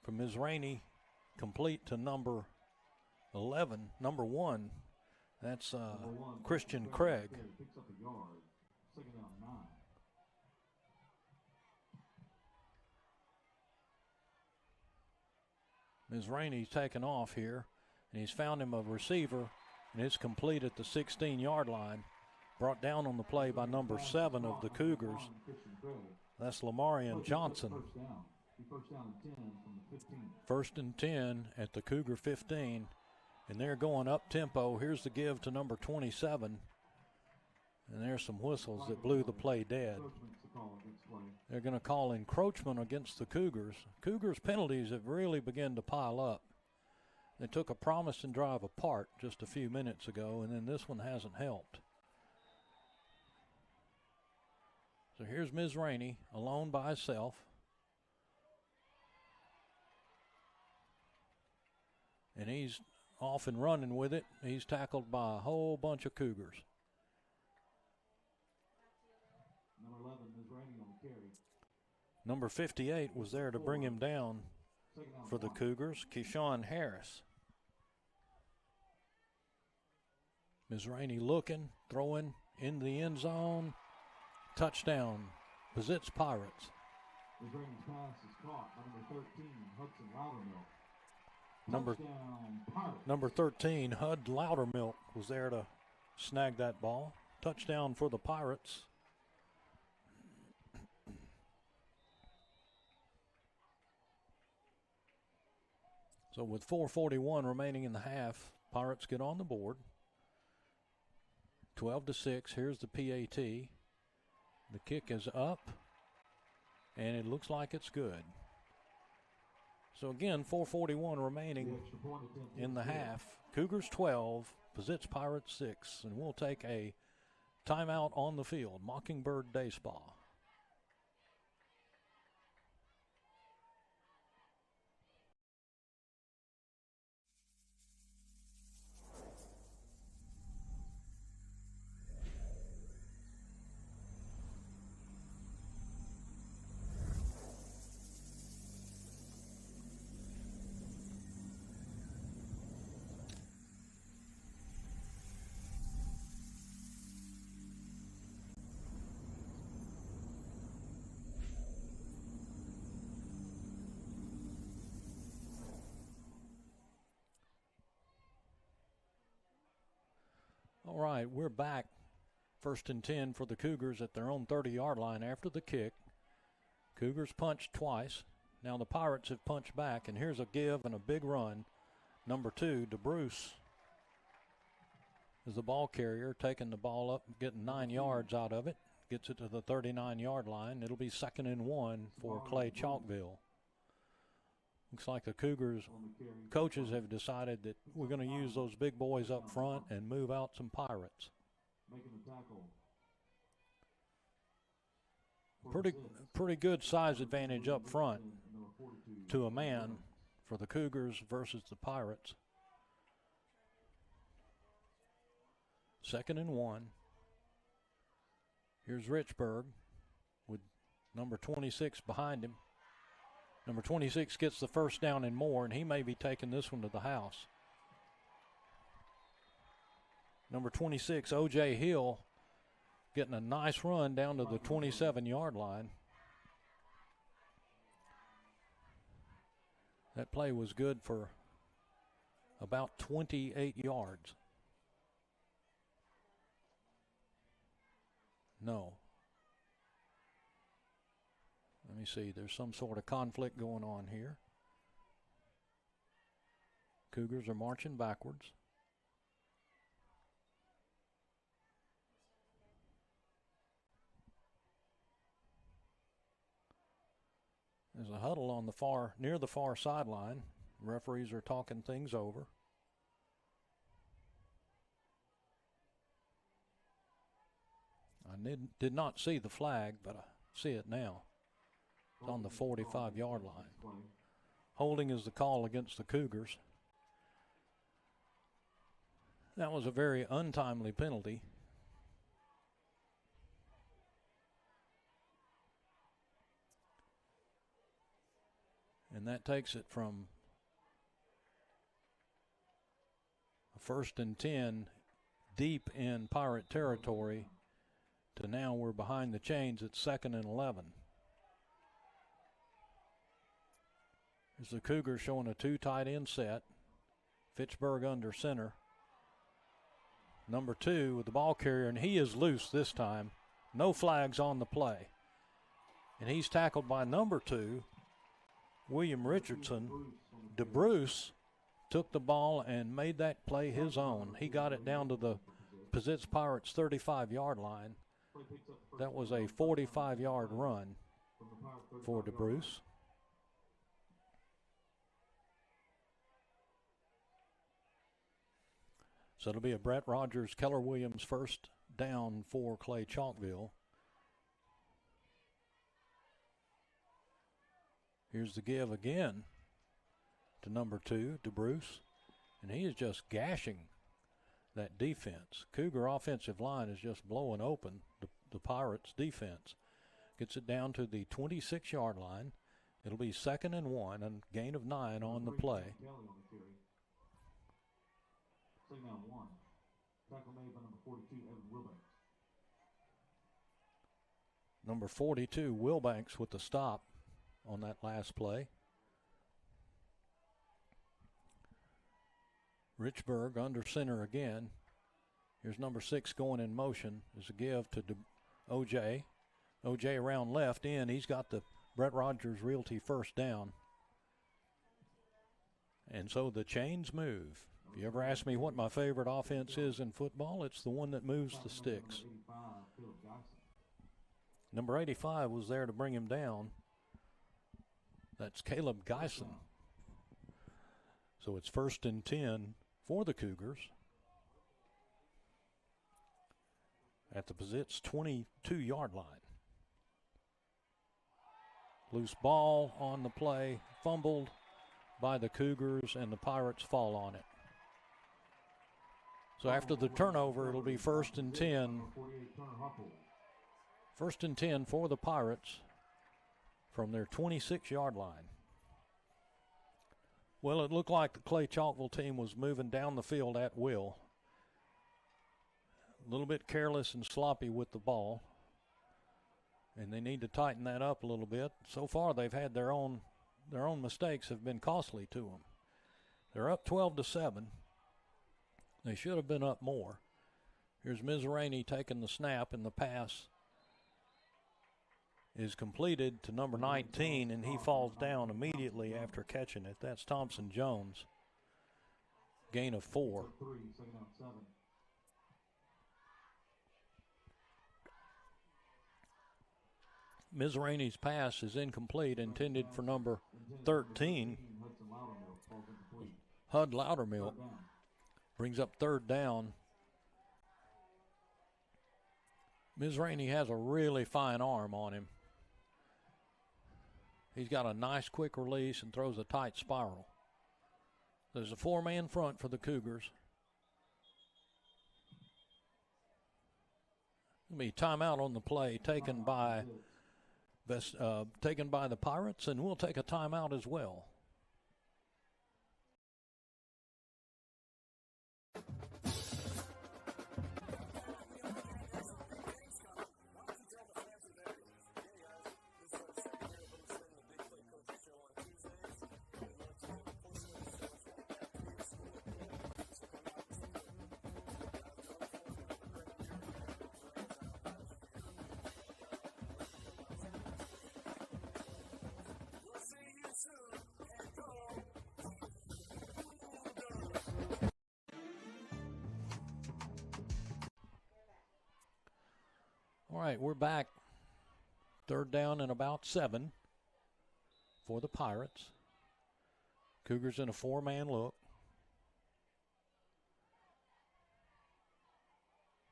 from Ms. Rainey, complete to number 11, number 1. That's Christian Craig. Picks up a yard. Second down 9. Ms. Rainey's taken off here, and he's found him a receiver, and it's complete at the 16-yard line. Brought down on the play by number 7 of the Cougars. That's Lamarian Johnson. First and 10 at the Cougar 15. And they're going up tempo. Here's the give to number 27. And there's some whistles that blew the play dead. They're going to call encroachment against the Cougars. Cougars' penalties have really begun to pile up. They took a promising drive apart just a few minutes ago, and then this one hasn't helped. So here's Ms. Rainey alone by herself. And he's off and running with it. He's tackled by a whole bunch of Cougars. Number 11, Ms. Rainey on the carry. Number 58 was there to bring him down for the Cougars, Keyshawn Harris. Ms. Rainey looking, throwing in the end zone. Touchdown, Pizitz Pirates. Ms. Rainey's pass is caught by number 13, Hudson Loudermilk. Number 13, Hud Loudermilk was there to snag that ball. Touchdown for the Pirates. So with 4:41 remaining in the half, Pirates get on the board. 12-6, here's the PAT. The kick is up, and it looks like it's good. So again, 4:41 remaining in the half. Cougars 12, Pizitz Pirates 6, and we'll take a timeout on the field. Mockingbird Day Spa. All right, we're back. First and 10 for the Cougars at their own 30-yard line after the kick. Cougars punched twice. Now the Pirates have punched back, and here's a give and a big run. Number 2, DeBruce is the ball carrier, taking the ball up, getting 9 yards out of it. Gets it to the 39-yard line. It'll be 2nd and 1 for Clay-Chalkville. Looks like the Cougars coaches have decided that we're going to use those big boys up front and move out some Pirates. Pretty good size advantage up front to a man for the Cougars versus the Pirates. 2nd and 1. Here's Richburg with number 26 behind him. Number 26 gets the first down and more, and he may be taking this one to the house. Number 26, O.J. Hill, getting a nice run down to the 27-yard line. That play was good for about 28 yards. No. Let me see. There's some sort of conflict going on here. Cougars are marching backwards. There's a huddle on the near the far sideline. Referees are talking things over. I did not see the flag, but I see it now. It's on the 45-yard line. Holding is the call against the Cougars. That was a very untimely penalty. And that takes it from a 1st and 10 deep in Pirate territory to now we're behind the chains at 2nd and 11. Here's the Cougars showing a 2 tight end set. Fitchburg under center. Number 2 with the ball carrier, and he is loose this time. No flags on the play. And he's tackled by number 2, William Richardson. DeBruce took the ball and made that play his own. He got it down to the Pizitz Pirates 35-yard line. That was a 45-yard run for DeBruce. So it'll be a Brett Rogers, Keller Williams first down for Clay-Chalkville. Here's the give again to number 2, DeBruce. And he is just gashing that defense. Cougar offensive line is just blowing open the Pirates defense. Gets it down to the 26-yard line. It'll be 2nd and 1 and gain of 9 on the play. Tackle made by number 42, Evan Wilbanks. Number 42, Wilbanks with the stop on that last play. Richburg under center again. Here's number 6 going in motion. There's a give to O.J. O.J. around left in. He's got the Brett Rogers Realty first down. And so the chains move. If you ever ask me what my favorite offense is in football, it's the one that moves the sticks. Number 85 was there to bring him down. That's Caleb Geisen. So it's 1st and 10 for the Cougars at the Pizitz 22-yard line. Loose ball on the play, fumbled by the Cougars, and the Pirates fall on it. So after the turnover, it'll be 1st and 10. 1st and 10 for the Pirates from their 26-yard line. Well, it looked like the Clay-Chalkville team was moving down the field at will. A little bit careless and sloppy with the ball. And they need to tighten that up a little bit. So far, they've had their own mistakes have been costly to them. They're up 12-7. They should have been up more. Here's Mizraini taking the snap, and the pass is completed to number 19, and he falls down immediately after catching it. That's Thompson Jones. Gain of 4. Mizraini's pass is incomplete, intended for number 13, Hud Loudermilk. Brings up 3rd down. Mizraini has a really fine arm on him. He's got a nice quick release and throws a tight spiral. There's a 4-man front for the Cougars. There'll be timeout on the play taken by the Pirates, and we'll take a timeout as well. All right, we're back. 3rd down and about 7 for the Pirates. Cougars in a 4-man look.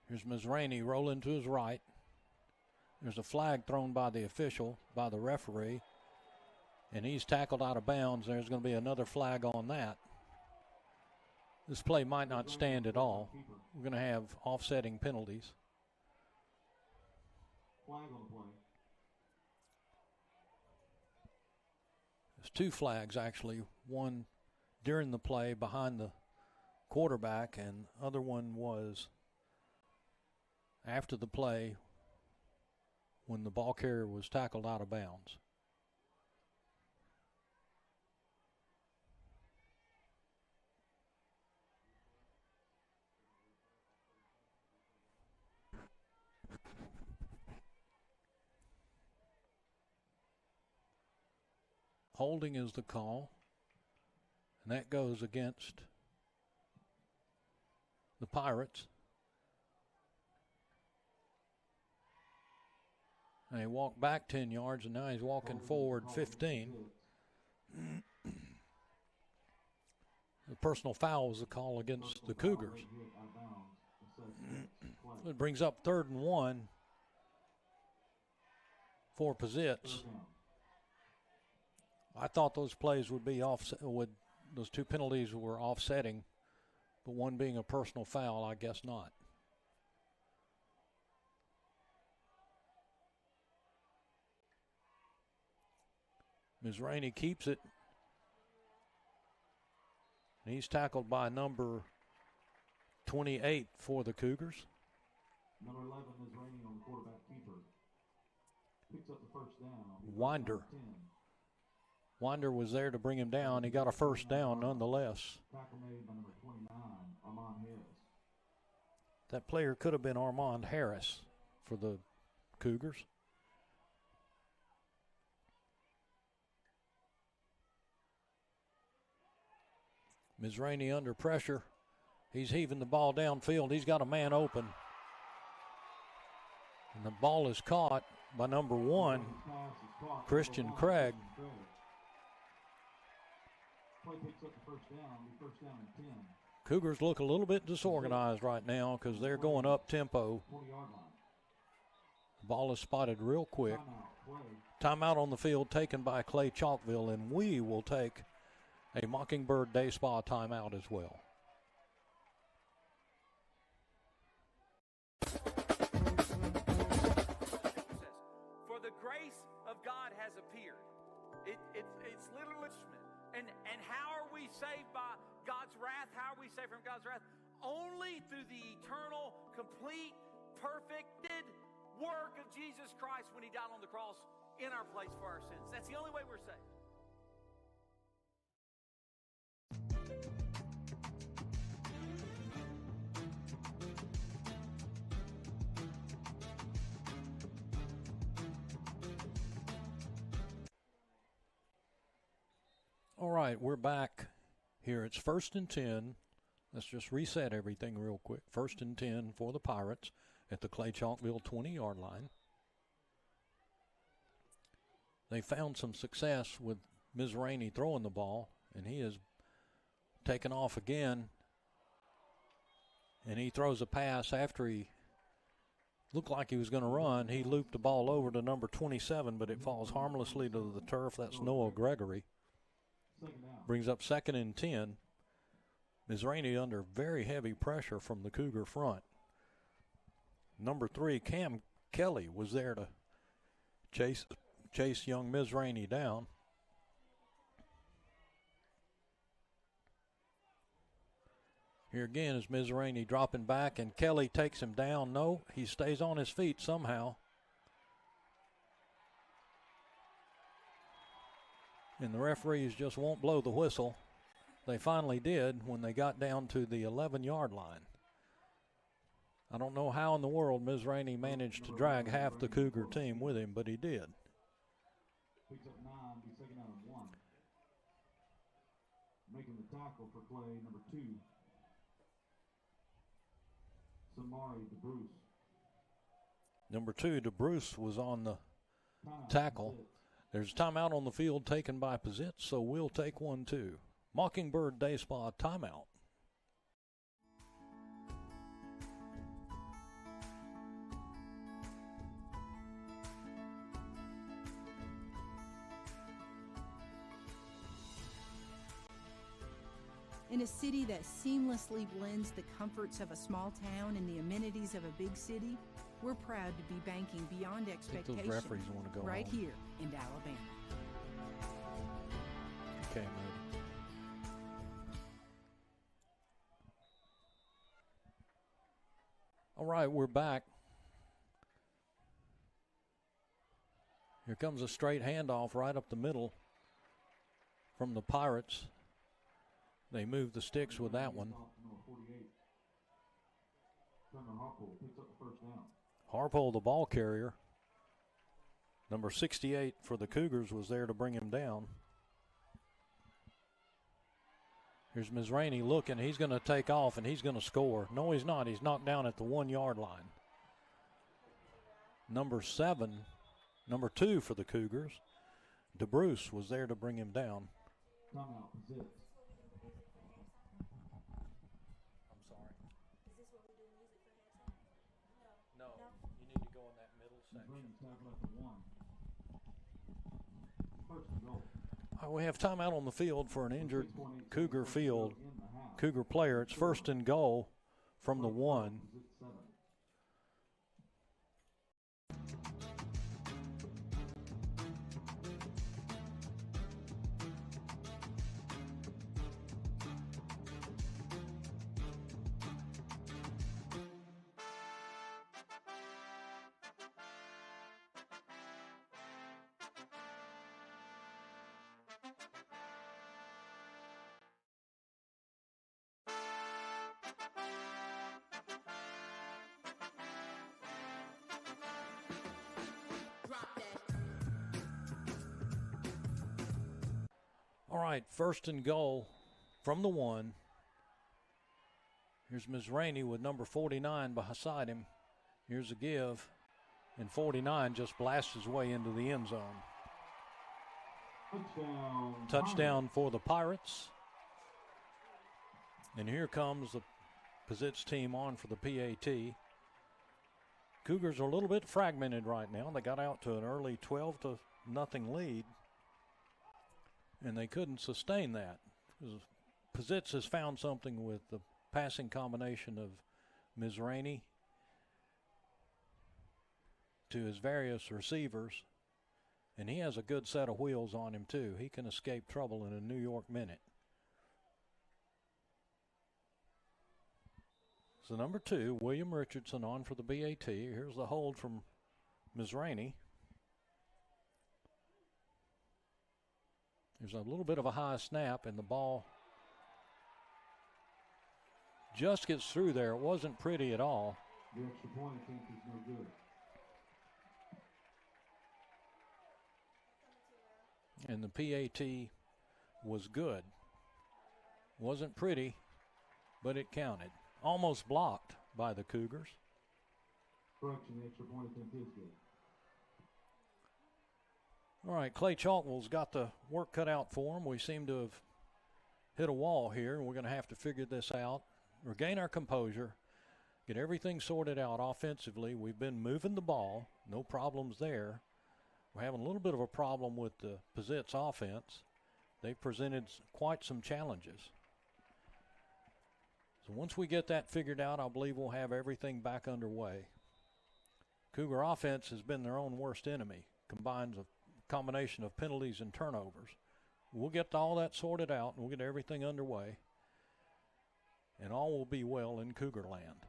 Here's Mizraini rolling to his right. There's a flag thrown by the official, by the referee, and he's tackled out of bounds. There's going to be another flag on that. This play might not stand at all. We're going to have offsetting penalties. Flag on the play. There's 2 flags, actually. One during the play behind the quarterback, and other one was after the play when the ball carrier was tackled out of bounds. Holding is the call, and that goes against the Pirates. And he walked back 10 yards, and now he's walking forward 15. The personal foul was the call against the Cougars. It brings up 3rd and 1 for Pizitz. I thought those plays would be offset. Those two penalties were offsetting, but one being a personal foul, I guess not. Ms. Rainey keeps it. And he's tackled by number 28 for the Cougars. Number 11 is Rainey on the quarterback keeper. Picks up the first down. Winder was there to bring him down. He got a first down nonetheless. Tackle made by number 29, Armand Harris. That player could have been Armand Harris for the Cougars. Ms. Rainey under pressure. He's heaving the ball downfield. He's got a man open. And the ball is caught by number 1, Christian Craig. Cougars look a little bit disorganized right now because they're going up tempo. The ball is spotted real quick. Timeout on the field taken by Clay-Chalkville, and we will take a Mockingbird Day Spa timeout as well. For the grace of God has appeared. It's literally, and how are we saved by God's wrath? How are we saved from God's wrath? Only through the eternal, complete, perfected work of Jesus Christ when he died on the cross in our place for our sins. That's the only way we're saved. All right, we're back here. It's 1st and 10. Let's just reset everything real quick. 1st and 10 for the Pirates at the Clay-Chalkville 20-yard line. They found some success with Ms. Rainey throwing the ball, and he has taken off again. And he throws a pass after he looked like he was going to run. He looped the ball over to number 27, but it falls harmlessly to the turf. That's Noah Gregory. Brings up 2nd and 10. Ms. Rainey under very heavy pressure from the Cougar front. Number 3, Cam Kelly, was there to chase young Ms. Rainey down. Here again is Ms. Rainey dropping back, and Kelly takes him down. No, he stays on his feet somehow. And the referees just won't blow the whistle. They finally did when they got down to the 11-yard line. I don't know how in the world Ms. Rainey managed to drag half the Cougar team with him, but he did. Picks up 9, be second out of 1. Making the tackle for Clay, number 2. Samari DeBruce. Number 2, DeBruce was on the tackle. There's a timeout on the field taken by Pizitz, so we'll take one too. Mockingbird Day Spa timeout. In a city that seamlessly blends the comforts of a small town and the amenities of a big city, we're proud to be banking beyond expectation. Those referees want to go right home. here in Alabama. Okay, man. All right, we're back. Here comes a straight handoff right up the middle from the Pirates. They move the sticks with that one. Harpole, the ball carrier. Number 68 for the Cougars was there to bring him down. Here's Mizrahi looking. He's going to take off, and he's going to score. No, he's not. He's knocked down at the 1-yard line. Number 2 for the Cougars, DeBruce, was there to bring him down. Timeout, Pizitz. I'm sorry. Is this what we do music for halftime? No. You need to go in that middle section. Tackle at the 1. First and goal. All right, we have timeout on the field for an injured Cougar player. It's first and goal from the 1. All right, first and goal from the 1. Here's Mizrahi with number 49 beside him. Here's a give, and 49 just blasts his way into the end zone. Touchdown for the Pirates. And here comes the Pizitz team on for the PAT. Cougars are a little bit fragmented right now. They got out to an early 12-0 lead, and they couldn't sustain that. Pizitz has found something with the passing combination of Mizrahi to his various receivers, and he has a good set of wheels on him too. He can escape trouble in a New York minute. So number 2, William Richardson on for the BAT. Here's the hold from Mizrahi. There's a little bit of a high snap, and the ball just gets through there. It wasn't pretty at all. The extra point, I think, is no good. And the PAT was good. Wasn't pretty, but it counted. Almost blocked by the Cougars. Correction, the extra point attempt is good. All right, Clay-Chalkville's got the work cut out for him. We seem to have hit a wall here, and we're going to have to figure this out, regain our composure, get everything sorted out offensively. We've been moving the ball, no problems there. We're having a little bit of a problem with the Pizitz offense. They've presented quite some challenges. So once we get that figured out, I believe we'll have everything back underway. Cougar offense has been their own worst enemy, combines a combination of penalties and turnovers. We'll get all that sorted out, and we'll get everything underway, and all will be well in Cougar land.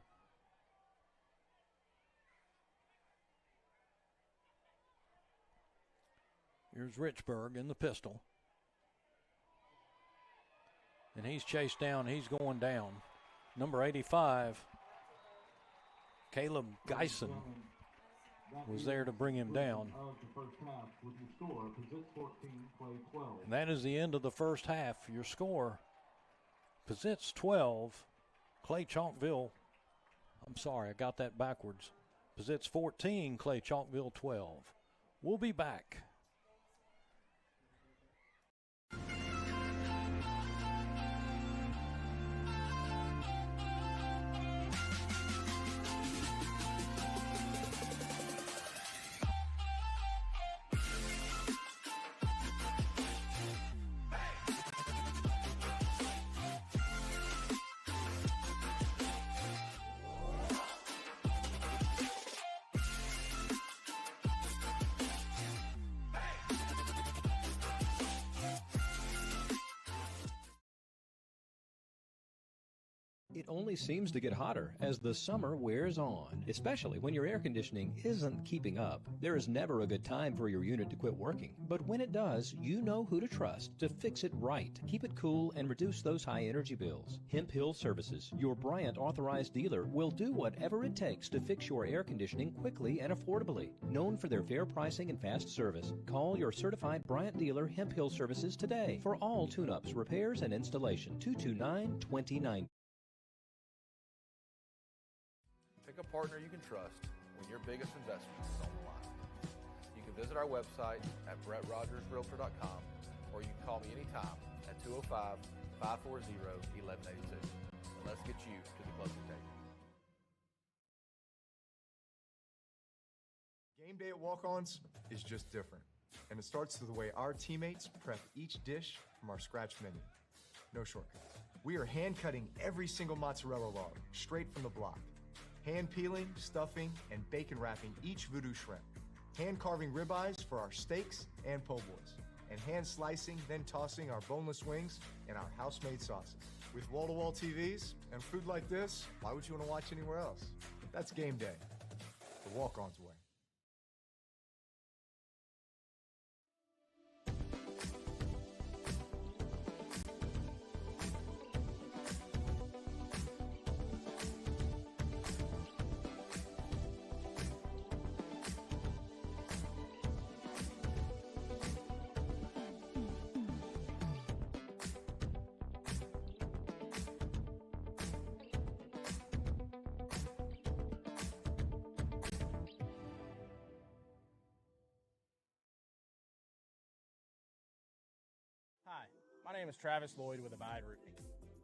Here's Richburg in the pistol. And he's chased down. He's going down. Number 85, Caleb Geisen, was there to bring him down. And that is the end of the first half. Your score, Pizitz 12, Clay-Chalkville, I'm sorry, I got that backwards. Pizitz 14, Clay-Chalkville 12. We'll be back. It only seems to get hotter as the summer wears on, especially when your air conditioning isn't keeping up. There is never a good time for your unit to quit working, but when it does, you know who to trust to fix it right, keep it cool, and reduce those high energy bills. Hemp Hill Services, your Bryant authorized dealer, will do whatever it takes to fix your air conditioning quickly and affordably. Known for their fair pricing and fast service, call your certified Bryant dealer Hemp Hill Services today for all tune-ups, repairs, and installation. 229-2090. Pick a partner you can trust when your biggest investment is on the line. You can visit our website at brettrogersrealtor.com or you can call me anytime at 205-540-1182. And let's get you to the closing table. Game day at Walk-Ons is just different. And it starts with the way our teammates prep each dish from our scratch menu. No shortcuts. We are hand cutting every single mozzarella log straight from the block. Hand peeling, stuffing, and bacon wrapping each voodoo shrimp. Hand carving ribeyes for our steaks and po' boys. And hand slicing, then tossing our boneless wings and our house-made sauces. With wall-to-wall TVs and food like this, why would you want to watch anywhere else? That's game day. The Walk-Ons way. Hi, my name is Travis Lloyd with Abide Roofing.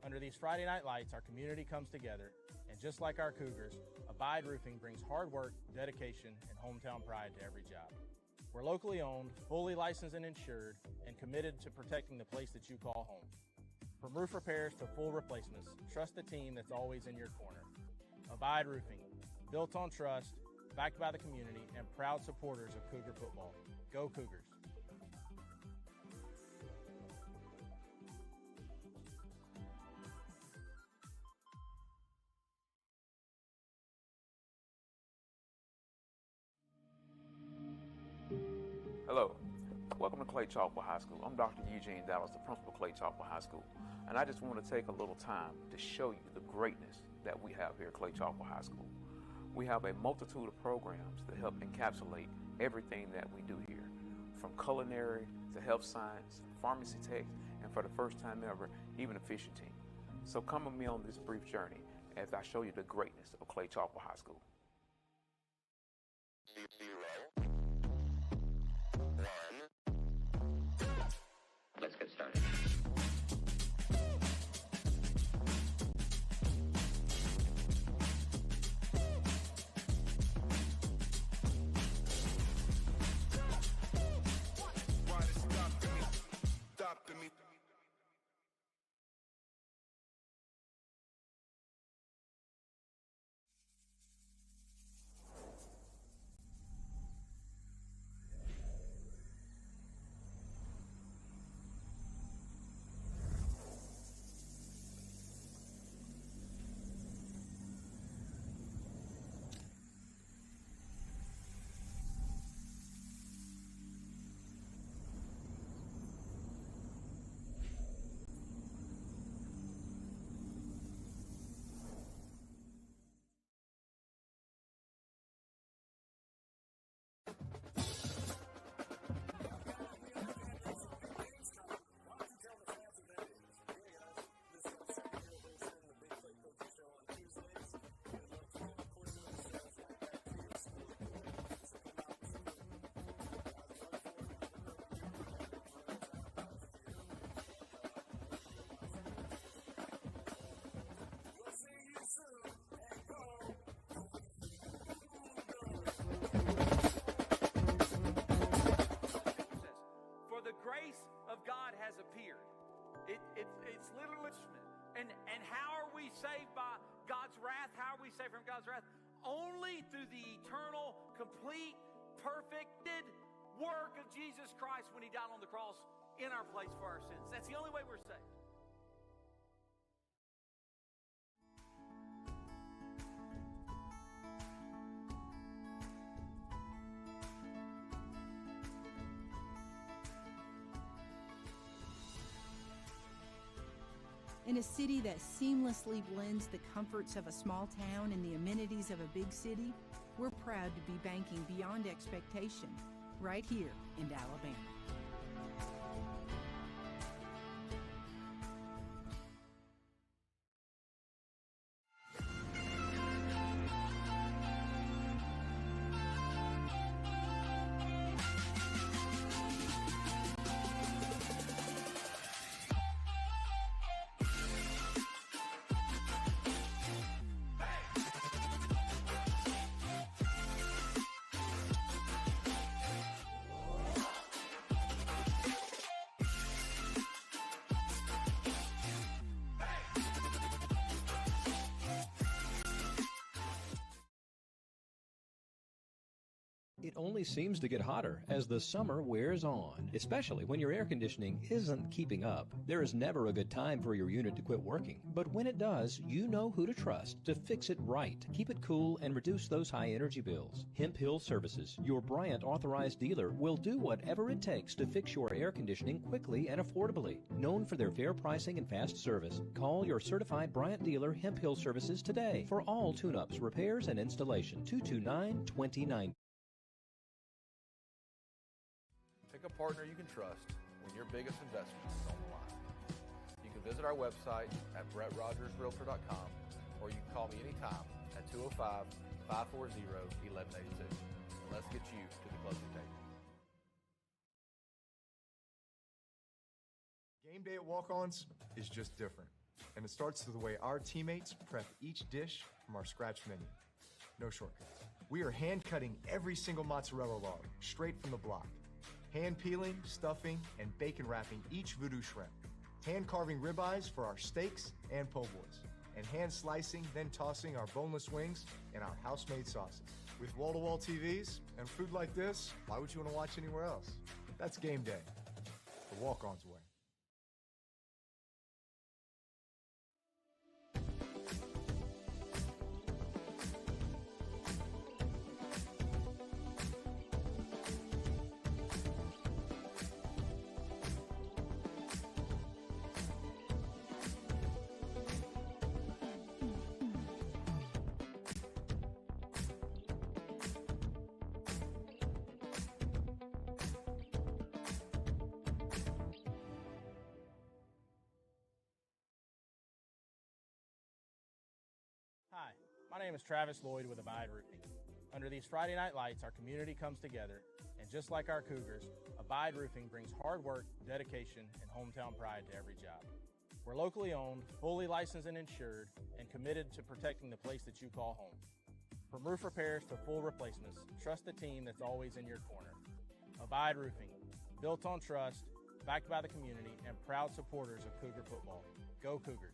Under these Friday night lights, our community comes together, and just like our Cougars, Abide Roofing brings hard work, dedication, and hometown pride to every job. We're locally owned, fully licensed and insured, and committed to protecting the place that you call home. From roof repairs to full replacements, trust the team that's always in your corner. Abide Roofing, built on trust, backed by the community, and proud supporters of Cougar football. Go Cougars. Hello, welcome to Clay-Chalkville High School. I'm Dr. Eugene Dallas, the principal of Clay-Chalkville High School, and I just want to take a little time to show you the greatness that we have here at Clay-Chalkville High School. We have a multitude of programs that help encapsulate everything that we do here, from culinary to health science, pharmacy tech, and for the first time ever, even a fishing team. So come with me on this brief journey as I show you the greatness of Clay-Chalkville High School. 0, 1. Let's get started. It's literally, and how are we saved by God's wrath? How are we saved from God's wrath? Only through the eternal, complete, perfected work of Jesus Christ when He died on the cross in our place for our sins. That's the only way we're saved. In a city that seamlessly blends the comforts of a small town and the amenities of a big city, we're proud to be banking beyond expectation right here in Alabama. It only seems to get hotter as the summer wears on, especially when your air conditioning isn't keeping up. There is never a good time for your unit to quit working, but when it does, you know who to trust to fix it right, keep it cool, and reduce those high energy bills. Hemp Hill Services, your Bryant authorized dealer, will do whatever it takes to fix your air conditioning quickly and affordably. Known for their fair pricing and fast service, call your certified Bryant dealer Hemp Hill Services today for all tune-ups, repairs, and installation. 229-2090. Pick a partner you can trust when your biggest investment is on the line. You can visit our website at brettrogersrealtor.com, or you can call me anytime at 205-540-1182. And let's get you to the closing table. Game day at Walk-Ons is just different, and it starts with the way our teammates prep each dish from our scratch menu. No shortcuts. We are hand-cutting every single mozzarella log straight from the block. Hand peeling, stuffing, and bacon wrapping each voodoo shrimp. Hand carving ribeyes for our steaks and po' boys. And hand slicing, then tossing our boneless wings and our house-made sauces. With wall-to-wall TVs and food like this, why would you want to watch anywhere else? That's game day. The Walk-Ons way. Hi, my name is Travis Lloyd with Abide Roofing. Under these Friday night lights, our community comes together, and just like our Cougars, Abide Roofing brings hard work, dedication, and hometown pride to every job. We're locally owned, fully licensed and insured, and committed to protecting the place that you call home. From roof repairs to full replacements, trust the team that's always in your corner. Abide Roofing, built on trust, backed by the community, and proud supporters of Cougar football. Go Cougars!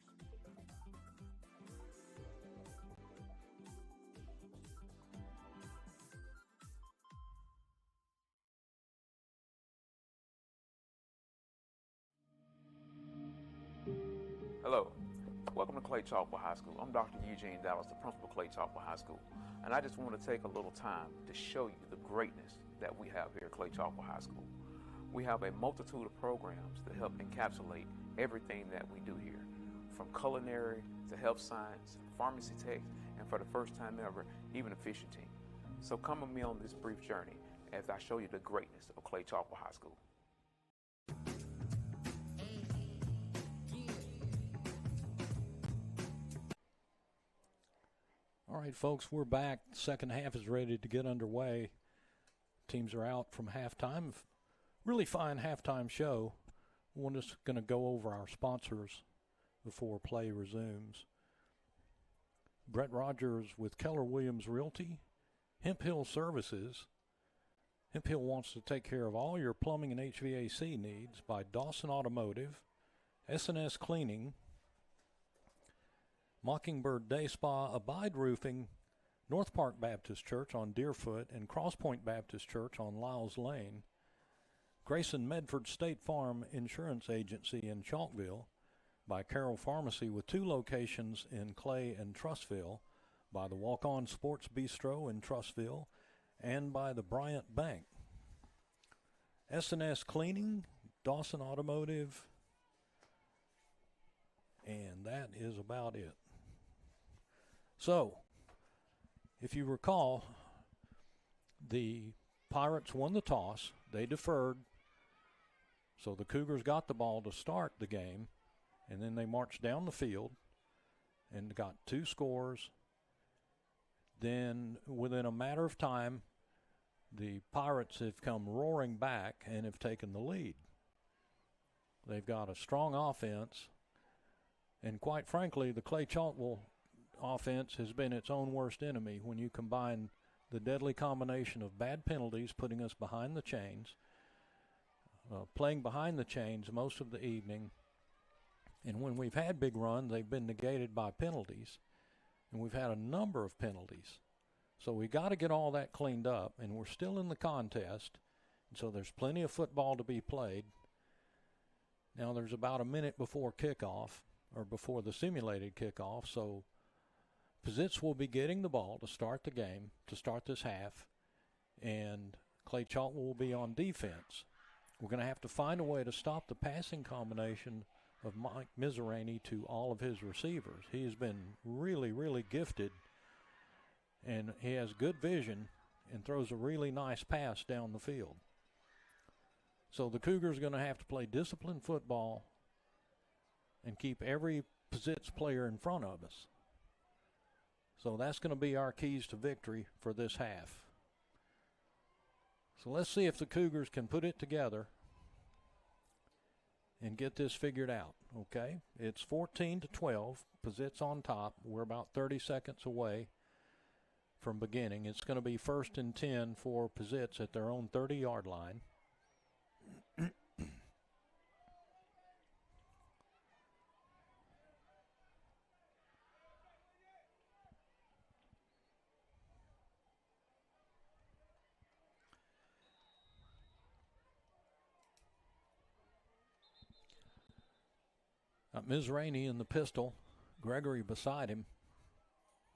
Hello, welcome to Clay-Chalkville High School. I'm Dr. Eugene Dallas, the principal of Clay-Chalkville High School, and I just want to take a little time to show you the greatness that we have here at Clay-Chalkville High School. We have a multitude of programs that help encapsulate everything that we do here, from culinary to health science, pharmacy tech, and for the first time ever, even a fishing team. So come with me on this brief journey as I show you the greatness of Clay-Chalkville High School. All right, folks, we're back. Second half is ready to get underway. Teams are out from halftime. Really fine halftime show. We're just going to go over our sponsors before play resumes. Brett Rogers with Keller Williams Realty, Hemp Hill Services. Hemp Hill wants to take care of all your plumbing and HVAC needs by Dawson Automotive, S&S Cleaning, Mockingbird Day Spa, Abide Roofing, North Park Baptist Church on Deerfoot, and Crosspoint Baptist Church on Lyles Lane, Grayson Medford State Farm Insurance Agency in Chalkville, by Carroll Pharmacy with 2 locations in Clay and Trussville, by the Walk-On Sports Bistro in Trussville, and by the Bryant Bank. S&S Cleaning, Dawson Automotive, And that is about it. So, if you recall, the Pirates won the toss. They deferred. So the Cougars got the ball to start the game, and then they marched down the field and got 2 scores. Then within a matter of time, the Pirates have come roaring back and have taken the lead. They've got a strong offense, and quite frankly, the Clay-Chalkville offense has been its own worst enemy when you combine the deadly combination of bad penalties, putting us behind the chains, playing behind the chains most of the evening, and when we've had big runs, they've been negated by penalties, and we've had a number of penalties. So we got to get all that cleaned up, and we're still in the contest, and so there's plenty of football to be played. Now there's about a minute before kickoff, or before the simulated kickoff, so Pizitz will be getting the ball to start the game, to start this half, and Clay-Chalkville will be on defense. We're going to have to find a way to stop the passing combination of Mike Mizraini to all of his receivers. He has been really, really gifted, and he has good vision and throws a really nice pass down the field. So the Cougars are going to have to play disciplined football and keep every Pizitz player in front of us. So that's going to be our keys to victory for this half. So let's see if the Cougars can put it together and get this figured out, okay? It's 14-12, Pizitz on top. We're about 30 seconds away from beginning. It's going to be 1st and 10 for Pizitz at their own 30-yard line. Mizraini in the pistol, Gregory beside him,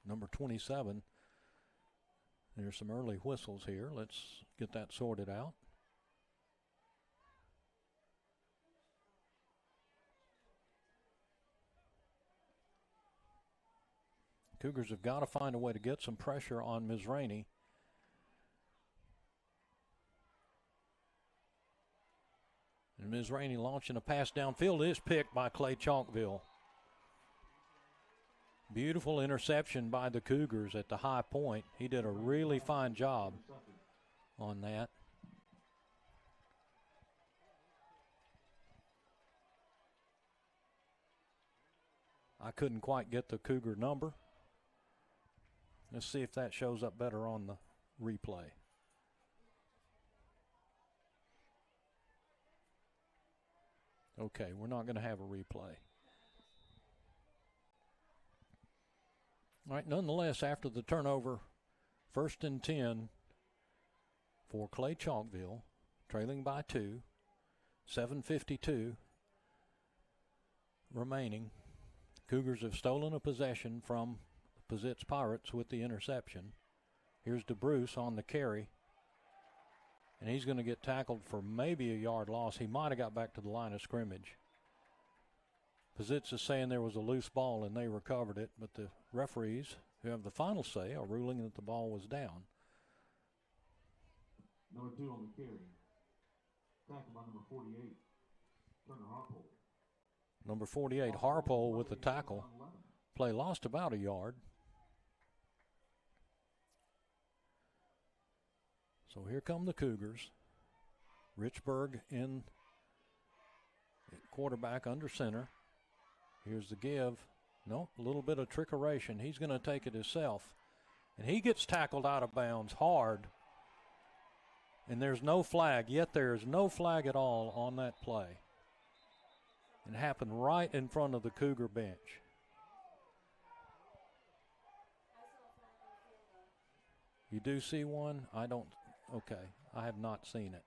number 27. There's some early whistles here. Let's get that sorted out. Cougars have got to find a way to get some pressure on Mizraini. And Mizraini launching a pass downfield is picked by Clay-Chalkville. Beautiful interception by the Cougars at the high point. He did a really fine job on that. I couldn't quite get the Cougar number. Let's see if that shows up better on the replay. Okay, we're not going to have a replay. All right, nonetheless, after the turnover, 1st and 10 for Clay-Chalkville, trailing by 2, 7:52 remaining. Cougars have stolen a possession from the Pizitz Pirates with the interception. Here's DeBruce on the carry. And he's going to get tackled for maybe a yard loss. He might have got back to the line of scrimmage. Pizitz is saying there was a loose ball and they recovered it, but the referees, who have the final say, are ruling that the ball was down. Number 2 on the carry. Tackled by number 48, Turner Harpole. Number 48, Harpole with the tackle. Play lost about a yard. So here come the Cougars. Richburg in quarterback under center. Here's the give. Nope, a little bit of trickeration. He's going to take it himself. And he gets tackled out of bounds hard. And there's no flag. Yet there is no flag at all on that play. It happened right in front of the Cougar bench. You do see one? I don't. Okay, I have not seen it.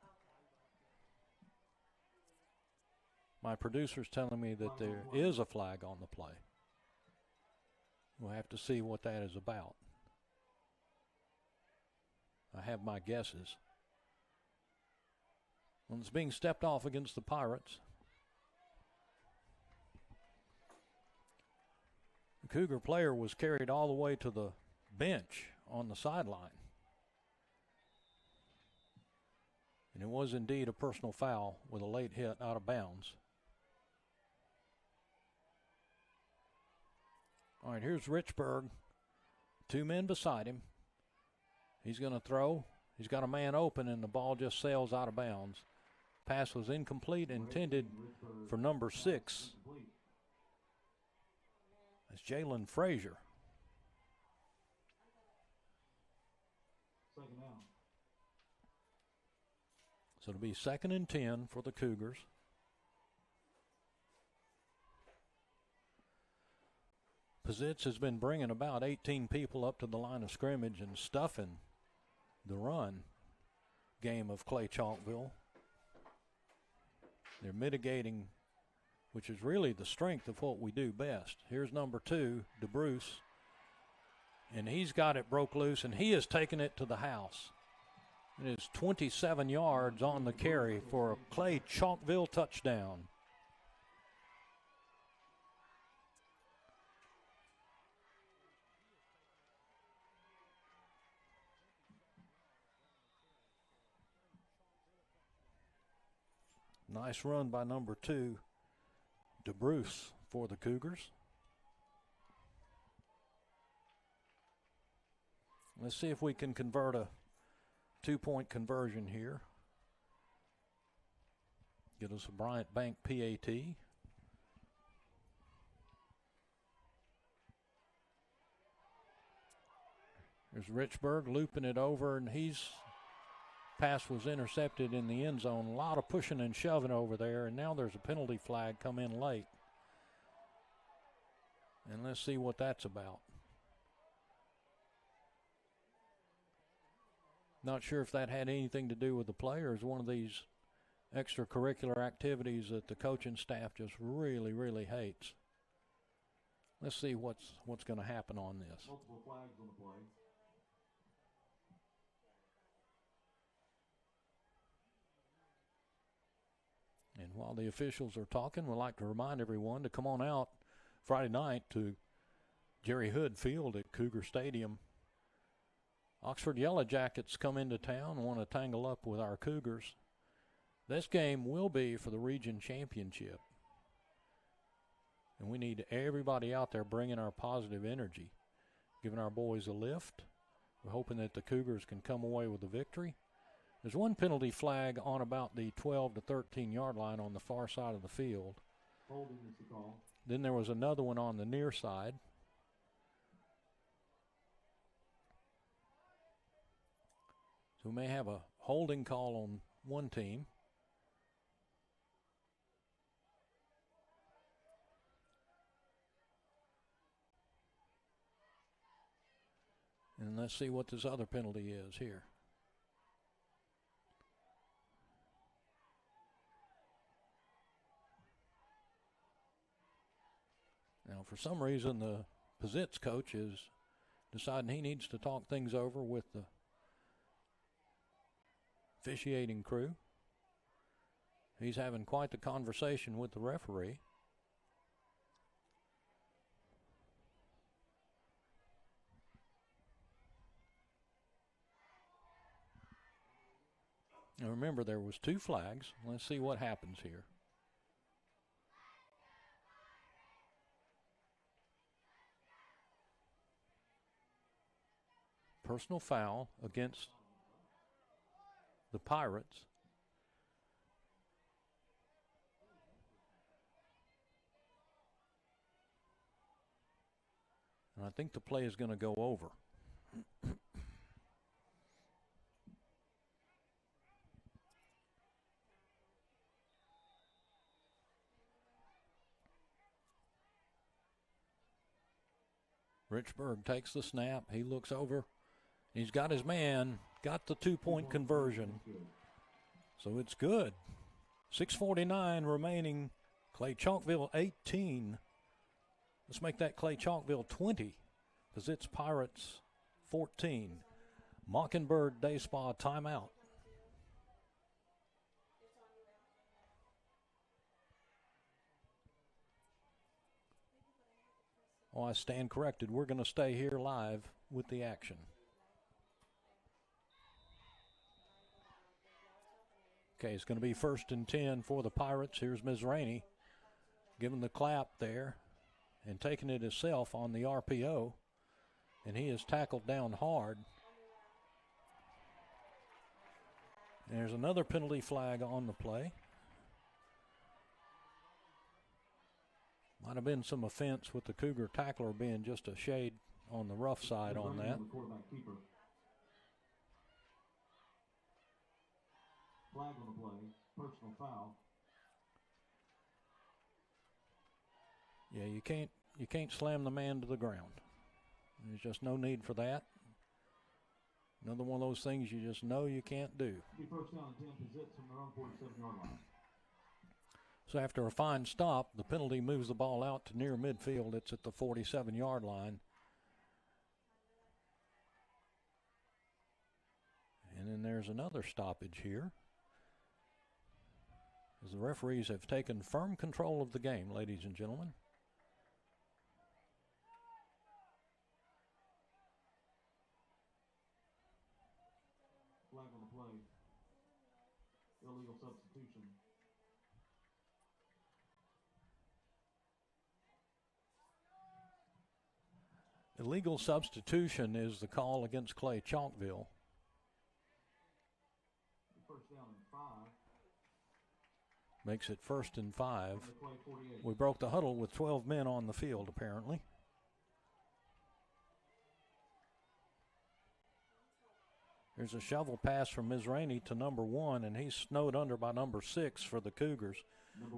My producer's telling me that there is a flag on the play. We'll have to see what that is about. I have my guesses. Well, it's being stepped off against the Pirates. The Cougar player was carried all the way to the bench on the sideline. And it was indeed a personal foul with a late hit out of bounds. All right, here's Richburg. 2 men beside him. He's going to throw. He's got a man open, and the ball just sails out of bounds. Pass was incomplete, intended for number 6. That's Jalen Frazier. So it'll be 2nd and 10 for the Cougars. Pizitz has been bringing about 18 people up to the line of scrimmage and stuffing the run game of Clay-Chalkville. They're mitigating, which is really the strength of what we do best. Here's number 2, DeBruce, and he's got it broke loose, and he has taken it to the house. It is 27 yards on the carry for a Clay-Chalkville touchdown. Nice run by number 2, DeBruce, for the Cougars. Let's see if we can convert a 2-point conversion here. Get us a Bryant Bank PAT. There's Richburg looping it over, and pass was intercepted in the end zone. A lot of pushing and shoving over there, and now there's a penalty flag come in late. And let's see what that's about. Not sure if that had anything to do with the players. One of these extracurricular activities that the coaching staff just really, really hates. Let's see what's going to happen on this. Multiple flags on the play. And while the officials are talking, we'd like to remind everyone to come on out Friday night to Jerry Hood Field at Cougar Stadium. Oxford Yellow Jackets come into town and want to tangle up with our Cougars. This game will be for the region championship. And we need everybody out there bringing our positive energy, giving our boys a lift. We're hoping that the Cougars can come away with a victory. There's one penalty flag on about the 12 to 13 yard line on the far side of the field. Holding is the call. Then there was another one on the near side. So we may have a holding call on one team. And let's see what this other penalty is here. Now, for some reason, the Pizitz coach is deciding he needs to talk things over with the officiating crew. He's having quite the conversation with the referee. Now remember, there was 2 flags. Let's see what happens here. Personal foul against the Pirates. And I think the play is going to go over. Richburg takes the snap. He looks over. He's got his man, got the 2-point conversion. So it's good. 6:49 remaining. Clay-Chalkville 18. Let's make that Clay-Chalkville 20. Pizitz Pirates 14. Mockingbird Day Spa timeout. Oh, I stand corrected. We're going to stay here live with the action. Okay, it's going to be 1st and 10 for the Pirates. Here's Ms. Rainey giving the clap there and taking it herself on the RPO. And he is tackled down hard. There's another penalty flag on the play. Might have been some offense with the Cougar tackler being just a shade on the rough side on that. Flag on the play, personal foul. Yeah, you can't slam the man to the ground. There's just no need for that. Another one of those things you just know you can't do. Be first down and 10 Pizitz from their own 47-yard line. So after a fine stop, the penalty moves the ball out to near midfield. It's at the 47-yard line. And then there's another stoppage here, as the referees have taken firm control of the game, ladies and gentlemen. Flag on the play. Illegal substitution. Illegal substitution is the call against Clay-Chalkville. First down and 5. Makes it 1st and 5. We broke the huddle with 12 men on the field, apparently. There's a shovel pass from Ms. Rainey to number 1, and he's snowed under by number 6 for the Cougars.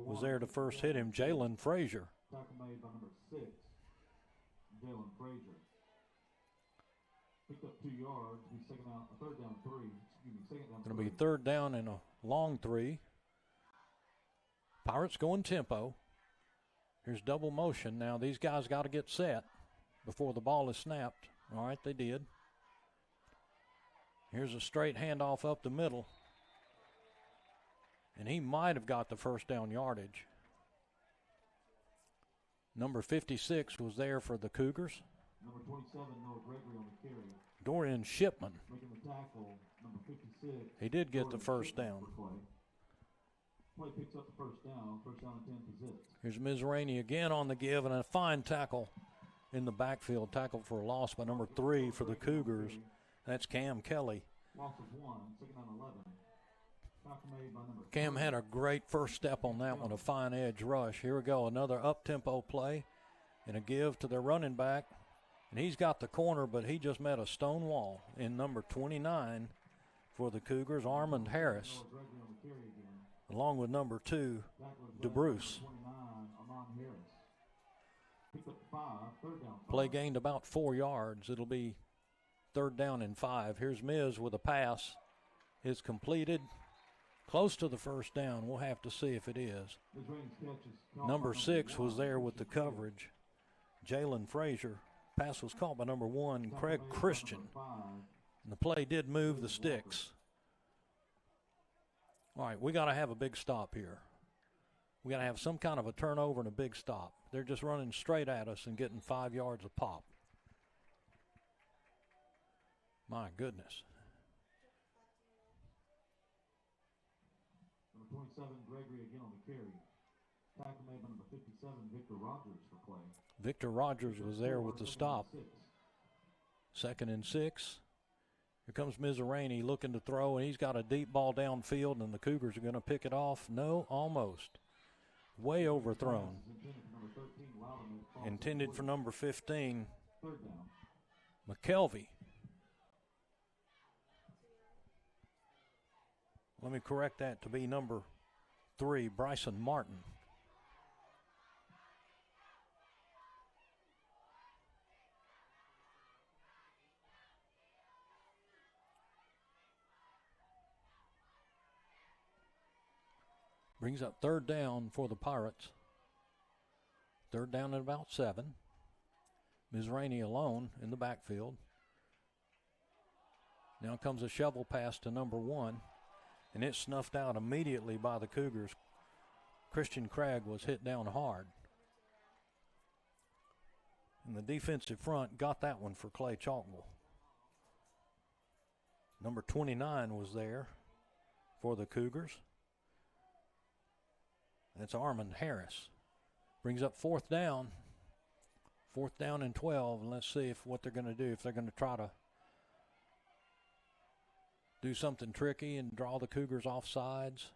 Was there to first hit him, Jalen Frazier. Tackle made by number 6, Jalen Frazier. Picked up 2 yards. Be second out, third down 3. Second down. Going to be 3rd down and a long 3. Pirates going tempo. Here's double motion. Now these guys got to get set before the ball is snapped. All right, they did. Here's a straight handoff up the middle. And he might have got the first down yardage. Number 56 was there for the Cougars. Number 27, Noah Gregory on the carry. Dorian Shipman. Making the tackle, number 56. He did get the first down. Play picks up the first down and 10 Pizitz. Here's Ms. Rainey again on the give, and a fine tackle in the backfield. Tackle for a loss by number 3 for the Cougars. That's Cam Kelly. Loss of 1, second down 11. Tackle made by number Cam had a great first step on that one, a fine edge rush. Here we go, another up-tempo play and a give to their running back. And he's got the corner, but he just met a stone wall in number 29 for the Cougars, Armand Harris, along with number 2, DeBruce. Play gained about 4 yards. It'll be 3rd down and 5. Here's Miz with a pass. It's completed. Close to the first down. We'll have to see if it is. Number 6 was there with the coverage. Jalen Frazier. Pass was caught by number 1, Craig Christian. And the play did move the sticks. All right, we got to have a big stop here. We got to have some kind of a turnover and a big stop. They're just running straight at us and getting 5 yards a pop. My goodness. Number 27, Gregory again on the carry. Tackle made by number 57, Victor Rogers for Clay. Victor Rogers was there with the stop. 2nd and 6. Here comes Mizraini looking to throw, and he's got a deep ball downfield, and the Cougars are going to pick it off. No, almost. Way overthrown. Intended for number 15, McKelvey. Let me correct that to be number 3, Bryson Martin. Brings up 3rd down for the Pirates. 3rd down at about 7. Ms. Rainey alone in the backfield. Now comes a shovel pass to number 1, and it's snuffed out immediately by the Cougars. Christian Craig was hit down hard. And the defensive front got that one for Clay-Chalkville. Number 29 was there for the Cougars. That's Armand Harris. Brings up fourth down. Fourth down and 12. And let's see what they're going to do. If they're going to try to do something tricky and draw the Cougars off sides.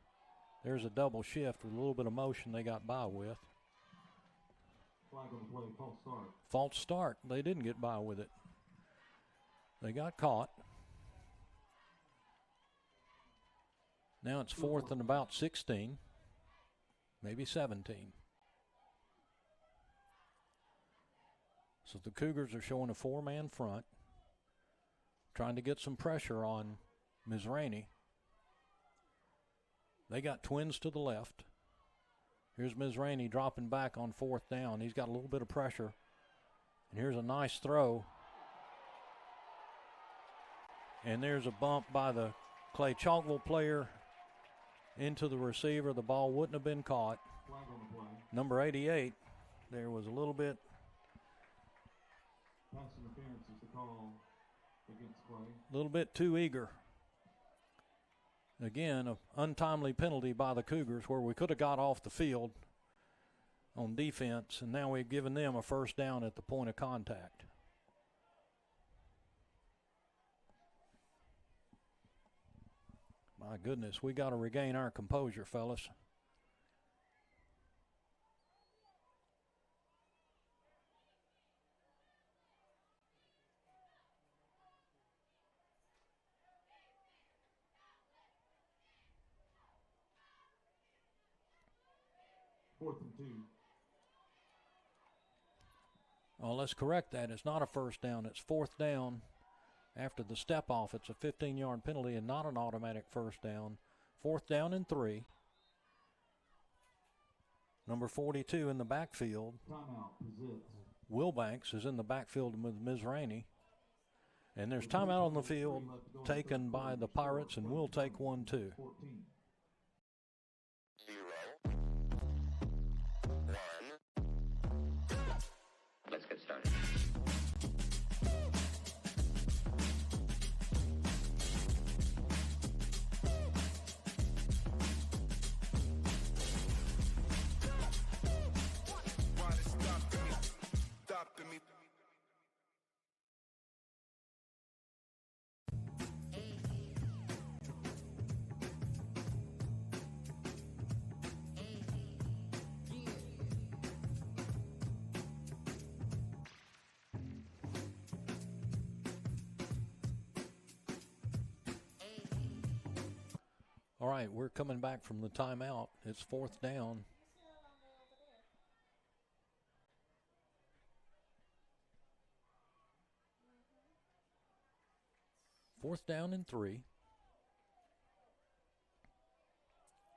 There's a double shift with a little bit of motion they got by with. Flag on the play, false start. False start. They didn't get by with it. They got caught. Now it's fourth and about 16, maybe 17. So the Cougars are showing a four-man front, trying to get some pressure on Mizrahi. They got twins to the left. Here's Mizrahi dropping back on fourth down. He's got a little bit of pressure. And here's a nice throw. And there's a bump by the Clay-Chalkville player into the receiver. The ball wouldn't have been caught. Flag on the play. Number 88, there was a little bit. Pass interference is the call against Clay. A little bit too eager. Again, an untimely penalty by the Cougars where we could have got off the field on defense, and now we've given them a first down at the point of contact. My goodness, we got to regain our composure, fellas. Fourth and 2. Oh, let's correct that. It's not a first down. It's fourth down. After the step off, it's a 15-yard penalty and not an automatic first down. Fourth down and 3. Number 42 in the backfield. Timeout, Pizitz. Wilbanks is in the backfield with Mizrahi. And there's timeout on the field taken by the Pirates, and we'll take one too. 14. 0, 1. Let's get started. All right, we're coming back from the timeout. It's fourth down. Fourth down and 3.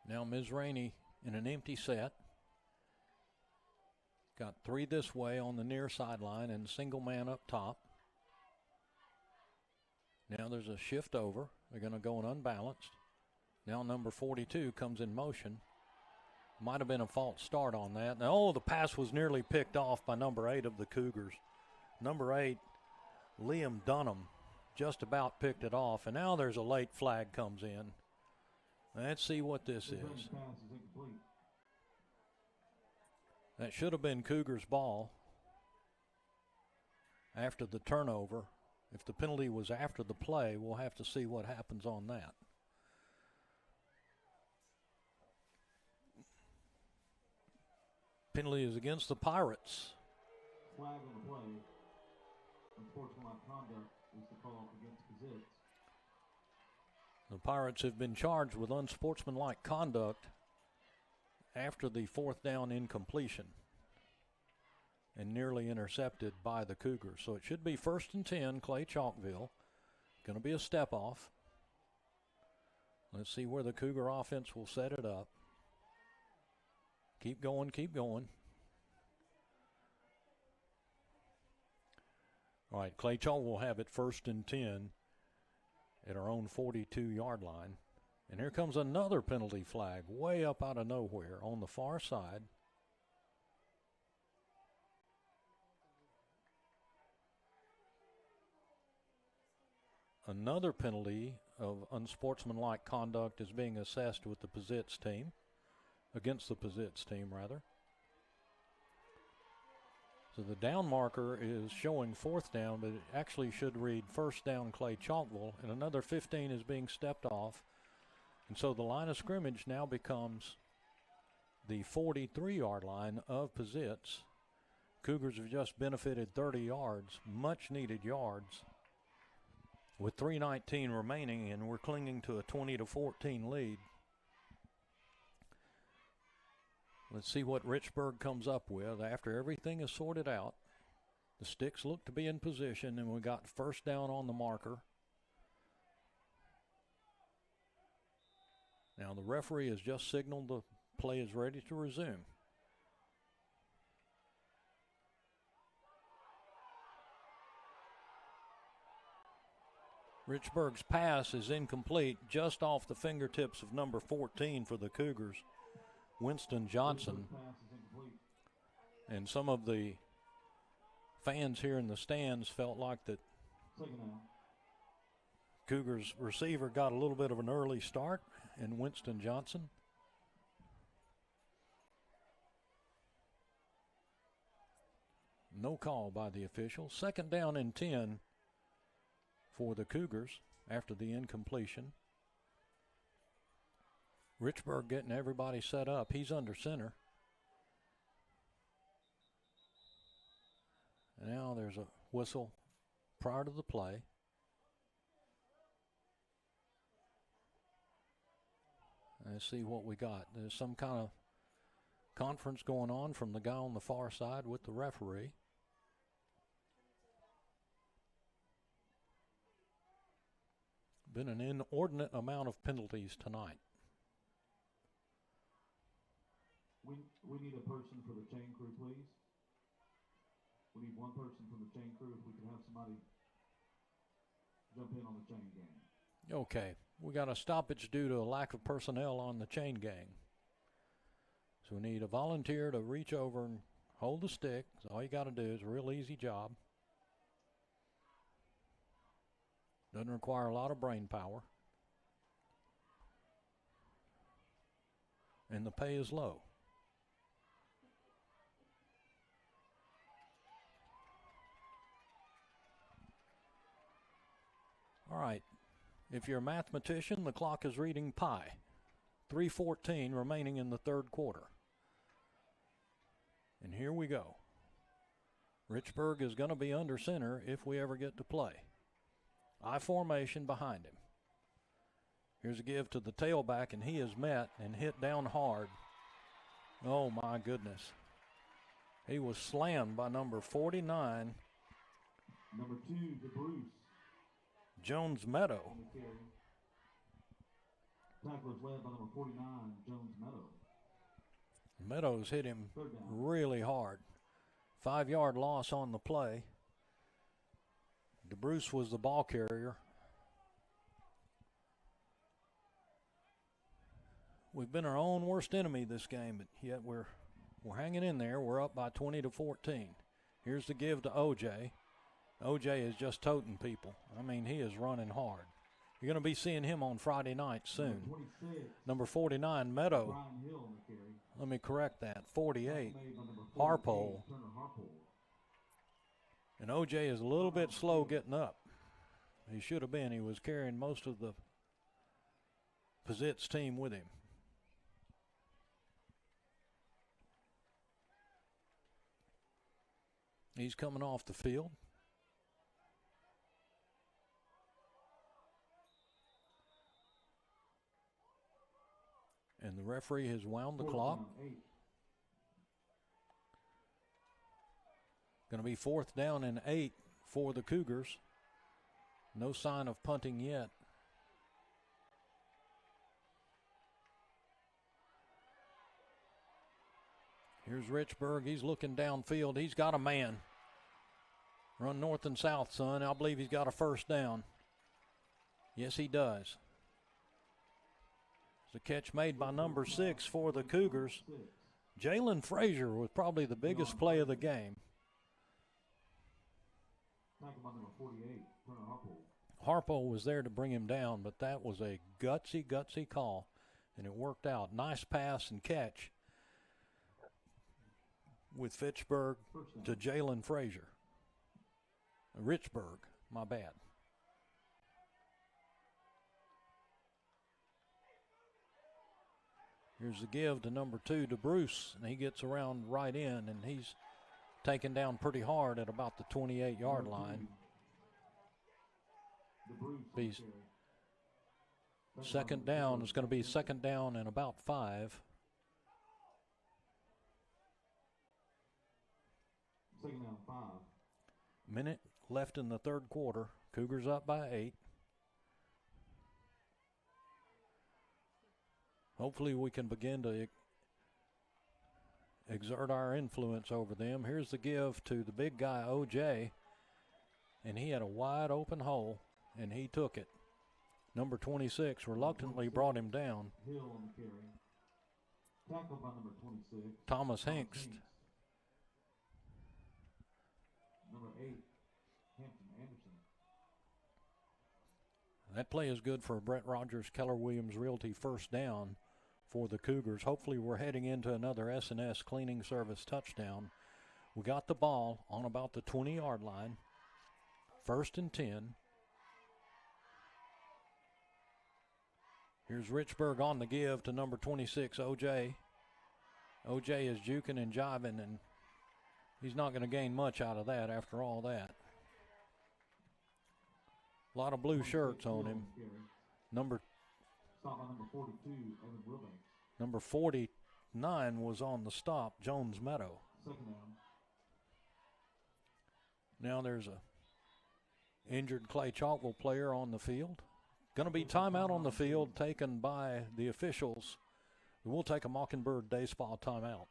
Now Mizrahi in an empty set. Got 3 this way on the near sideline and single man up top. Now there's a shift over. They're going to go an unbalanced. Now number 42 comes in motion. Might have been a false start on that. Now, the pass was nearly picked off by number 8 of the Cougars. Number 8, Liam Dunham, just about picked it off. And now there's a late flag comes in. Let's see what this is. That should have been Cougars' ball after the turnover. If the penalty was after the play, we'll have to see what happens on that. Penalty is against the Pirates. Flag on the play. Unsportsmanlike conduct is the call against Pizitz. The Pirates have been charged with unsportsmanlike conduct after the fourth down incompletion and nearly intercepted by the Cougars. So it should be 1st and 10, Clay-Chalkville. Going to be a step off. Let's see where the Cougar offense will set it up. Keep going, keep going. All right, Clay-Chalkville will have it 1st and 10 at our own 42-yard line. And here comes another penalty flag way up out of nowhere on the far side. another penalty of unsportsmanlike conduct is being assessed with the Pizitz team, against the Pizitz team, rather. So the down marker is showing 4th down, but it actually should read 1st down Clay-Chalkville, and another 15 is being stepped off. And so the line of scrimmage now becomes the 43-yard line of Pizitz. Cougars have just benefited 30 yards, much-needed yards, with 3:19 remaining, and we're clinging to a 20-14 lead. Let's see what Richburg comes up with after everything is sorted out. The sticks look to be in position, and we got 1st down on the marker. Now the referee has just signaled the play is ready to resume. Richburg's pass is incomplete, just off the fingertips of number 14 for the Cougars, Winston Johnson. And some of the fans here in the stands felt like that Cougars receiver got a little bit of an early start in Winston Johnson. No call by the officials. 2nd down and 10 for the Cougars after the incompletion. Richburg getting everybody set up. He's under center. And now there's a whistle prior to the play. Let's see what we got. There's some kind of conference going on from the guy on the far side with the referee. Been an inordinate amount of penalties tonight. We need a person for the chain crew, please. We need one person from the chain crew. If we could have somebody jump in on the chain gang. Okay, we got a stoppage due to a lack of personnel on the chain gang. So we need a volunteer to reach over and hold the stick. So all you got to do is a real easy job. Doesn't require a lot of brain power. And the pay is low. All right. If you're a mathematician, the clock is reading pi. 3:14 remaining in the 3rd quarter. And here we go. Richburg is going to be under center if we ever get to play. I formation behind him. Here's a give to the tailback, and he is met and hit down hard. Oh, my goodness. He was slammed by number 49. Number 2, DeBruce. Jones Meadow. Tackler is led by number 49, Jones Meadow. Meadows hit him really hard. 5-yard loss on the play. DeBruce was the ball carrier. We've been our own worst enemy this game, but yet we're hanging in there. We're up by 20-14. Here's the give to OJ. OJ is just toting people. I mean, he is running hard. You're going to be seeing him on Friday night soon. Number 49, Meadow. Let me correct that. 48, Harpole. And OJ is a little bit slow getting up. He should have been. He was carrying most of the Pizitz team with him. He's coming off the field. And the referee has wound the clock. Going to be 4th down and 8 for the Cougars. No sign of punting yet. Here's Richburg. He's looking downfield. He's got a man. Run north and south, son. I believe he's got a 1st down. Yes, he does. It's a catch made by number 6 for the Cougars. Jalen Frazier was probably the biggest play of the game. Harpo was there to bring him down, but that was a gutsy call, and it worked out. Nice pass and catch with Fitchburg to Jalen Frazier. Richburg, my bad. Here's the give to number 2 to Bruce, and he gets around right in, and he's taken down pretty hard at about the 28-yard line. He's second down. It's going to be second down and about 5. Second down 5. Minute left in the third quarter. Cougars up by 8. Hopefully we can begin to exert our influence over them. Here's the give to the big guy, O.J., and he had a wide open hole, and he took it. Number 26 reluctantly brought him down. Hill on the carry. Tackled by number 26. Thomas Hengst. Number 8, Hampton Anderson. That play is good for a Brett Rogers Keller Williams Realty first down for the Cougars. Hopefully we're heading into another S&S cleaning service touchdown. We got the ball on about the 20-yard line. 1st and 10. Here's Richburg on the give to number 26, O.J. O.J. is juking and jiving, and he's not going to gain much out of that after all that. A lot of blue shirts on him. Number 42, Evan Wilbanks. Number 49 was on the stop, Jones Meadow. Second down. Now there's a injured Clay-Chalkville player on the field. Going to be timeout on the field taken by the officials. We'll take a Mockingbird Day Spa timeout.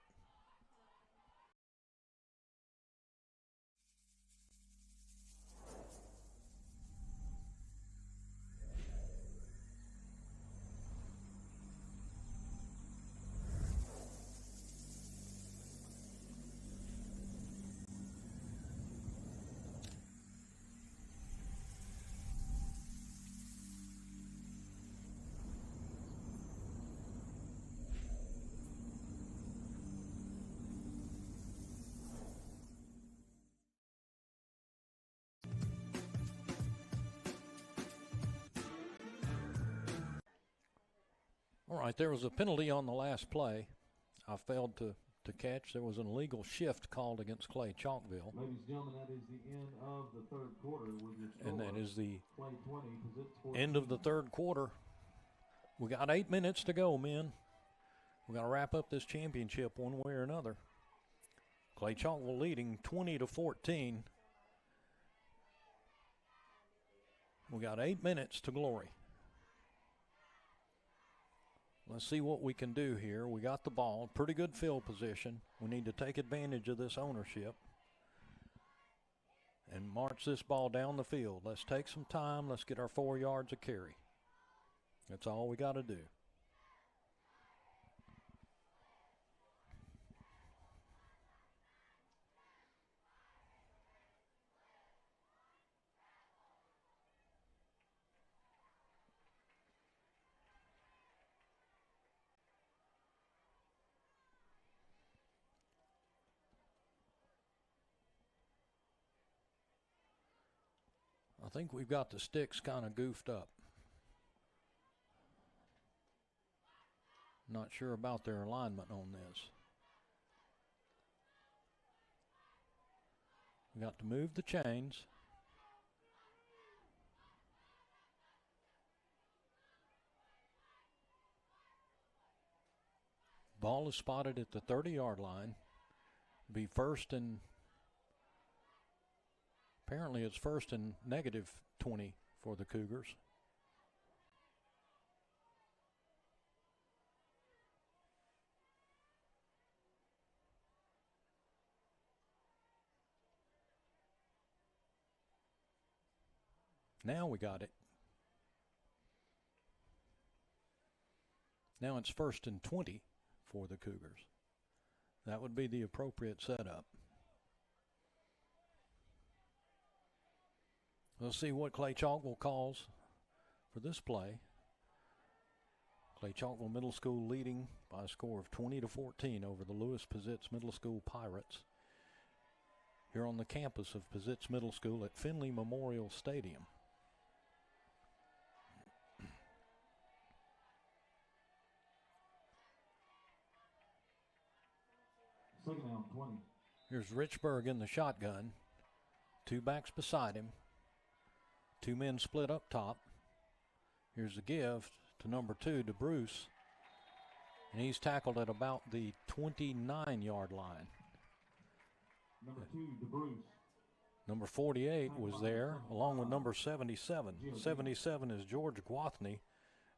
All right, there was a penalty on the last play. I failed to catch. There was an illegal shift called against Clay-Chalkville. Ladies and gentlemen, that is the end of the third quarter. With your score, and that is the Clay 20, Pizitz 14. end of the third quarter. We got 8 minutes to go, men. We got to wrap up this championship one way or another. Clay-Chalkville leading 20-14. We got 8 minutes to glory. Let's see what we can do here. We got the ball, pretty good field position. We need to take advantage of this ownership and march this ball down the field. Let's take some time. Let's get our 4 yards of carry. That's all we got to do. I think we've got the sticks kind of goofed up. Not sure about their alignment on this. We got to move the chains. Ball is spotted at the 30-yard line. Be first and apparently it's first and negative 20 for the Cougars. Now we got it. Now it's first and 20 for the Cougars. That would be the appropriate setup. Let's see what Clay-Chalkville calls for this play. Clay-Chalkville Middle School leading by a score of 20-14 over the Pizitz Middle School Pirates here on the campus of Pizitz Middle School at Finley Memorial Stadium. Second down, 20. Here's Richburg in the shotgun. Two backs beside him. Two men split up top. Here's the give to number 2, to Bruce. And he's tackled at about the 29-yard line. Number 2, to Bruce. Number 48 was there, along with number 77. 77 is George Guathney,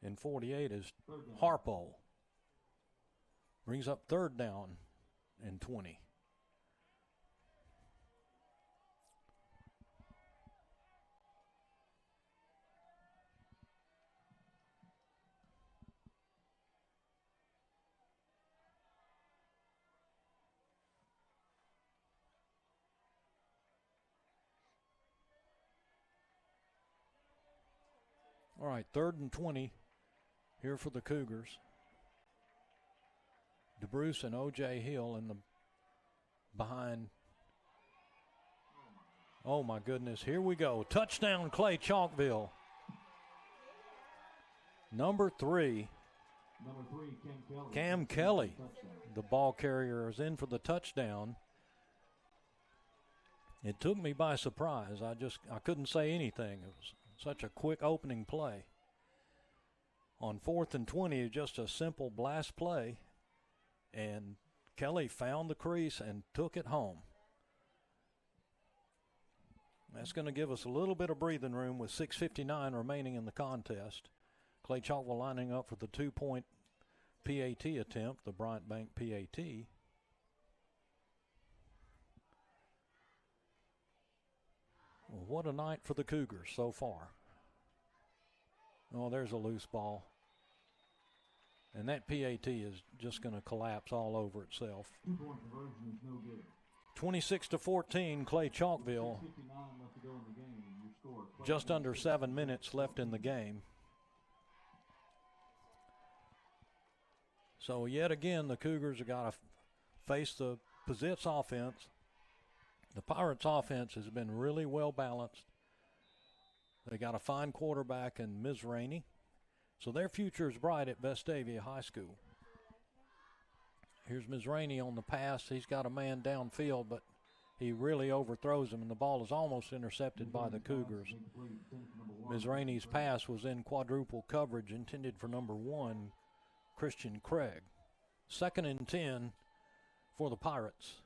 and 48 is Harpo. Brings up third down and 20. All right, 3rd and 20 here for the Cougars. DeBruce and O.J. Hill in the behind. Oh, my goodness. Here we go. Touchdown, Clay-Chalkville. Number 3, Cam Kelly. The ball carrier is in for the touchdown. It took me by surprise. I couldn't say anything. It was such a quick opening play. On 4th and 20, just a simple blast play. And Kelly found the crease and took it home. That's going to give us a little bit of breathing room with 6:59 remaining in the contest. Clay-Chalkville lining up for the 2-point PAT attempt, the Bryant Bank PAT. Well, what a night for the Cougars so far. Oh, there's a loose ball. And that PAT is just going to collapse all over itself. 2-point conversion is no good. 26-14, Clay-Chalkville. 6:59 left to go in the game. Your score, Just under 7 minutes left in the game. So yet again, the Cougars have got to face the Pizitz offense. The Pirates' offense has been really well balanced. They got a fine quarterback in Ms. Rainey. So their future is bright at Vestavia High School. Here's Ms. Rainey on the pass. He's got a man downfield, but he really overthrows him, and the ball is almost intercepted by the Cougars. Ms. Rainey's pass was in quadruple coverage intended for number 1, Christian Craig. 2nd and 10 for the Pirates.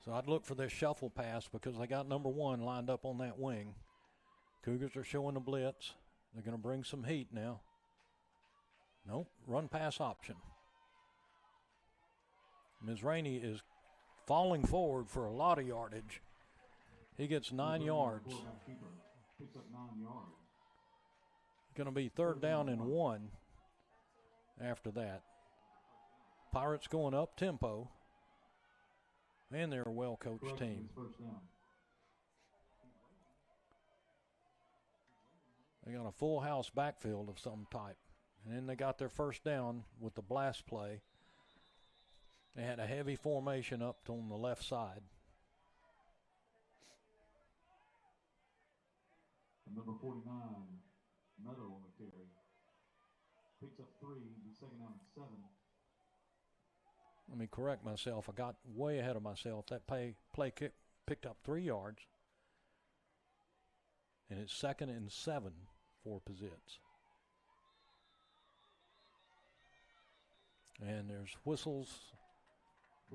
So I'd look for this shuffle pass because they got number 1 lined up on that wing. Cougars are showing the blitz. They're going to bring some heat now. Nope, run pass option. Ms. Rainey is falling forward for a lot of yardage. He gets 9 yards. Picks up 9 yards. Going to be 3rd down and 1 after that. Pirates going up tempo. And they're a well-coached team. They got a full house backfield of some type. And then they got their first down with the blast play. They had a heavy formation up on the left side. And number 49, Meadow on the carry. Picks up 3, 2nd down and 7. Let me correct myself. I got way ahead of myself. That play kick picked up 3 yards. And it's 2nd and 7 for Pizitz. And there's whistles.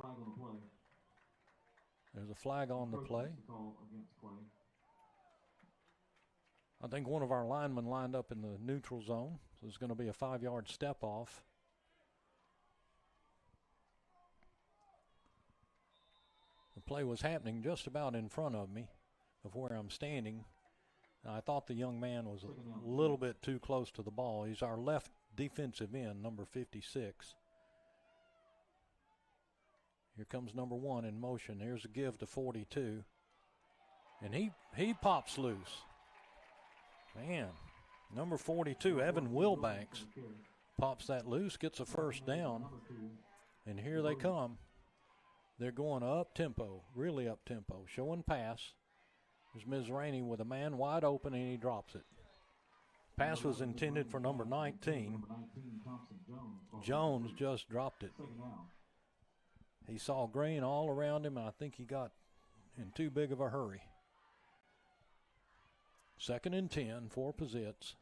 Flag on the play. There's a flag on the play. Call against Clay. I think one of our linemen lined up in the neutral zone. So there's going to be a 5-yard step off. The play was happening just about in front of me, of where I'm standing. I thought the young man was a little bit too close to the ball. He's our left defensive end, number 56. Here comes number 1 in motion. Here's a give to 42. And he pops loose. Man, number 42, Evan Wilbanks, pops that loose, gets a first down. And here they come. They're going up-tempo, really up-tempo, showing pass. There's Ms. Rainey with a man wide open, and he drops it. Pass was intended for number 19. Jones just dropped it. He saw green all around him, and I think he got in too big of a hurry. 2nd and 10 for Pizitz.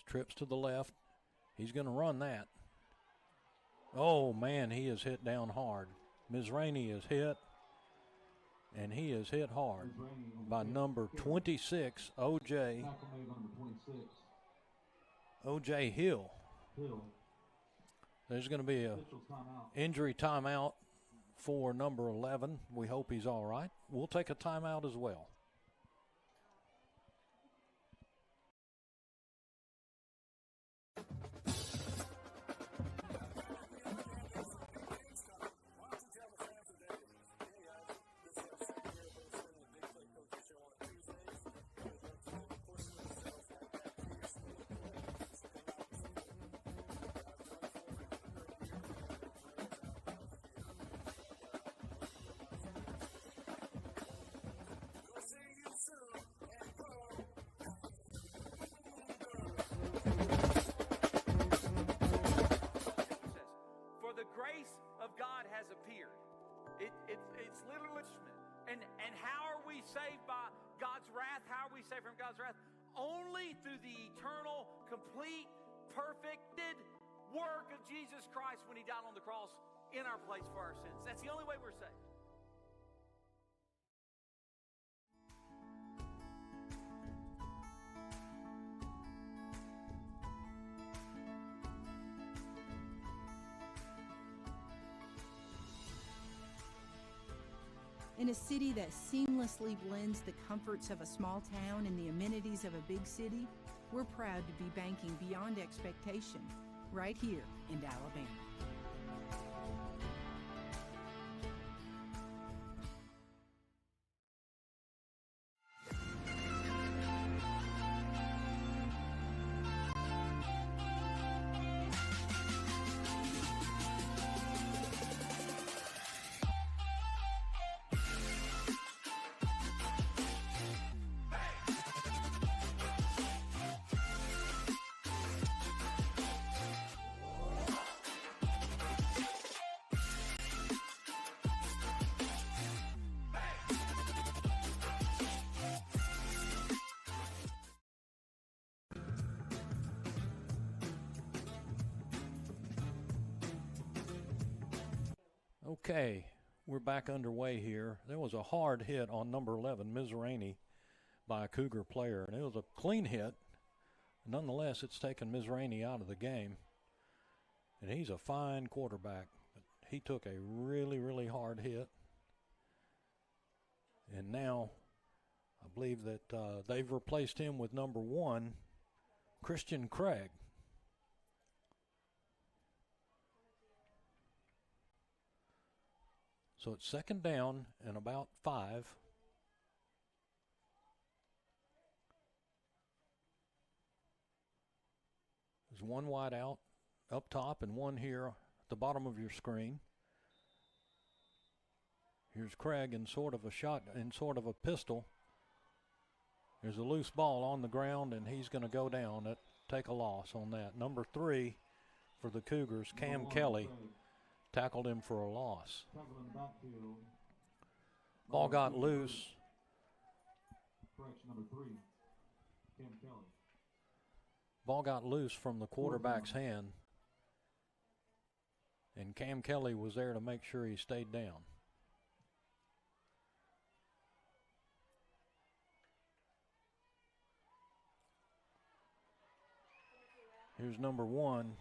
Trips to the left. He's going to run that. Oh, man, he is hit down hard. Ms. Rainey is hit, and he is hit hard by number 26, O.J. Hill. There's going to be a injury timeout for number 11. We hope he's all right. We'll take a timeout as well. It's literally, and how are we saved by God's wrath? How are we saved from God's wrath? Only through the eternal, complete, perfected work of Jesus Christ when he died on the cross in our place for our sins. That's the only way we're saved. In a city that seamlessly blends the comforts of a small town and the amenities of a big city, we're proud to be banking beyond expectation right here in Alabama. Okay, we're back underway here. There was a hard hit on number 11, Ms. Rainey, by a Cougar player, and it was a clean hit. Nonetheless, it's taken Ms. Rainey out of the game, and he's a fine quarterback. But he took a really, really hard hit, and now I believe that they've replaced him with number 1, Christian Craig. So it's second down and about 5. There's one wide out up top and one here at the bottom of your screen. Here's Craig in sort of a shot, in sort of a pistol. There's a loose ball on the ground, and he's going to go down. Take a loss on that. Number 3 for the Cougars, Cam Kelly, tackled him for a loss. Ball got loose. Ball got loose from the quarterback's hand, and Cam Kelly was there to make sure he stayed down. Here's number 1,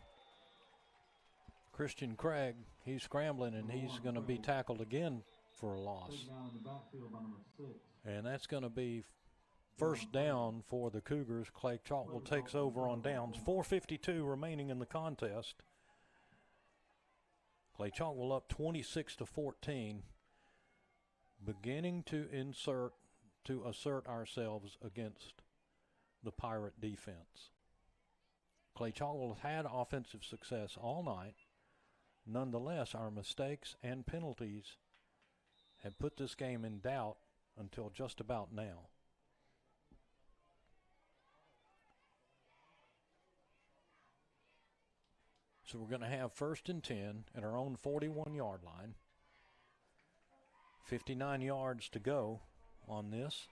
Christian Craig. He's scrambling, and he's going to be tackled again for a loss. And that's going to be first down for the Cougars. Clay-Chalkville takes over on downs. 4:52 remaining in the contest. Clay-Chalkville up 26-14, beginning to assert ourselves against the Pirate defense. Clay-Chalkville had offensive success all night. Nonetheless, our mistakes and penalties have put this game in doubt until just about now. So we're going to have 1st and 10 at our own 41-yard line. 59 yards to go on this.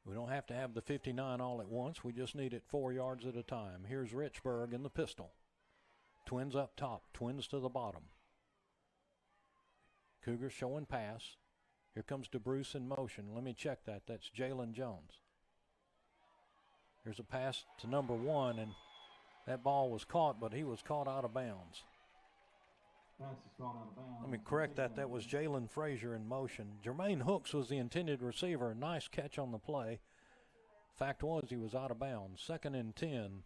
We don't have to have the 59 all at once. We just need it 4 yards at a time. Here's Richburg in the pistol. Twins up top, twins to the bottom. Cougars showing pass. Here comes DeBruce in motion. Let me check that. That's Jalen Jones. Here's a pass to number 1, and that ball was caught, but he was caught out of bounds. Let me correct that. That was Jalen Frazier in motion. Jermaine Hooks was the intended receiver. Nice catch on the play. Fact was he was out of bounds. 2nd and 10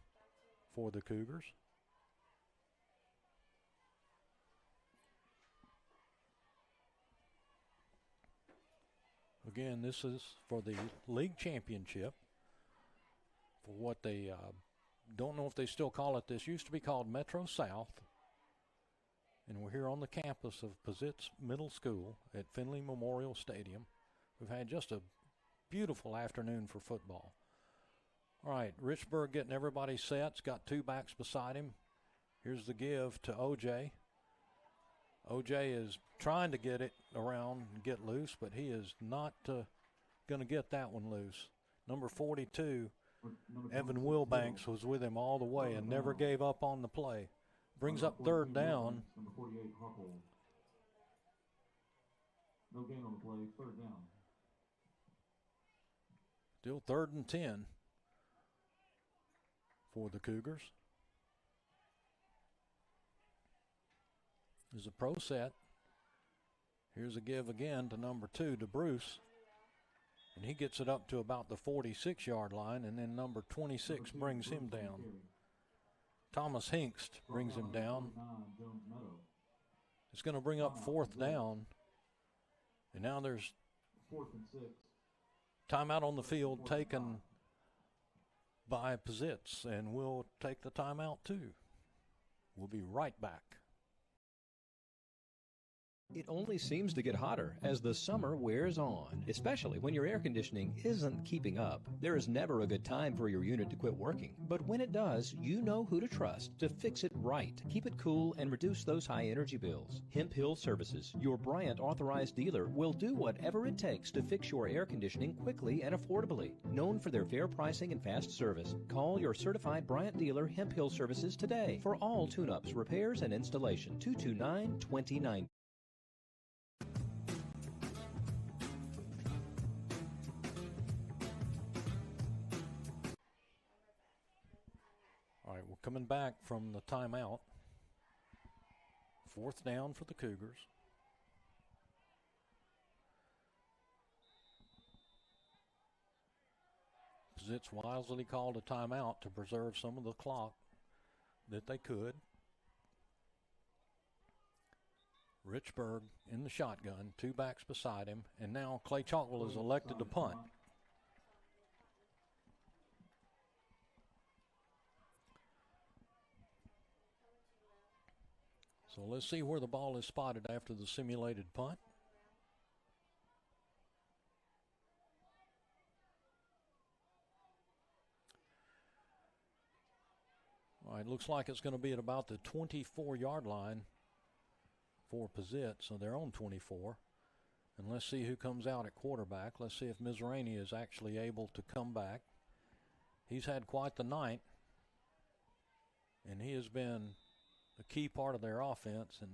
for the Cougars. Again, this is for the league championship. For what they don't know if they still call it. This used to be called Metro South. And we're here on the campus of Pizitz Middle School at Finley Memorial Stadium. We've had just a beautiful afternoon for football. All right, Richburg getting everybody set. It's got 2 backs beside him. Here's the give to OJ. OJ is trying to get it around and get loose, but he is not going to get that one loose. Number 42, Evan Wilbanks, was with him all the way and never gave up on the play. Brings up 3rd down. Number 48, Harple. No gain on the play, 3rd down. Still 3rd and 10 for the Cougars. There's a pro set. Here's a give again to number 2, to Bruce. And he gets it up to about the 46-yard line, and then number 26 brings him down. Thomas Hinkst brings him down. It's going to bring up 4th down. And now there's 4th and 6. Timeout on the field taken by Pizitz, and we'll take the timeout too. We'll be right back. It only seems to get hotter as the summer wears on, especially when your air conditioning isn't keeping up. There is never a good time for your unit to quit working, but when it does, you know who to trust to fix it right. Keep it cool and reduce those high energy bills. Hemp Hill Services, your Bryant authorized dealer, will do whatever it takes to fix your air conditioning quickly and affordably. Known for their fair pricing and fast service, call your certified Bryant dealer Hemp Hill Services today for all tune-ups, repairs, and installation. 229-2090. All right, we're coming back from the timeout. 4th down for the Cougars. Pizitz wisely called a timeout to preserve some of the clock that they could. Richburg in the shotgun, 2 backs beside him, and now Clay-Chalkville is elected to punt. So let's see where the ball is spotted after the simulated punt. All right, looks like it's going to be at about the 24-yard line for Pizitz, so they're on 24. And let's see who comes out at quarterback. Let's see if Mizrahi is actually able to come back. He's had quite the night, and he has been a key part of their offense, and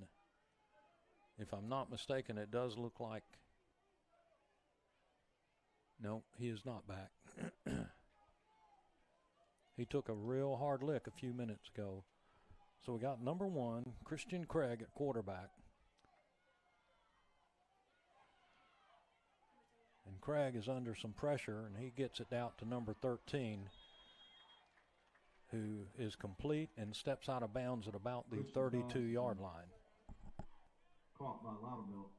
if I'm not mistaken, it does look like, no, he is not back. He took a real hard lick a few minutes ago. So we got number 1, Christian Craig at quarterback. And Craig is under some pressure, and he gets it out to number 13, who is complete and steps out of bounds at about the 32-yard line. Caught by Loudermilk.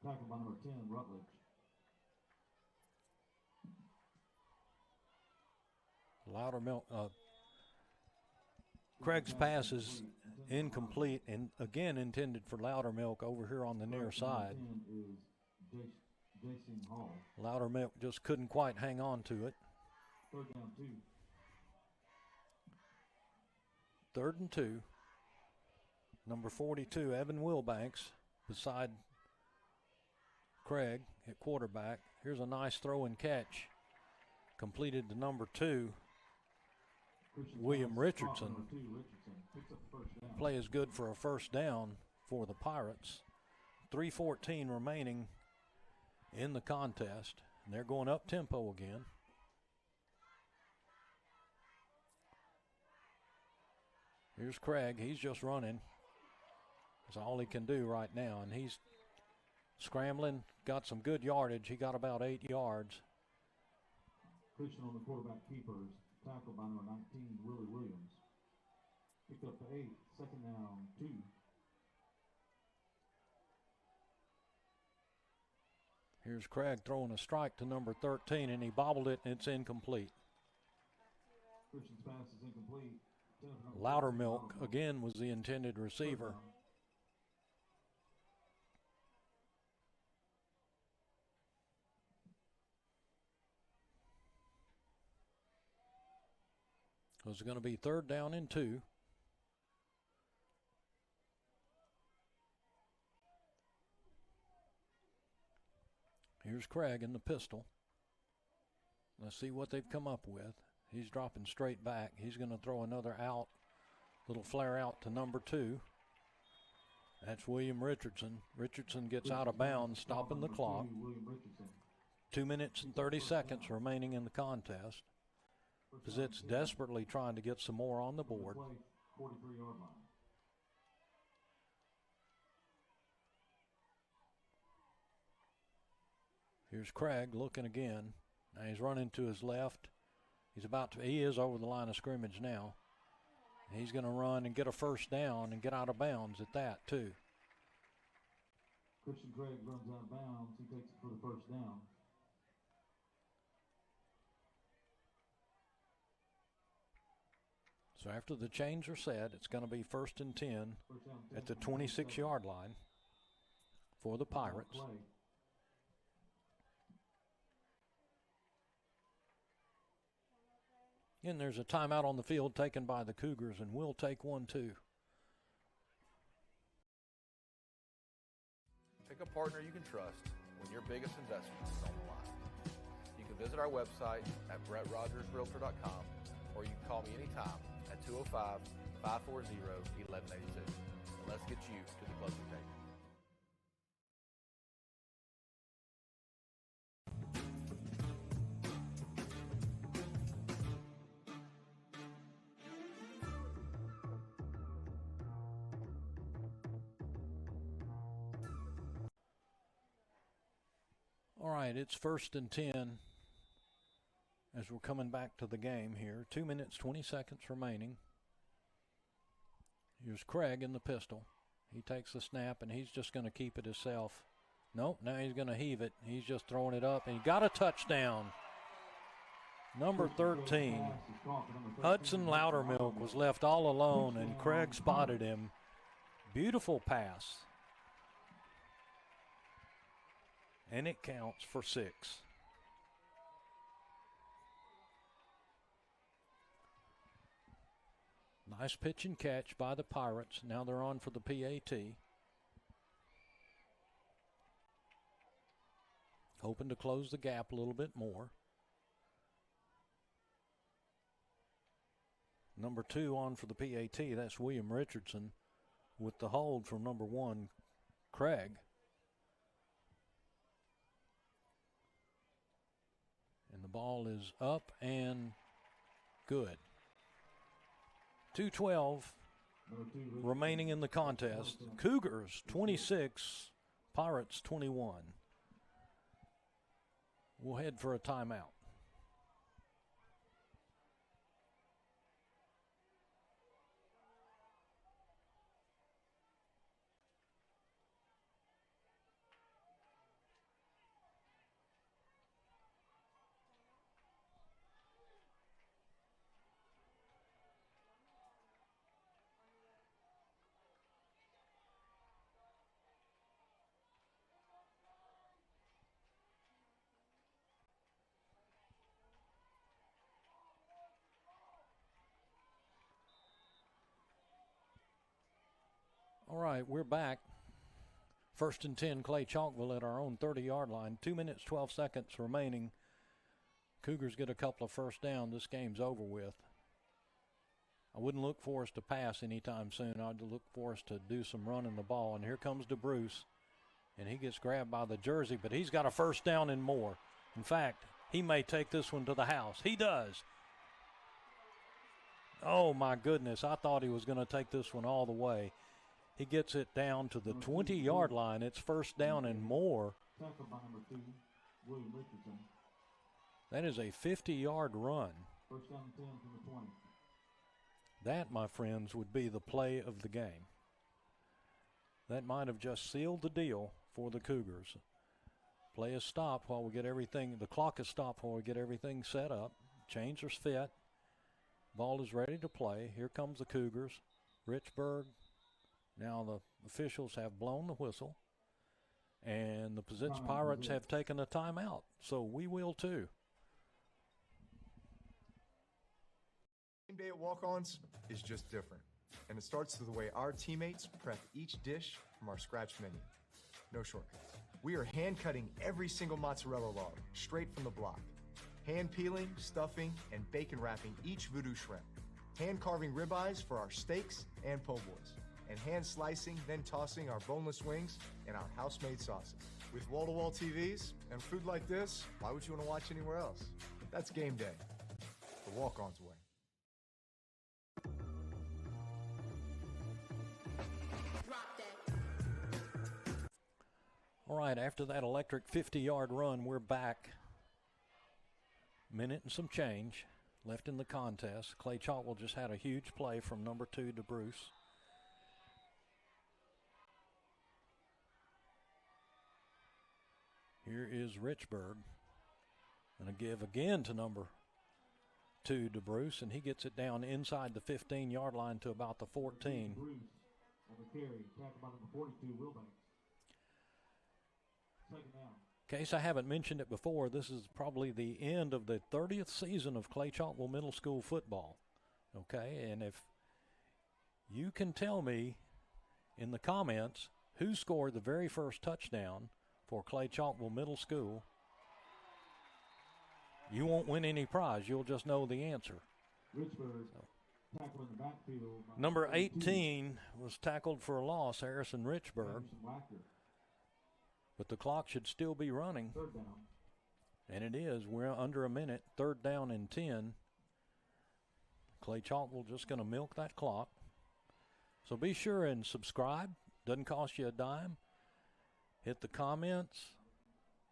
Tackled by number 10, Rutledge. Loudermilk, Craig's pass is incomplete and again intended for Loudermilk over here on the near side. Loudermilk just couldn't quite hang on to it. Third down 2. 3rd and 2. Number 42, Evan Wilbanks, beside Craig at quarterback. Here's a nice throw and catch. Completed to number 2, William Richardson. Play is good for a first down for the Pirates. 3:14 remaining in the contest. And they're going up tempo again. Here's Craig. He's just running. That's all he can do right now. And he's scrambling, got some good yardage. He got about 8 yards. Christian on the quarterback keepers. Tackled by number 19, Willie Williams. Picked up to 8, 2nd down 2. Here's Craig throwing a strike to number 13, and he bobbled it, and it's incomplete. Christian's pass is incomplete. Loudermilk, again, was the intended receiver. So it's going to be 3rd down and 2. Here's Craig in the pistol. Let's see what they've come up with. He's dropping straight back. He's going to throw another out, little flare out to number 2. That's William Richardson. Richardson gets out of bounds, stopping the clock. 2 minutes and 30 seconds remaining in the contest. Pizitz desperately trying to get some more on the board. 43-yard line. Here's Craig looking again. Now he's running to his left. He is over the line of scrimmage now. He's going to run and get a first down and get out of bounds at that too. Christian Craig runs out of bounds. He takes it for the first down. So after the chains are set, it's going to be 1st and 10 at the 26-yard line for the Pirates. And there's a timeout on the field taken by the Cougars, and we'll take one too. Pick a partner you can trust when your biggest investment is on the line. You can visit our website at brettrogersrealtor.com, or you can call me anytime at 205-540-1182. And let's get you to the closing table. All right, it's 1st and 10 as we're coming back to the game here. 2 minutes, 20 seconds remaining. Here's Craig in the pistol. He takes the snap, and he's just going to keep it himself. Nope, now he's going to heave it. He's just throwing it up, and he got a touchdown. Number 13, Hudson Loudermilk, was left all alone, and Craig spotted him. Beautiful pass. And it counts for 6. Nice pitch and catch by the Pirates. Now they're on for the PAT. Hoping to close the gap a little bit more. Number 2 on for the PAT. That's William Richardson with the hold from number 1, Craig. And the ball is up and good. 2:12 remaining in the contest. Cougars 26, Pirates 21. We'll head for a timeout. All right, we're back. 1st and 10, Clay-Chalkville at our own 30-yard line. 2 minutes, 12 seconds remaining. Cougars get a couple of first down. This game's over with. I wouldn't look for us to pass anytime soon. I'd look for us to do some running the ball. And here comes DeBruce, and he gets grabbed by the jersey, but he's got a first down and more. In fact, he may take this one to the house. He does. Oh, my goodness. I thought he was going to take this one all the way. He gets it down to the 20-yard line. It's first down and more. That is a 50-yard run. First down and 10 from the 20. That, my friends, would be the play of the game. That might have just sealed the deal for the Cougars. Play is stopped while we get everything. The clock is stopped while we get everything set up. Chains are fit. Ball is ready to play. Here comes the Cougars. Richburg. Now the officials have blown the whistle, and the Pizitz Pirates have taken a timeout, so we will too. Game day at Walk-Ons is just different, and it starts with the way our teammates prep each dish from our scratch menu. No shortcuts. We are hand-cutting every single mozzarella log straight from the block, hand-peeling, stuffing, and bacon wrapping each voodoo shrimp, hand-carving ribeyes for our steaks and po' boys, and hand slicing, then tossing our boneless wings in our house-made sauces. With wall-to-wall TVs and food like this, why would you want to watch anywhere else? That's game day, the Walk-Ons way. All right, after that electric 50-yard run, we're back. Minute and some change left in the contest. Clay-Chalkville just had a huge play from number 2 to Bruce. Here is Richburg. Going to give again to number 2 to Bruce, and he gets it down inside the 15-yard line to about the 14. Bruce on the carry, tackled by number 42, Wilbanks. Second down. In case I haven't mentioned it before, this is probably the end of the 30th season of Clay-Chalkville Middle School football. Okay, and if you can tell me in the comments who scored the very first touchdown for Clay-Chalkville Middle School, you won't win any prize. You'll just know the answer. Richburg tackled in the backfield. Number 18 was tackled for a loss, Harrison Richburg. But the clock should still be running. Third down. And it is. We're under a minute. 3rd down and 10. Clay-Chalkville just going to milk that clock. So be sure and subscribe. Doesn't cost you a dime. Hit the comments.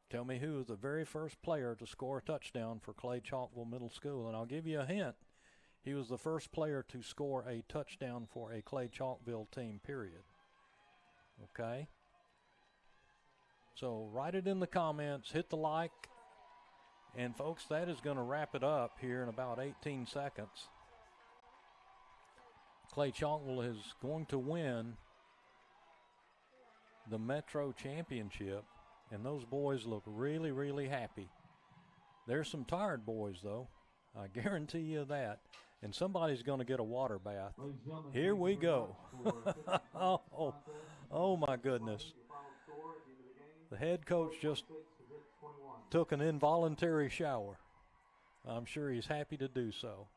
Tell me who was the very first player to score a touchdown for Clay-Chalkville Middle School. And I'll give you a hint. He was the first player to score a touchdown for a Clay-Chalkville team, period. Okay? So write it in the comments. Hit the like. And, folks, that is going to wrap it up here in about 18 seconds. Clay-Chalkville is going to win the Metro Championship, and those boys look really, really happy. There's some tired boys, though. I guarantee you that. And somebody's going to get a water bath. Here we go. oh, my goodness. The head coach just took an involuntary shower. I'm sure he's happy to do so.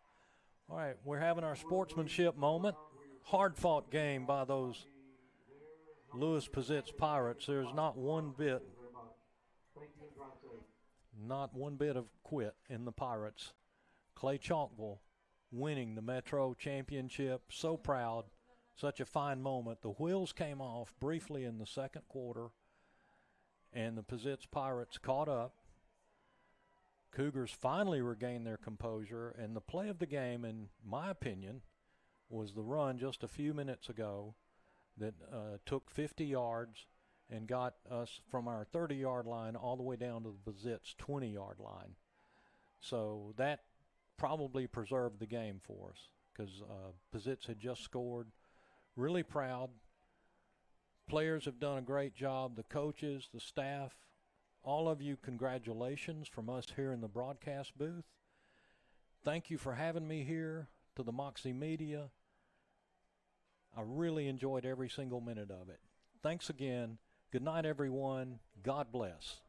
All right, we're having our sportsmanship moment. Hard-fought game by those Lewis Pizitz Pirates. There's not one bit of quit in the Pirates. Clay-Chalkville winning the Metro Championship. So proud, such a fine moment. The wheels came off briefly in the second quarter, and the Pizitz Pirates caught up. Cougars finally regained their composure, and the play of the game, in my opinion, was the run just a few minutes ago that took 50 yards and got us from our 30-yard line all the way down to the Pizitz 20-yard line. So that probably preserved the game for us because Pizitz had just scored. Really proud. Players have done a great job. The coaches, the staff, all of you, congratulations from us here in the broadcast booth. Thank you for having me here to the Moxie Media. I really enjoyed every single minute of it. Thanks again. Good night, everyone. God bless.